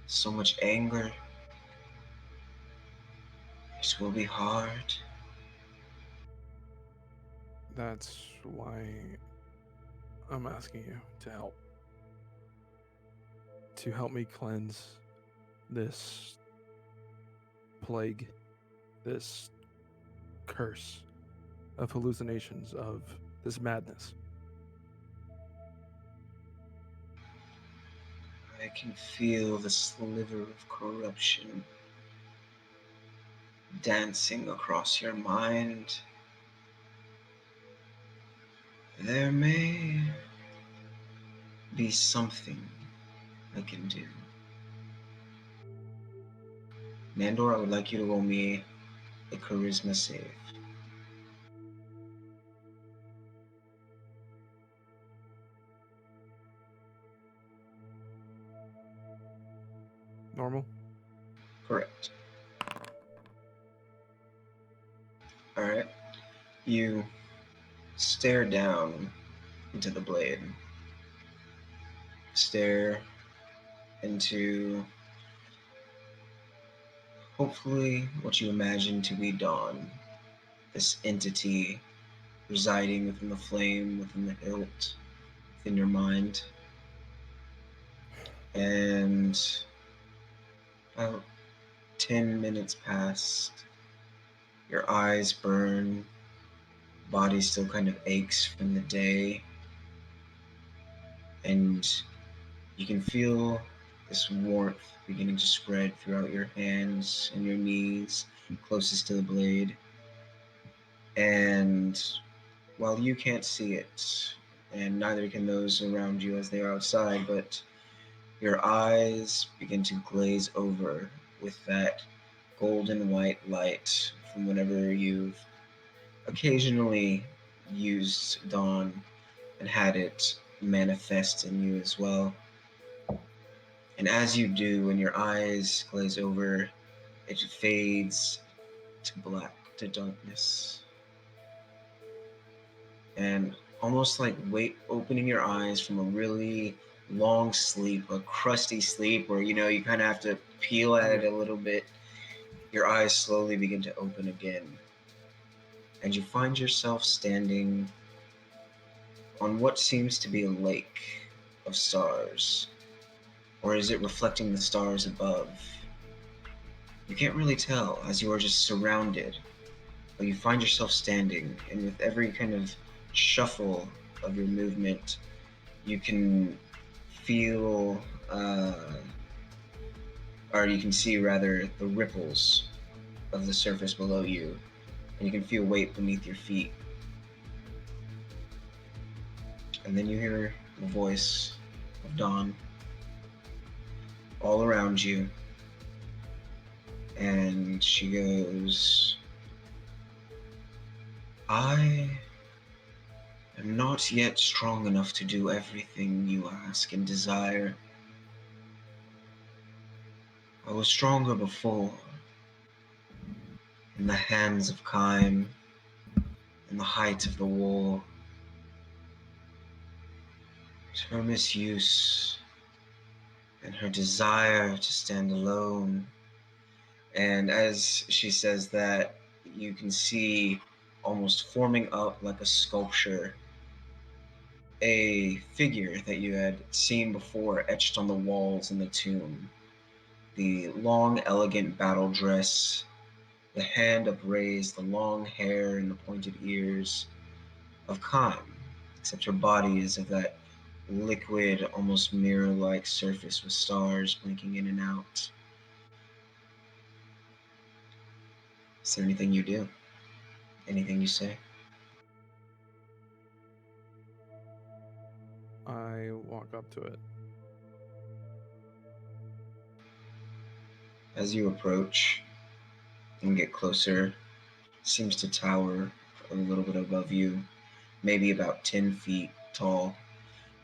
so much anger, it will be hard. That's why I'm asking you to help. To help me cleanse this plague, this curse of hallucinations, of this madness. I can feel the sliver of corruption dancing across your mind. There may be something I can do. Nandor, I would like you to roll me a charisma save. Normal? Correct. Alright. You stare down into the blade. Stare into hopefully what you imagine to be Dawn. This entity residing within the flame, within the hilt, within your mind. And about 10 minutes pass. Your eyes burn. Body still kind of aches from the day. And you can feel this warmth beginning to spread throughout your hands and your knees closest to the blade. And while you can't see it, and neither can those around you as they are outside, but your eyes begin to glaze over with that golden white light from whenever you've occasionally used Dawn and had it manifest in you as well. And as you do, when your eyes glaze over, it fades to black, to darkness. And almost like opening your eyes from a really long sleep, a crusty sleep where, you kind of have to peel at it a little bit, your eyes slowly begin to open again. And you find yourself standing on what seems to be a lake. of stars? Or is it reflecting the stars above? You can't really tell as you are just surrounded, but you find yourself standing, and with every kind of shuffle of your movement, you can feel, or you can see rather, the ripples of the surface below you, and you can feel weight beneath your feet. And then you hear the voice of Dawn all around you, and she goes, I am not yet strong enough to do everything you ask and desire. I was stronger before, in the hands of Kime, in the height of the war. But her misuse and her desire to stand alone. And as she says that, you can see almost forming up like a sculpture, a figure that you had seen before etched on the walls in the tomb. The long, elegant battle dress, the hand upraised, the long hair and the pointed ears of Kime, except her body is of that liquid, almost mirror-like surface with stars blinking in and out. Is there anything you do? Anything you say? I walk up to it. As you approach and get closer, it seems to tower a little bit above you, maybe about 10 feet tall.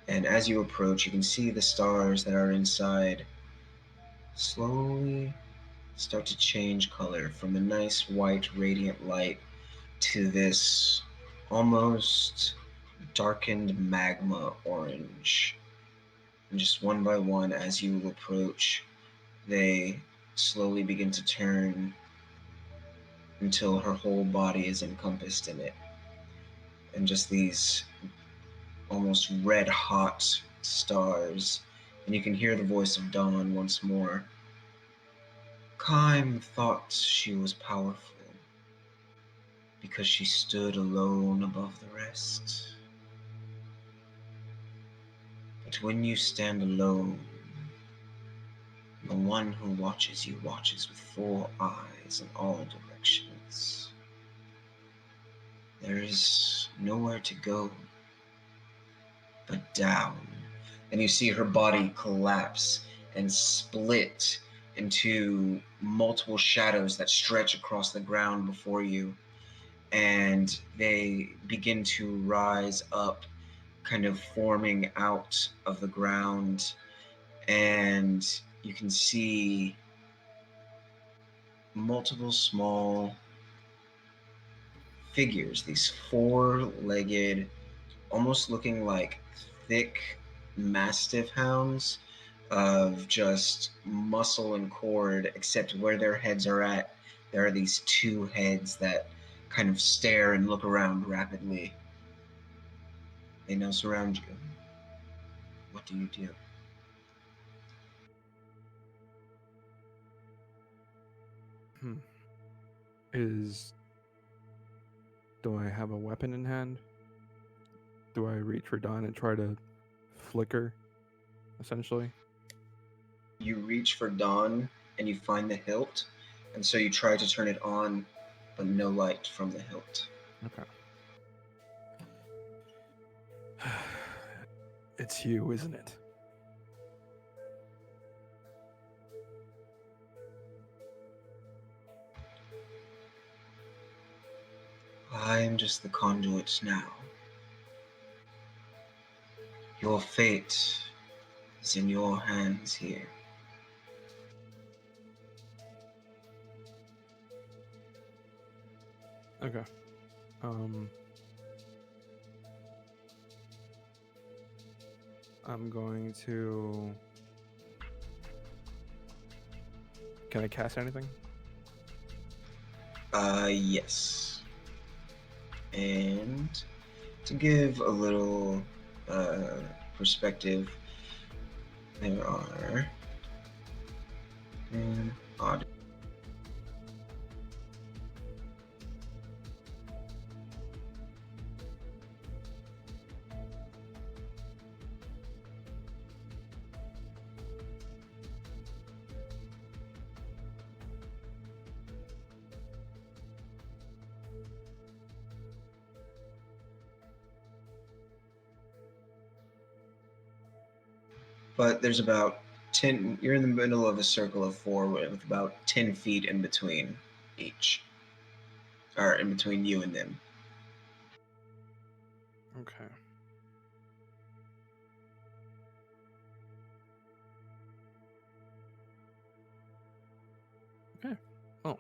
And as you approach, you can see the stars that are inside slowly start to change color from a nice white radiant light to this almost darkened magma orange. And just one by one, as you approach, they slowly begin to turn until her whole body is encompassed in it. And just these almost red hot stars. And you can hear the voice of Dawn once more. Kime thought she was powerful because she stood alone above the rest. But when you stand alone, the one who watches you watches with 4 eyes in all directions. There is nowhere to go but down. And you see her body collapse and split into multiple shadows that stretch across the ground before you. And they begin to rise up, kind of forming out of the ground. And you can see multiple small figures, these 4-legged, almost looking like thick mastiff hounds of just muscle and cord, except where their heads are at, there are these 2 heads that kind of stare and look around rapidly. They now surround you. What do you do? Do I have a weapon in hand? Do I reach for Dawn and try to flicker, essentially? You reach for Dawn and you find the hilt, and so you try to turn it on, but no light from the hilt. Okay. It's you, isn't it? I am just the conduit now. Your fate is in your hands here. Okay. I'm going to... Can I cast anything? Yes. And to give a little perspective, There are odd. But there's about 10. You're in the middle of a circle of 4 with about 10 feet in between each, or in between you and them. Okay. Okay. Oh.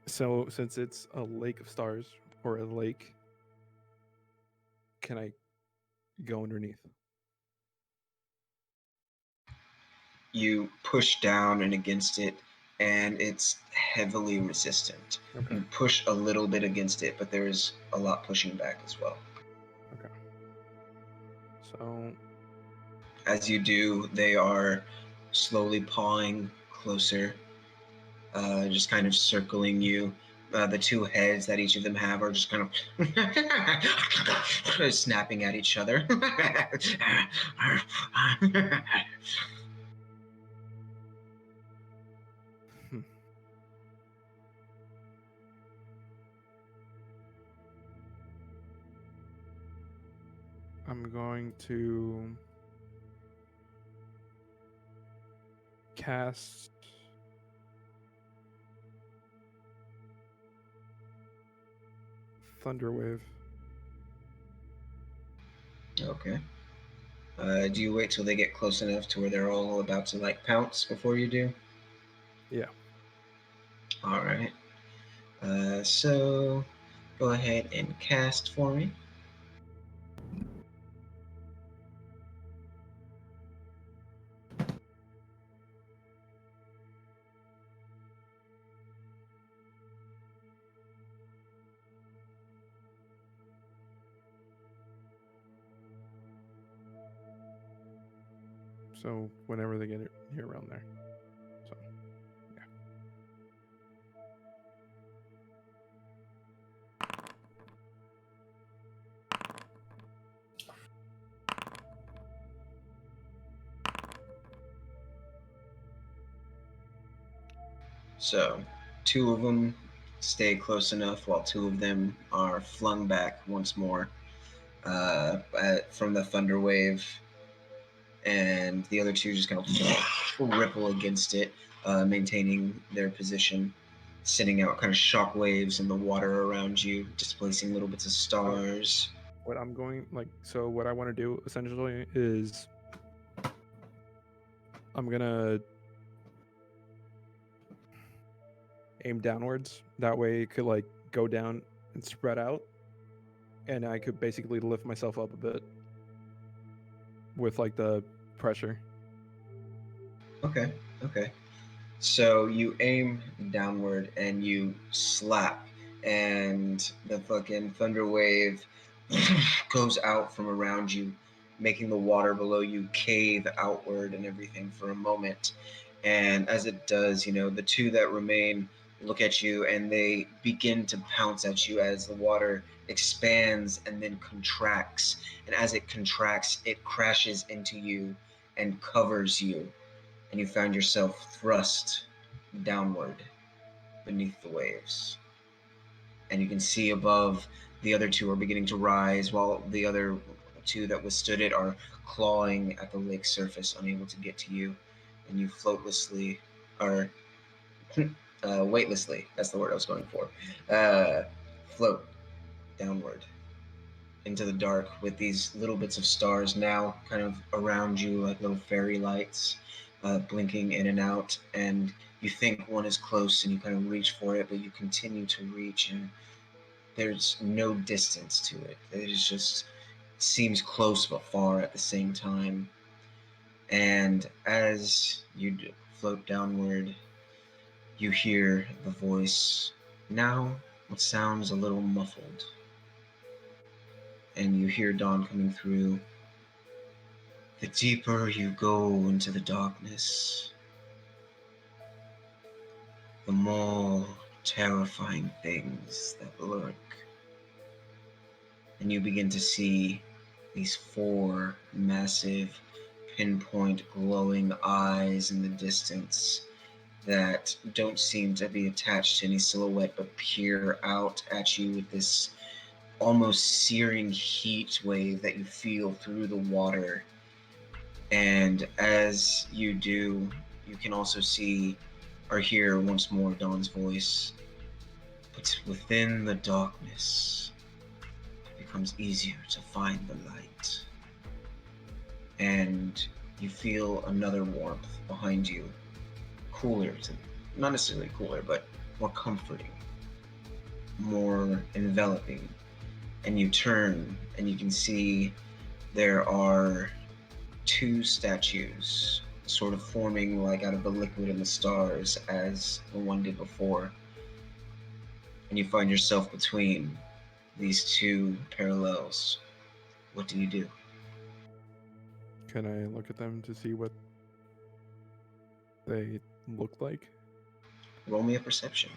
So since it's a lake of stars or a lake, can I go underneath? You push down and against it, and it's heavily resistant. Okay. You push a little bit against it, but there's a lot pushing back as well. Okay. So As you do, they are slowly pawing closer, just kind of circling you. The two heads that each of them have are just kind of snapping at each other. I'm going to cast Thunderwave. Okay. Do you wait till they get close enough to where they're all about to like pounce before you do? Yeah. All right. So go ahead and cast for me. So whenever they get it near around there. So yeah. So 2 of them stay close enough while 2 of them are flung back once more from the thunder wave, and the other 2 just kind of ripple against it, maintaining their position, sending out kind of shock waves in the water around you, displacing little bits of stars. What I'm going so what I want to do essentially is I'm gonna aim downwards. That way it could like go down and spread out, and I could basically lift myself up a bit with like the pressure. Okay. So you aim downward and you slap, and the fucking thunder wave goes out from around you, making the water below you cave outward and everything for a moment. And as it does, the 2 that remain look at you and they begin to pounce at you as the water expands and then contracts. And as it contracts, it crashes into you and covers you, and you found yourself thrust downward beneath the waves. And you can see above, the other 2 are beginning to rise, while the other 2 that withstood it are clawing at the lake surface, unable to get to you. And you floatlessly, or weightlessly, that's the word I was going for, float downward into the dark with these little bits of stars now kind of around you, like little fairy lights, blinking in and out. And you think one is close and you kind of reach for it, but you continue to reach, and there's no distance to it. It is just seems close but far at the same time. And as you float downward, you hear the voice, "Now what sounds a little muffled. And you hear Dawn coming through. The deeper you go into the darkness, the more terrifying things that lurk. And you begin to see these 4 massive, pinpoint, glowing eyes in the distance that don't seem to be attached to any silhouette but peer out at you with this almost searing heat wave that you feel through the water. And as you do, you can also see or hear once more Dawn's voice. But within the darkness, it becomes easier to find the light. And you feel another warmth behind you. Cooler, not necessarily cooler, but more comforting, more enveloping. And you turn and you can see there are 2 statues sort of forming like out of the liquid in the stars as the one did before. And you find yourself between these 2 parallels. What do you do? Can I look at them to see what they look like? Roll me a perception.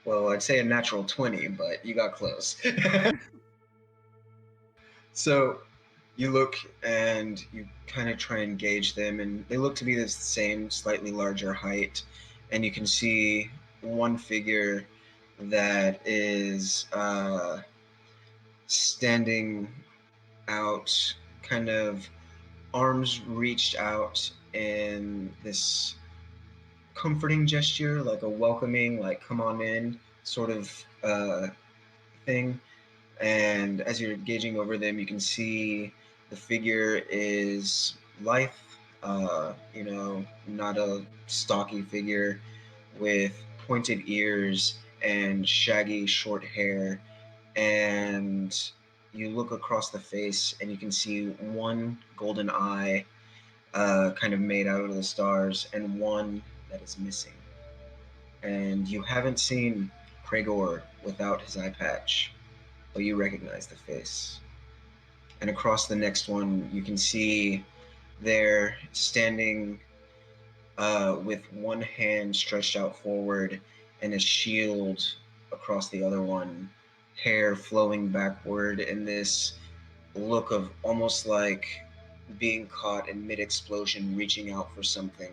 Well, I'd say a natural 20, but you got close. So you look and you kind of try and gauge them, and they look to be the same, slightly larger height. And you can see one figure that is standing out, kind of arms reached out in this comforting gesture, like a welcoming, like come on in sort of thing. And as you're gauging over them, you can see the figure is lithe, not a stocky figure with pointed ears and shaggy short hair. And you look across the face and you can see one golden eye kind of made out of the stars and one that is missing. And you haven't seen Kragor without his eye patch, but you recognize the face. And across the next one, you can see they're standing with one hand stretched out forward and a shield across the other one, hair flowing backward in this look of almost like being caught in mid-explosion, reaching out for something.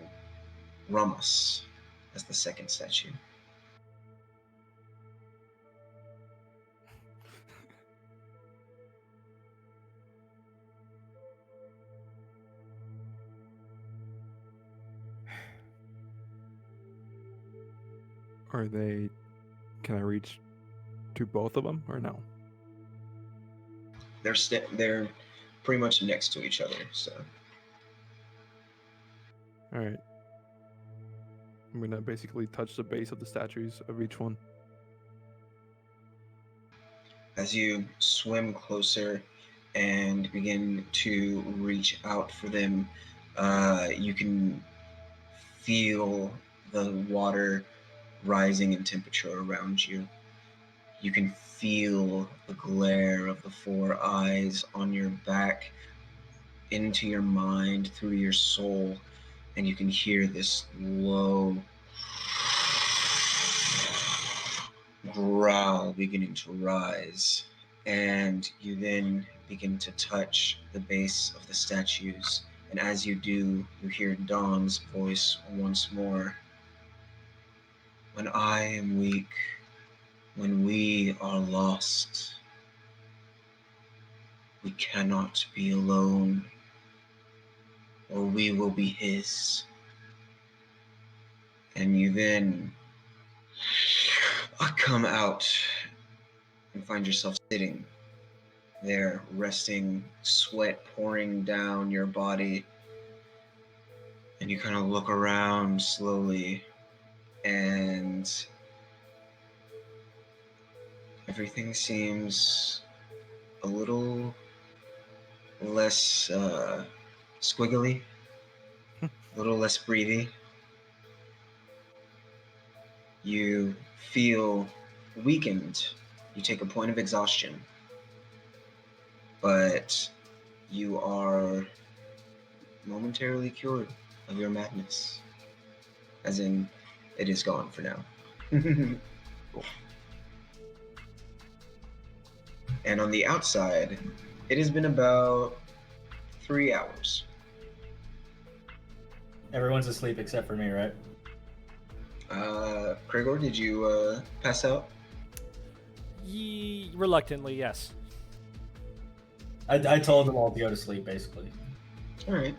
Ramos as the second statue. Are they... Can I reach to both of them or no? They're pretty much next to each other, so. All right. I'm gonna basically touch the base of the statues of each one. As you swim closer and begin to reach out for them, you can feel the water rising in temperature around you. You can feel the glare of the 4 eyes on your back, into your mind, through your soul, and you can hear this low growl beginning to rise. And you then begin to touch the base of the statues. And as you do, you hear Dawn's voice once more. When I am weak, when we are lost, we cannot be alone, or we will be his. And you then come out and find yourself sitting there, resting, sweat pouring down your body. And you kind of look around slowly, and everything seems a little less squiggly, a little less breathy. You feel weakened. You take a point of exhaustion, but you are momentarily cured of your madness. As in, it is gone for now. And on the outside, it has been about 3 hours. Everyone's asleep except for me, right? Gregor, did you pass out? Reluctantly, yes. I told them all to go to sleep, basically. All right.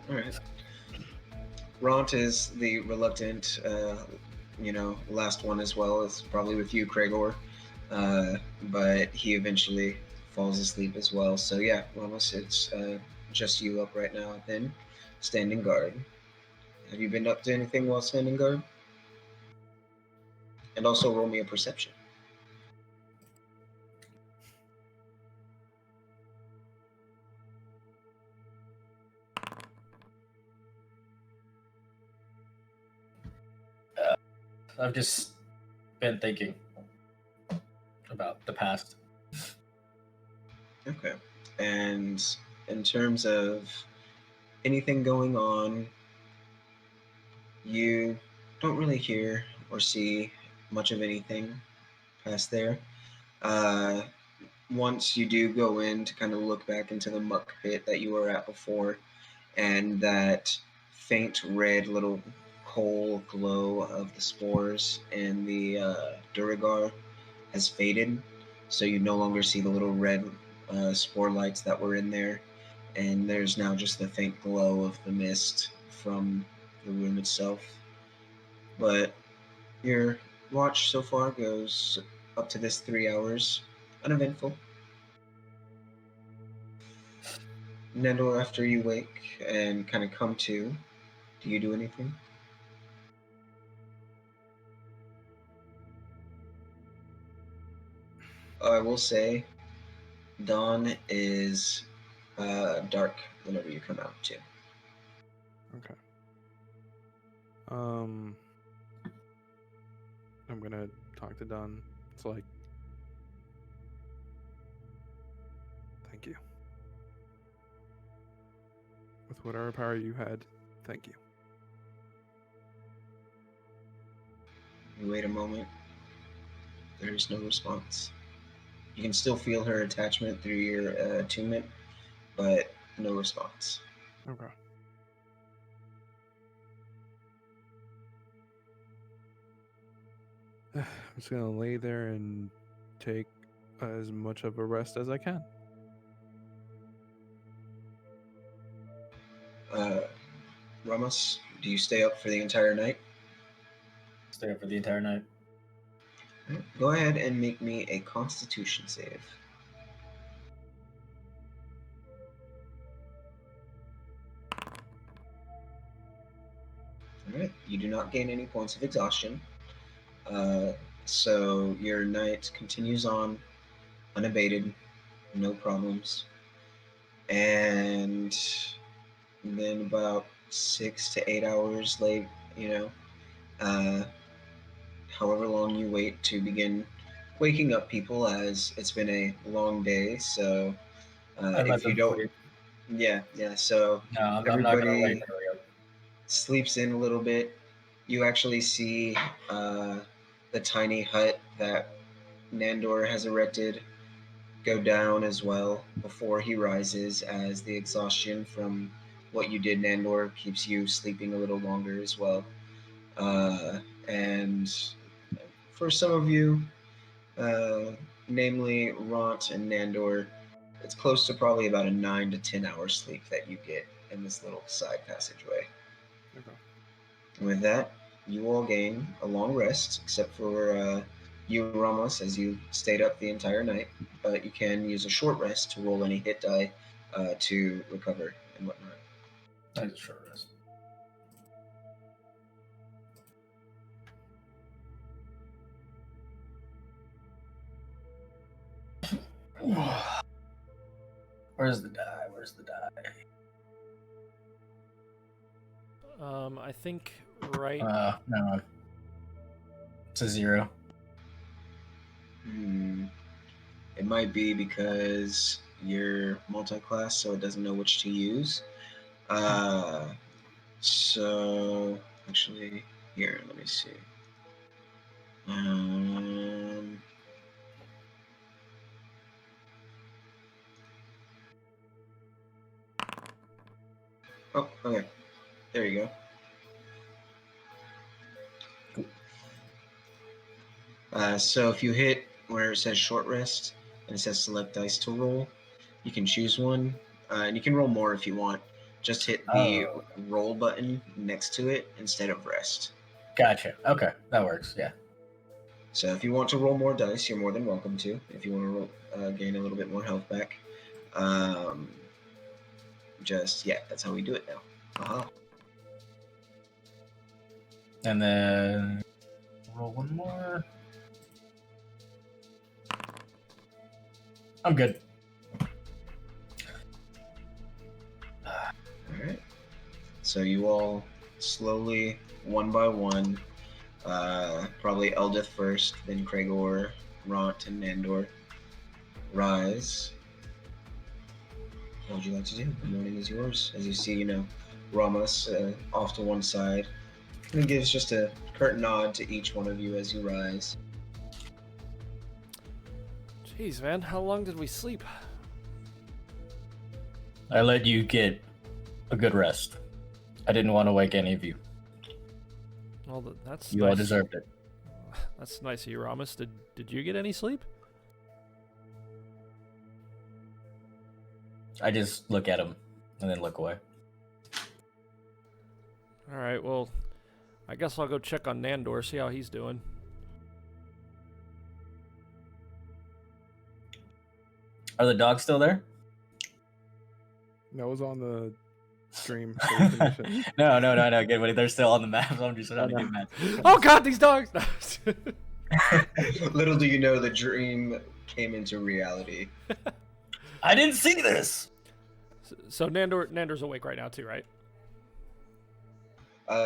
Ront is the reluctant, last one as well. It's probably with you, Gregor. But he eventually falls asleep as well. So yeah, Ramos, it's just you up right now. Then, standing guard. Have you been up to anything while standing guard? And also roll me a perception. I've just been thinking about the past. Okay. And in terms of anything going on, you don't really hear or see much of anything past there. Uh, Once you do go in to kind of look back into the muck pit that you were at before, and that faint red little coal glow of the spores and the Duragar has faded, so you no longer see the little red spore lights that were in there, and there's now just the faint glow of the mist from the room itself. But your watch so far goes up to this 3 hours, uneventful. Nendor, after you wake and kind of come to, do you do anything? I will say, dawn is dark whenever you come out too. Okay. I'm gonna talk to Don. It's like, thank you. With whatever power you had, thank you. You wait a moment. There is no response. You can still feel her attachment through your attunement, but no response. Okay. I'm just gonna lay there and take as much of a rest as I can. Ramos, do you stay up for the entire night? Stay up for the entire night. Go ahead and make me a Constitution save. All right, you do not gain any points of exhaustion. So your night continues on unabated, no problems. And then about 6 to 8 hours late, uh, however long you wait to begin waking up people, as it's been a long day. So I let if you them don't, sleep. yeah. So No, I'm not gonna wake everybody early up. sleeps in a little bit. You actually see the tiny hut that Nandor has erected go down as well before he rises, as the exhaustion from what you did, Nandor, keeps you sleeping a little longer as well. And for some of you, uh, namely Ront and Nandor, it's close to probably about a 9 to 10 hour sleep that you get in this little side passageway. Okay. With that, you all gain a long rest, except for you, Ramos, as you stayed up the entire night. But you can use a short rest to roll any hit die to recover and whatnot. That's a short rest. Where's the die? Where's the die? I think right. No. It's a 0. It might be because you're multi-class, so it doesn't know which to use. So actually, here, let me see. Oh, okay. There you go. So if you hit where it says short rest and it says select dice to roll, you can choose one, and you can roll more if you want. Just hit the roll button next to it instead of rest. Gotcha. Okay, that works. Yeah. So if you want to roll more dice, you're more than welcome to. If you want to roll, gain a little bit more health back, that's how we do it now. And then roll one more. I'm good. All right. So you all slowly, one by one, probably Eldith first, then Kragor, Ront, and Nandor, rise. What would you like to do? The morning is yours. As you see, Ramos off to one side. And he gives just a curt nod to each one of you as you rise. Jeez, man, how long did we sleep? I let you get a good rest. I didn't want to wake any of you. Well, that's You nice. all deserved it. That's nice of you, Ramos. Did you get any sleep? I just look at him and then look away. All right, well, I guess I'll go check on Nandor, see how he's doing. Are the dogs still there? That was on the stream. No. Good, buddy. They're still on the map. So I'm just trying to get mad. Oh God, these dogs! Little do you know, the dream came into reality. I didn't see this. So Nandor's awake right now too, right?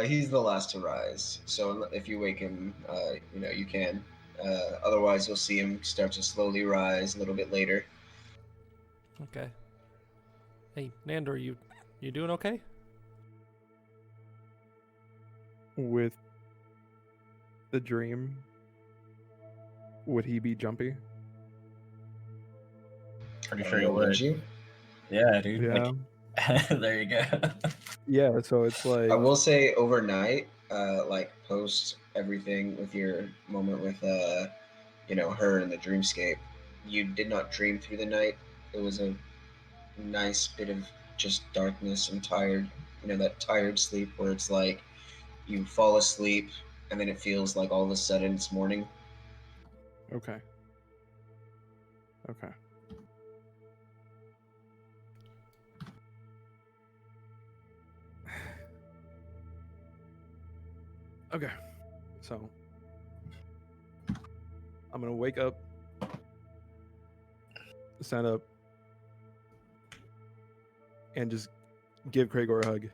He's the last to rise, so if you wake him, you can. Otherwise, you'll see him start to slowly rise a little bit later. Okay. Hey, Nandor, you doing okay? With the dream, would he be jumpy? Pretty sure you would. You? Yeah, dude. Yeah. Like, there you go. Yeah, so it's like... I will say overnight, post everything with your moment with, her in the dreamscape, you did not dream through the night. It was a nice bit of just darkness and tired, that tired sleep where it's like you fall asleep and then it feels like all of a sudden it's morning. Okay. Okay, so I'm gonna wake up, stand up, and just give Kragor a hug.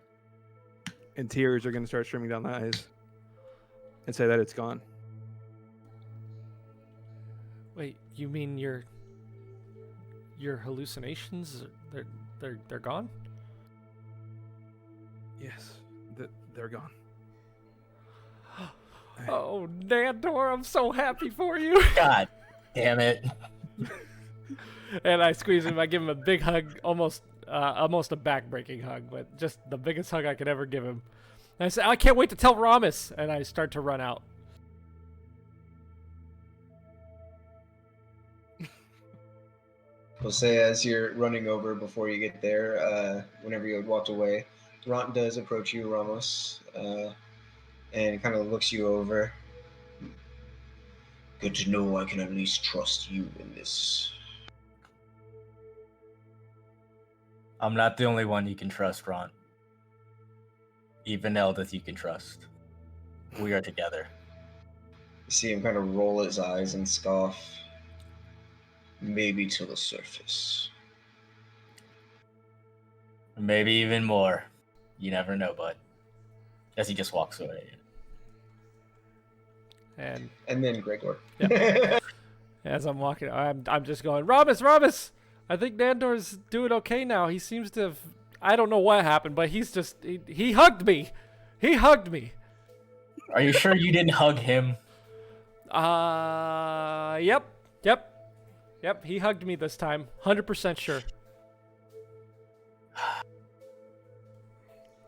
And tears are gonna start streaming down the eyes, and say that it's gone. Wait, you mean your hallucinations? They're gone? Yes, they're gone. Oh, Nandor, I'm so happy for you. God damn it. And I squeeze him. I give him a big hug, almost a back-breaking hug, but just the biggest hug I could ever give him. And I say, I can't wait to tell Ramos. And I start to run out. We'll say as you're running over before you get there, whenever you had walked away, Ront does approach you, Ramos, and kind of looks you over. Good to know I can at least trust you in this. I'm not the only one you can trust, Ron. Even Eldith you can trust. We are together. You see him kind of roll his eyes and scoff. Maybe to the surface. Maybe even more. You never know, bud. As he just walks away. And then Gregor. Yep. As I'm walking, I'm just going, Rhombus. I think Nandor's doing okay now. He seems to have. I don't know what happened, but he hugged me. He hugged me. Are you sure you didn't hug him? Yep. He hugged me this time. 100% sure.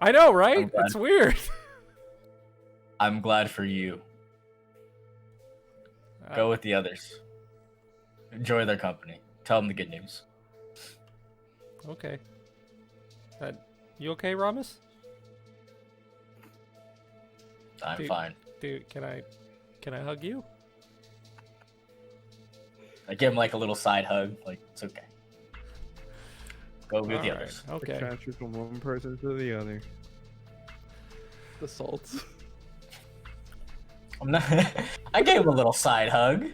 I know, right? It's weird. I'm glad for you. Go with the others. Enjoy their company. Tell them the good news. Okay. You okay, Ramus? I'm fine. Dude, can I hug you? I give him like a little side hug. Like, it's okay. Go with the others. Okay. Transfer from one person to the other. The salts. I'm not. I gave him a little side hug.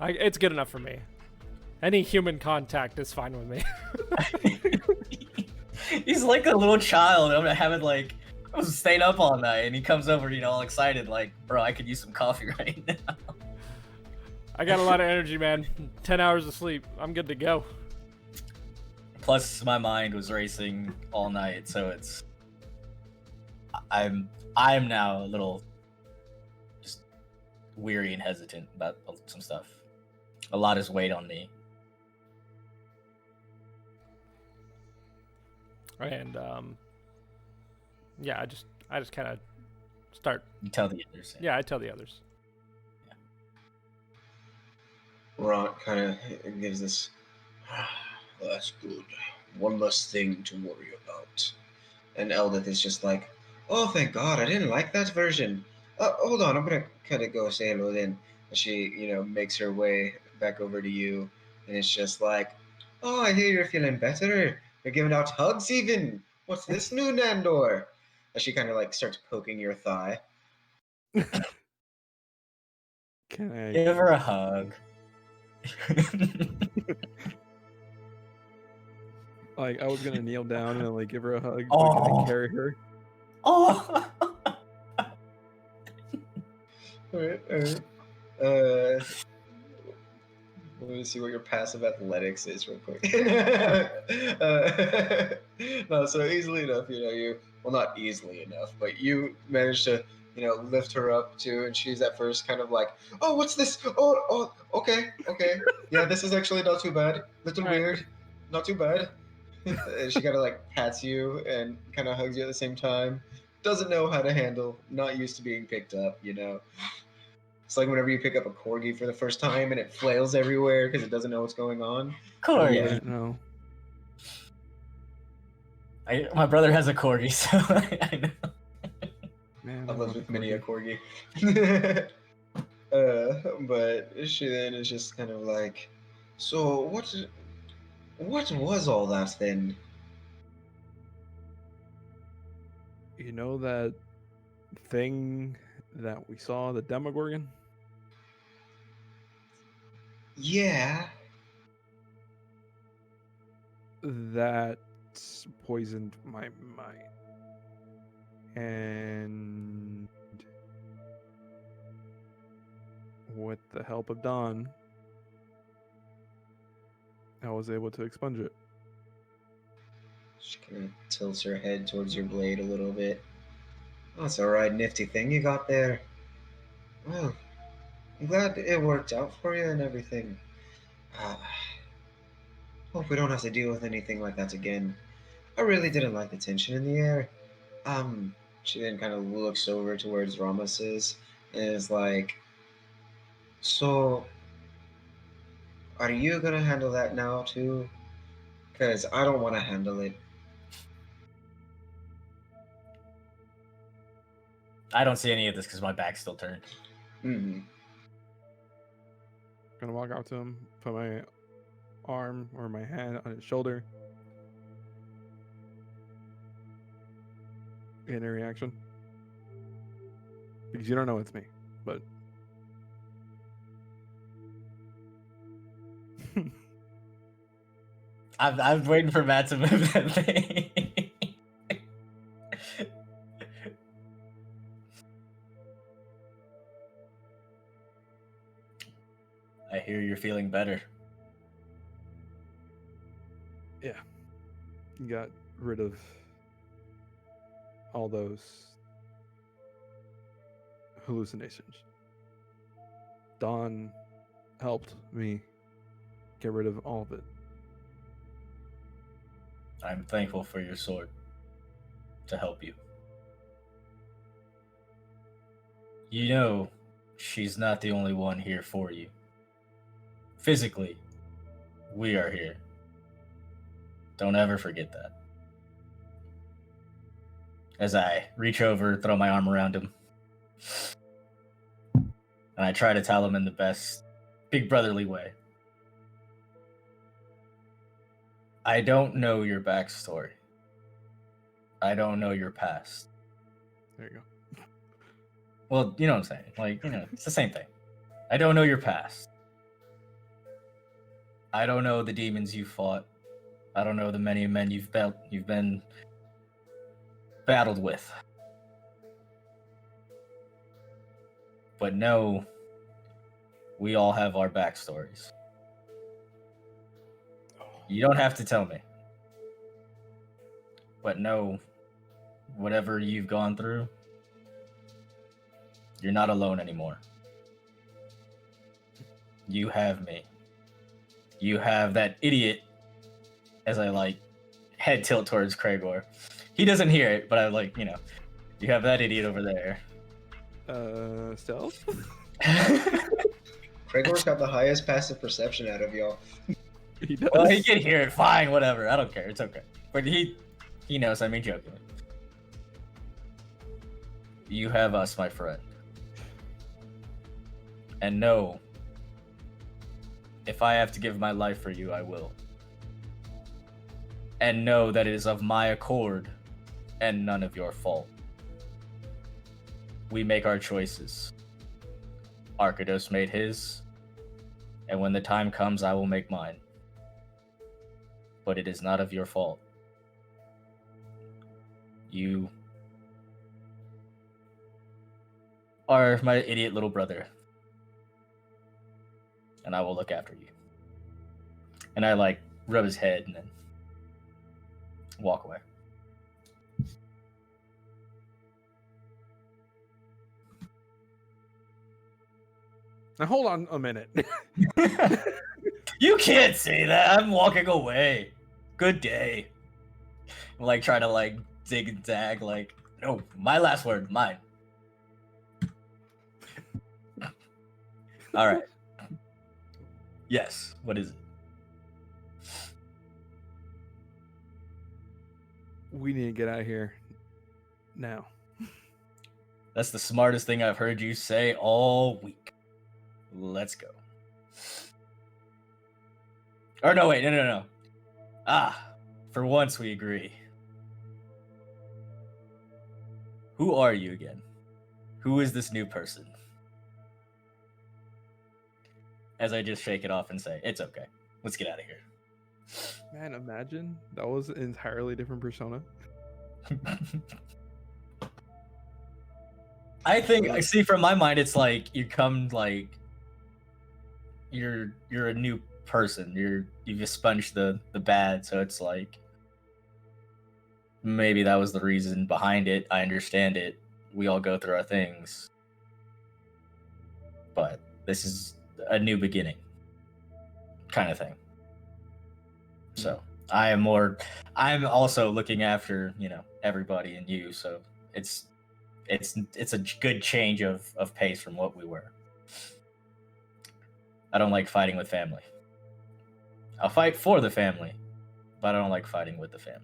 It's good enough for me. Any human contact is fine with me. He's like a little child. I'm having like, I was staying up all night, and he comes over, all excited, like, bro, I could use some coffee right now. I got a lot of energy, man. 10 hours of sleep. I'm good to go. Plus, my mind was racing all night, so it's. I'm now a little just weary and hesitant about some stuff. A lot is weight on me. And yeah, I just kind of start. You tell the others. Yeah, I tell the others. Ront kind of gives this. Well, that's good. One less thing to worry about. And Eldith is just like, oh, thank God, I didn't like that version. Hold on, I'm gonna kind of go say hello then. And she, makes her way back over to you, and it's just like, oh, I hear you're feeling better. You're giving out hugs even. What's this new Nandor? And she kind of like starts poking your thigh. Can I give her a hug? Like, I was gonna kneel down and like give her a hug, but Oh. can I carry her? Oh. Alright. Let me see what your passive athletics is real quick. No, so easily enough, well, not easily enough, but you managed to, lift her up too, and she's at first kind of like, oh, what's this? Oh, okay. Yeah, this is actually not too bad. Little weird, not too bad. And she kind of like pats you and kind of hugs you at the same time. Doesn't know how to handle, not used to being picked up, It's like whenever you pick up a corgi for the first time and it flails everywhere because it doesn't know what's going on. Corgi. Yeah. No. My brother has a corgi, so I know. Man, I've lived with many a corgi. But she then is just kind of like, so what was all that then? You know that thing that we saw, the Demogorgon? Yeah. That poisoned my mind. And with the help of Dawn, I was able to expunge it. She kind of tilts her head towards your blade a little bit. Oh, that's a right nifty thing you got there. Well, I'm glad it worked out for you and everything. Hope we don't have to deal with anything like that again. I really didn't like the tension in the air. She then kind of looks over towards Ramus's and is like, so, are you gonna handle that now too? Because I don't want to handle it. I don't see any of this because my back's still turned. Mm-hmm. Gonna walk out to him, put my arm or my hand on his shoulder. Any reaction? Because you don't know it's me, but I'm waiting for Matt to move that thing. I hear you're feeling better. Yeah. You got rid of all those hallucinations. Dawn helped me get rid of all of it. I'm thankful for your sword to help you. You know, she's not the only one here for you. Physically, we are here. Don't ever forget that. As I reach over, throw my arm around him, and I try to tell him in the best big brotherly way. I don't know your backstory. I don't know your past. There you go. Well, you know what I'm saying. Like, you know, it's the same thing. I don't know your past. I don't know the demons you fought. I don't know the many men you've been battled with. But no, we all have our backstories. You don't have to tell me. But no, whatever you've gone through, you're not alone anymore. You have me. You have that idiot, as I like head tilt towards Cragor. He doesn't hear it, but I like, you know, you have that idiot over there. Stealth? Gregor's got the highest passive perception out of y'all. He does. Well, he can hear it. Fine, whatever. I don't care. It's okay. But he knows. I mean, jokingly. You have us, my friend. And no, if I have to give my life for you, I will. And know that it is of my accord and none of your fault. We make our choices. Arkados made his, and when the time comes, I will make mine. But it is not of your fault. You are my idiot little brother. And I will look after you. And I like rub his head and then walk away. Now hold on a minute. You can't say that. I'm walking away. Good day. I'm like trying to like zig and zag. Like, no, my last word, mine. All right. Yes. What is it? We need to get out of here now. That's the smartest thing I've heard you say all week. Let's go. Or no, wait, no. For once we agree. Who are you again? Who is this new person? As I just shake it off and say, it's okay. Let's get out of here. Man, imagine that was an entirely different persona. I think, I see, from my mind, it's like you come like you're a new person. You've expunged the bad, so it's like maybe that was the reason behind it. I understand it. We all go through our things, but this is a new beginning, kind of thing. So I'm also looking after, you know, everybody and you. So it's a good change of pace from what we were. I don't like fighting with family. I'll fight for the family, but I don't like fighting with the family.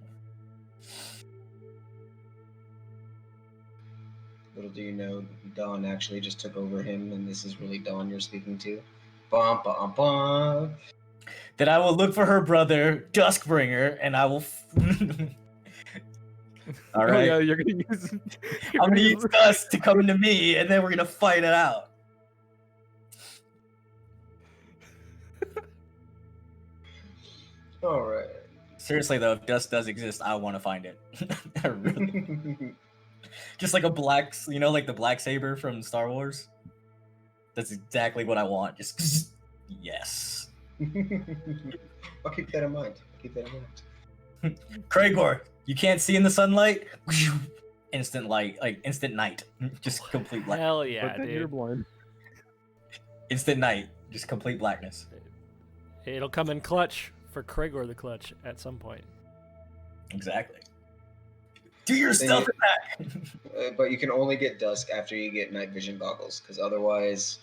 Little do you know, Dawn actually just took over him, and this is really Dawn you're speaking to. Bum, bum, bum. Then I will look for her brother, Duskbringer, and I will... All right. Oh, yeah, you're gonna use. I'm gonna use Dusk to come into me, and then we're gonna fight it out. All right. Seriously though, if dust does exist, I want to find it. I really... Just like a black, you know, like the black saber from Star Wars. That's exactly what I want. Just yes. I'll keep that in mind. Kraegor, you can't see in the sunlight. Instant light, like instant night. Just complete black. Hell yeah, But then you're dude. blind. Instant night, just complete blackness. It'll come in clutch for Kraegor the Clutch at some point. Exactly. Do your stealth attack. But you can only get dusk after you get night vision goggles, because otherwise,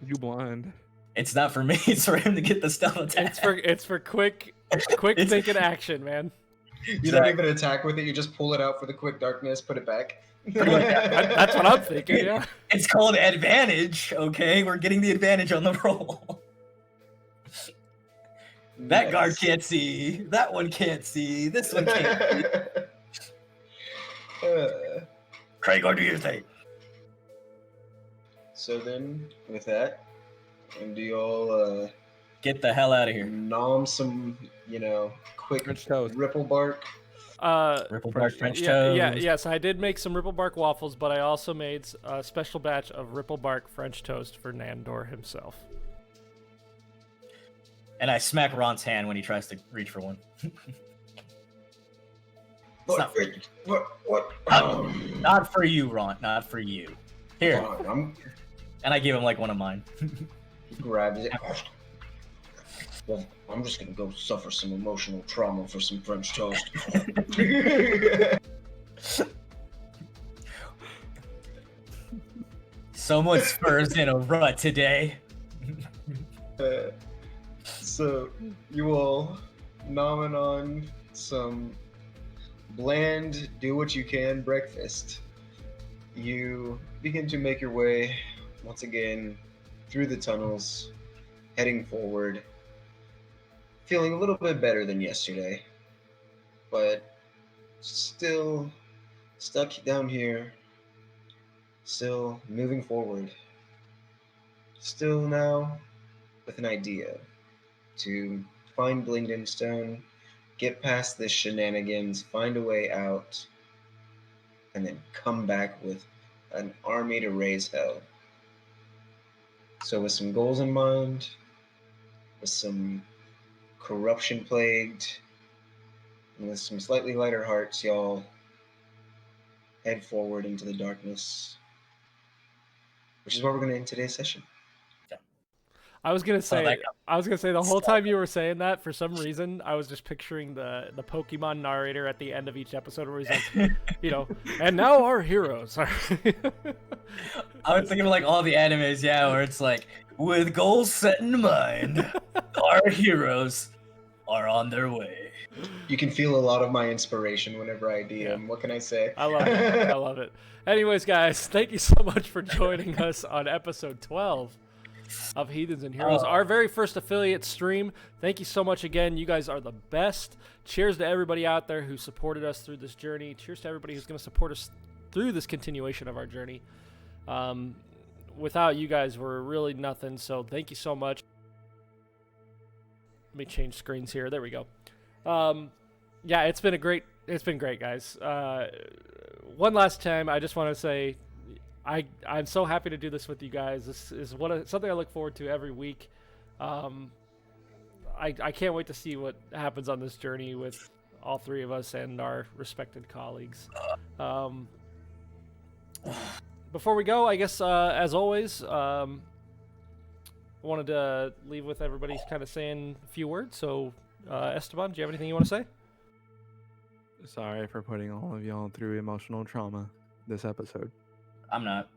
You blind. It's not for me. It's for him to get the stealth attack. It's for quick thinking action, man. you don't even attack with it. You just pull it out for the quick darkness, put it back. That's what I'm thinking. Yeah. It's called advantage. Okay, we're getting the advantage on the roll. That guard can't see. That one can't see. This one can't see. Kraegor, do your thing. So then, with that, and do y'all Get the hell out of here. nom some, quick French toast. ripple bark? Ripple bark French Yeah, toast. yes, I did make some Ripple Bark waffles, but I also made a special batch of Ripple Bark French toast for Nandor himself. And I smack Ron's hand when he tries to reach for one. not for you. What? Not for you, Ron. Not for you. Here. And I give him like one of mine. He grabs it. Well, I'm just gonna go suffer some emotional trauma for some French toast. Someone's spurs in a rut today. So you all nomming on some bland, do what you can breakfast. You begin to make your way once again through the tunnels, heading forward, feeling a little bit better than yesterday, but still stuck down here, still moving forward, still now with an idea to find Blingden Stone, get past this shenanigans, find a way out, and then come back with an army to raise hell. So with some goals in mind, with some corruption plagued, and with some slightly lighter hearts, y'all head forward into the darkness, which is where we're going to end today's session. I was gonna say the whole Stop. time you were saying that, for some reason, I was just picturing the Pokemon narrator at the end of each episode where he's like, and now our heroes are. I was thinking of like all the animes, where it's like, with goals set in mind, our heroes are on their way. You can feel a lot of my inspiration whenever I DM. Yeah. What can I say? I love it. I love it. Anyways, guys, thank you so much for joining us on episode 12 of Heathens and Heroes, our very first affiliate stream. Thank you so much again. You guys are the best. Cheers to everybody out there who supported us through this journey. Cheers to everybody who's going to support us through this continuation of our journey. Without you guys, we're really nothing, so thank you so much. Let me change screens here. There we go. It's been great, guys. One last time, I just want to say I'm so happy to do this with you guys. This is something I look forward to every week. I can't wait to see what happens on this journey with all three of us and our respected colleagues. Before we go, I guess, as always, I wanted to leave with everybody kind of saying a few words. So, Esteban, do you have anything you want to say? Sorry for putting all of y'all through emotional trauma this episode. I'm not.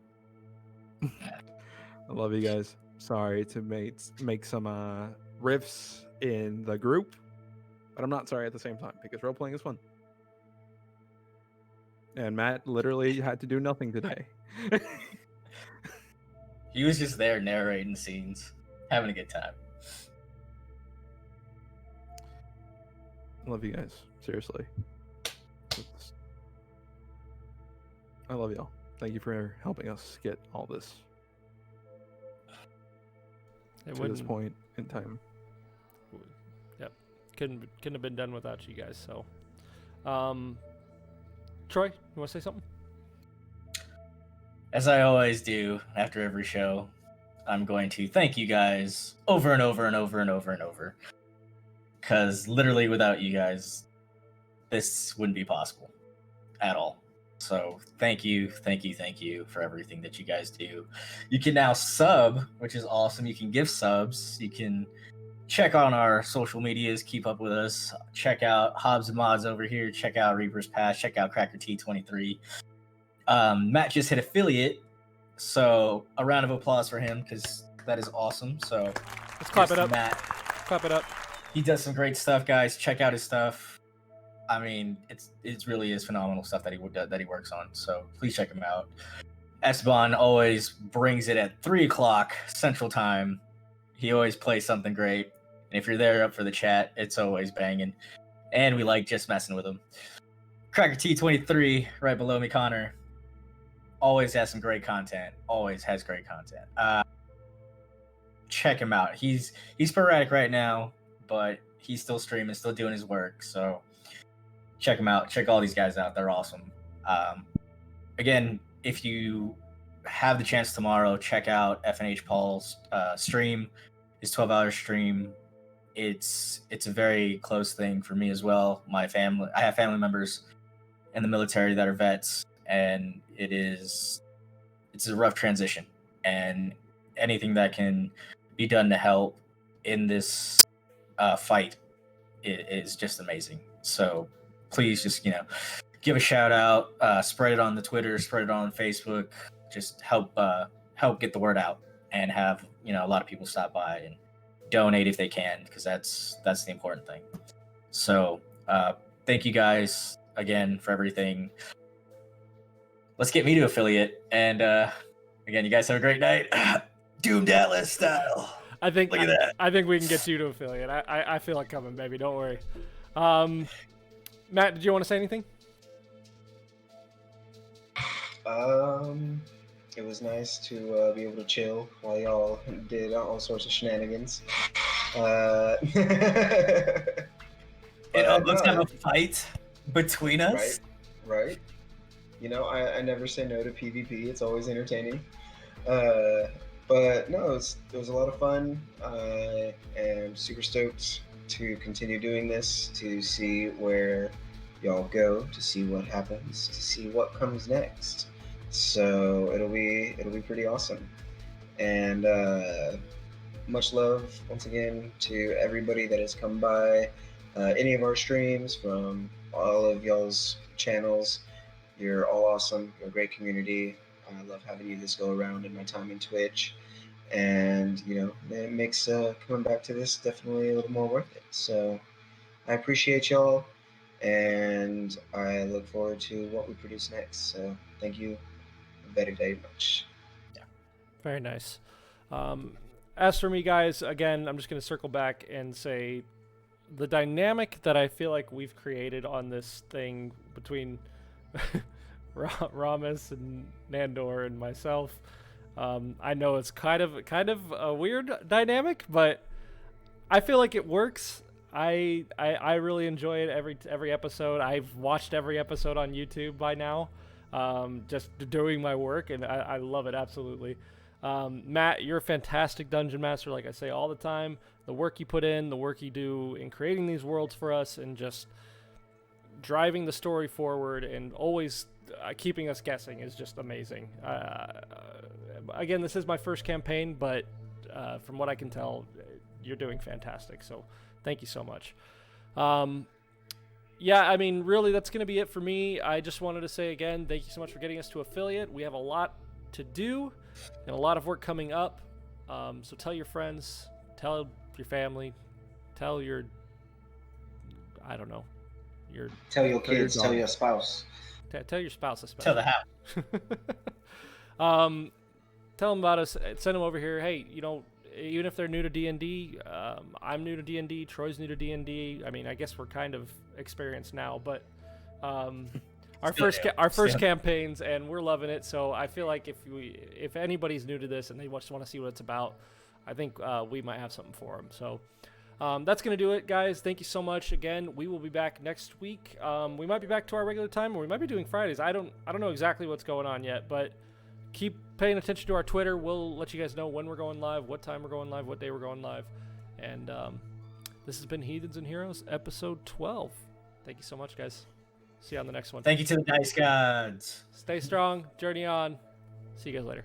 I love you guys. Sorry to make some riffs in the group, but I'm not sorry at the same time because role playing is fun. And Matt literally had to do nothing today. He was just there narrating scenes, having a good time. I love you guys. Seriously. I love y'all. Thank you for helping us get all this to this point in time. Yep. couldn't have been done without you guys. So, Troy, you want to say something? As I always do after every show, I'm going to thank you guys over and over and over and over and over. Because literally without you guys, this wouldn't be possible at all. So thank you for everything that you guys do. You can now sub, which is awesome. You can give subs. You can check on our social medias, keep up with us. Check out Hobbs and Mods over here. Check out Reaper's Pass. Check out Cracker T23. Matt just hit affiliate, so a round of applause for him because that is awesome. So let's clap it up. Matt. Clap it up. He does some great stuff, guys. Check out his stuff. I mean, it really is phenomenal stuff that he works on. So please check him out. Esteban always brings it at 3:00 Central Time. He always plays something great. And if you're there up for the chat, it's always banging. And we like just messing with him. Cracker T23, right below me, Connor. Always has some great content. Always has great content. Check him out. He's sporadic right now, but he's still streaming, still doing his work. So check him out. Check all these guys out. They're awesome. Again, if you have the chance tomorrow, check out FNH Paul's stream. His 12-hour stream. It's a very close thing for me as well. I have family members in the military that are vets, and it's a rough transition. And anything that can be done to help in this fight is just amazing. So please just give a shout out, spread it on the Twitter, spread it on Facebook, just help get the word out, and have a lot of people stop by and donate if they can, because that's the important thing. So thank you guys again for everything. Let's get me to affiliate, and again, you guys have a great night. Doomed Atlas style. Look at that. I think we can get you to affiliate. I feel it coming, baby. Don't worry. Matt, did you want to say anything? It was nice to be able to chill while y'all did all sorts of shenanigans. Let's have a fight between us. Right. I never say no to PvP. It's always entertaining. But no, it was a lot of fun. I am super stoked to continue doing this, to see where y'all go, to see what happens, to see what comes next. So it'll be pretty awesome. And much love once again to everybody that has come by any of our streams, from all of y'all's channels. You're all awesome. You're a great community. I love having you this go around in my time in Twitch. And, it makes coming back to this definitely a little more worth it. So I appreciate y'all, and I look forward to what we produce next. So thank you very, very much. Yeah. Very nice. As for me, guys, again, I'm just going to circle back and say the dynamic that I feel like we've created on this thing between Ramis and Nandor and myself. I know it's kind of a weird dynamic, but I feel like it works. I really enjoy it every episode. I've watched every episode on YouTube by now, just doing my work, and I love it absolutely. Matt, you're a fantastic dungeon master, like I say all the time. The work you put in, the work you do in creating these worlds for us, and just driving the story forward, and always keeping us guessing is just amazing. Again, this is my first campaign, but from what I can tell, you're doing fantastic. So thank you so much. Yeah, I mean, really, that's going to be it for me. I just wanted to say again, thank you so much for getting us to affiliate. We have a lot to do and a lot of work coming up. So tell your friends, tell your family, tell your, I don't know, tell your kids, tell your spouse. Tell your spouse, especially. Tell the house. Tell them about us. Send them over here. Hey, even if they're new to D&D, I'm new to D&D. Troy's new to D&D. I mean, I guess we're kind of experienced now, but our first campaigns, and we're loving it. So I feel like if anybody's new to this and they just want to see what it's about, I think we might have something for them. So That's going to do it, guys. Thank you so much. Again, we will be back next week. We might be back to our regular time, or we might be doing Fridays. I don't know exactly what's going on yet, but keep paying attention to our Twitter. We'll let you guys know when we're going live, what time we're going live, what day we're going live. And this has been Heathens and Heroes, episode 12. Thank you so much, guys. See you on the next one. Thank you to the Dice Gods. Stay strong. Journey on. See you guys later.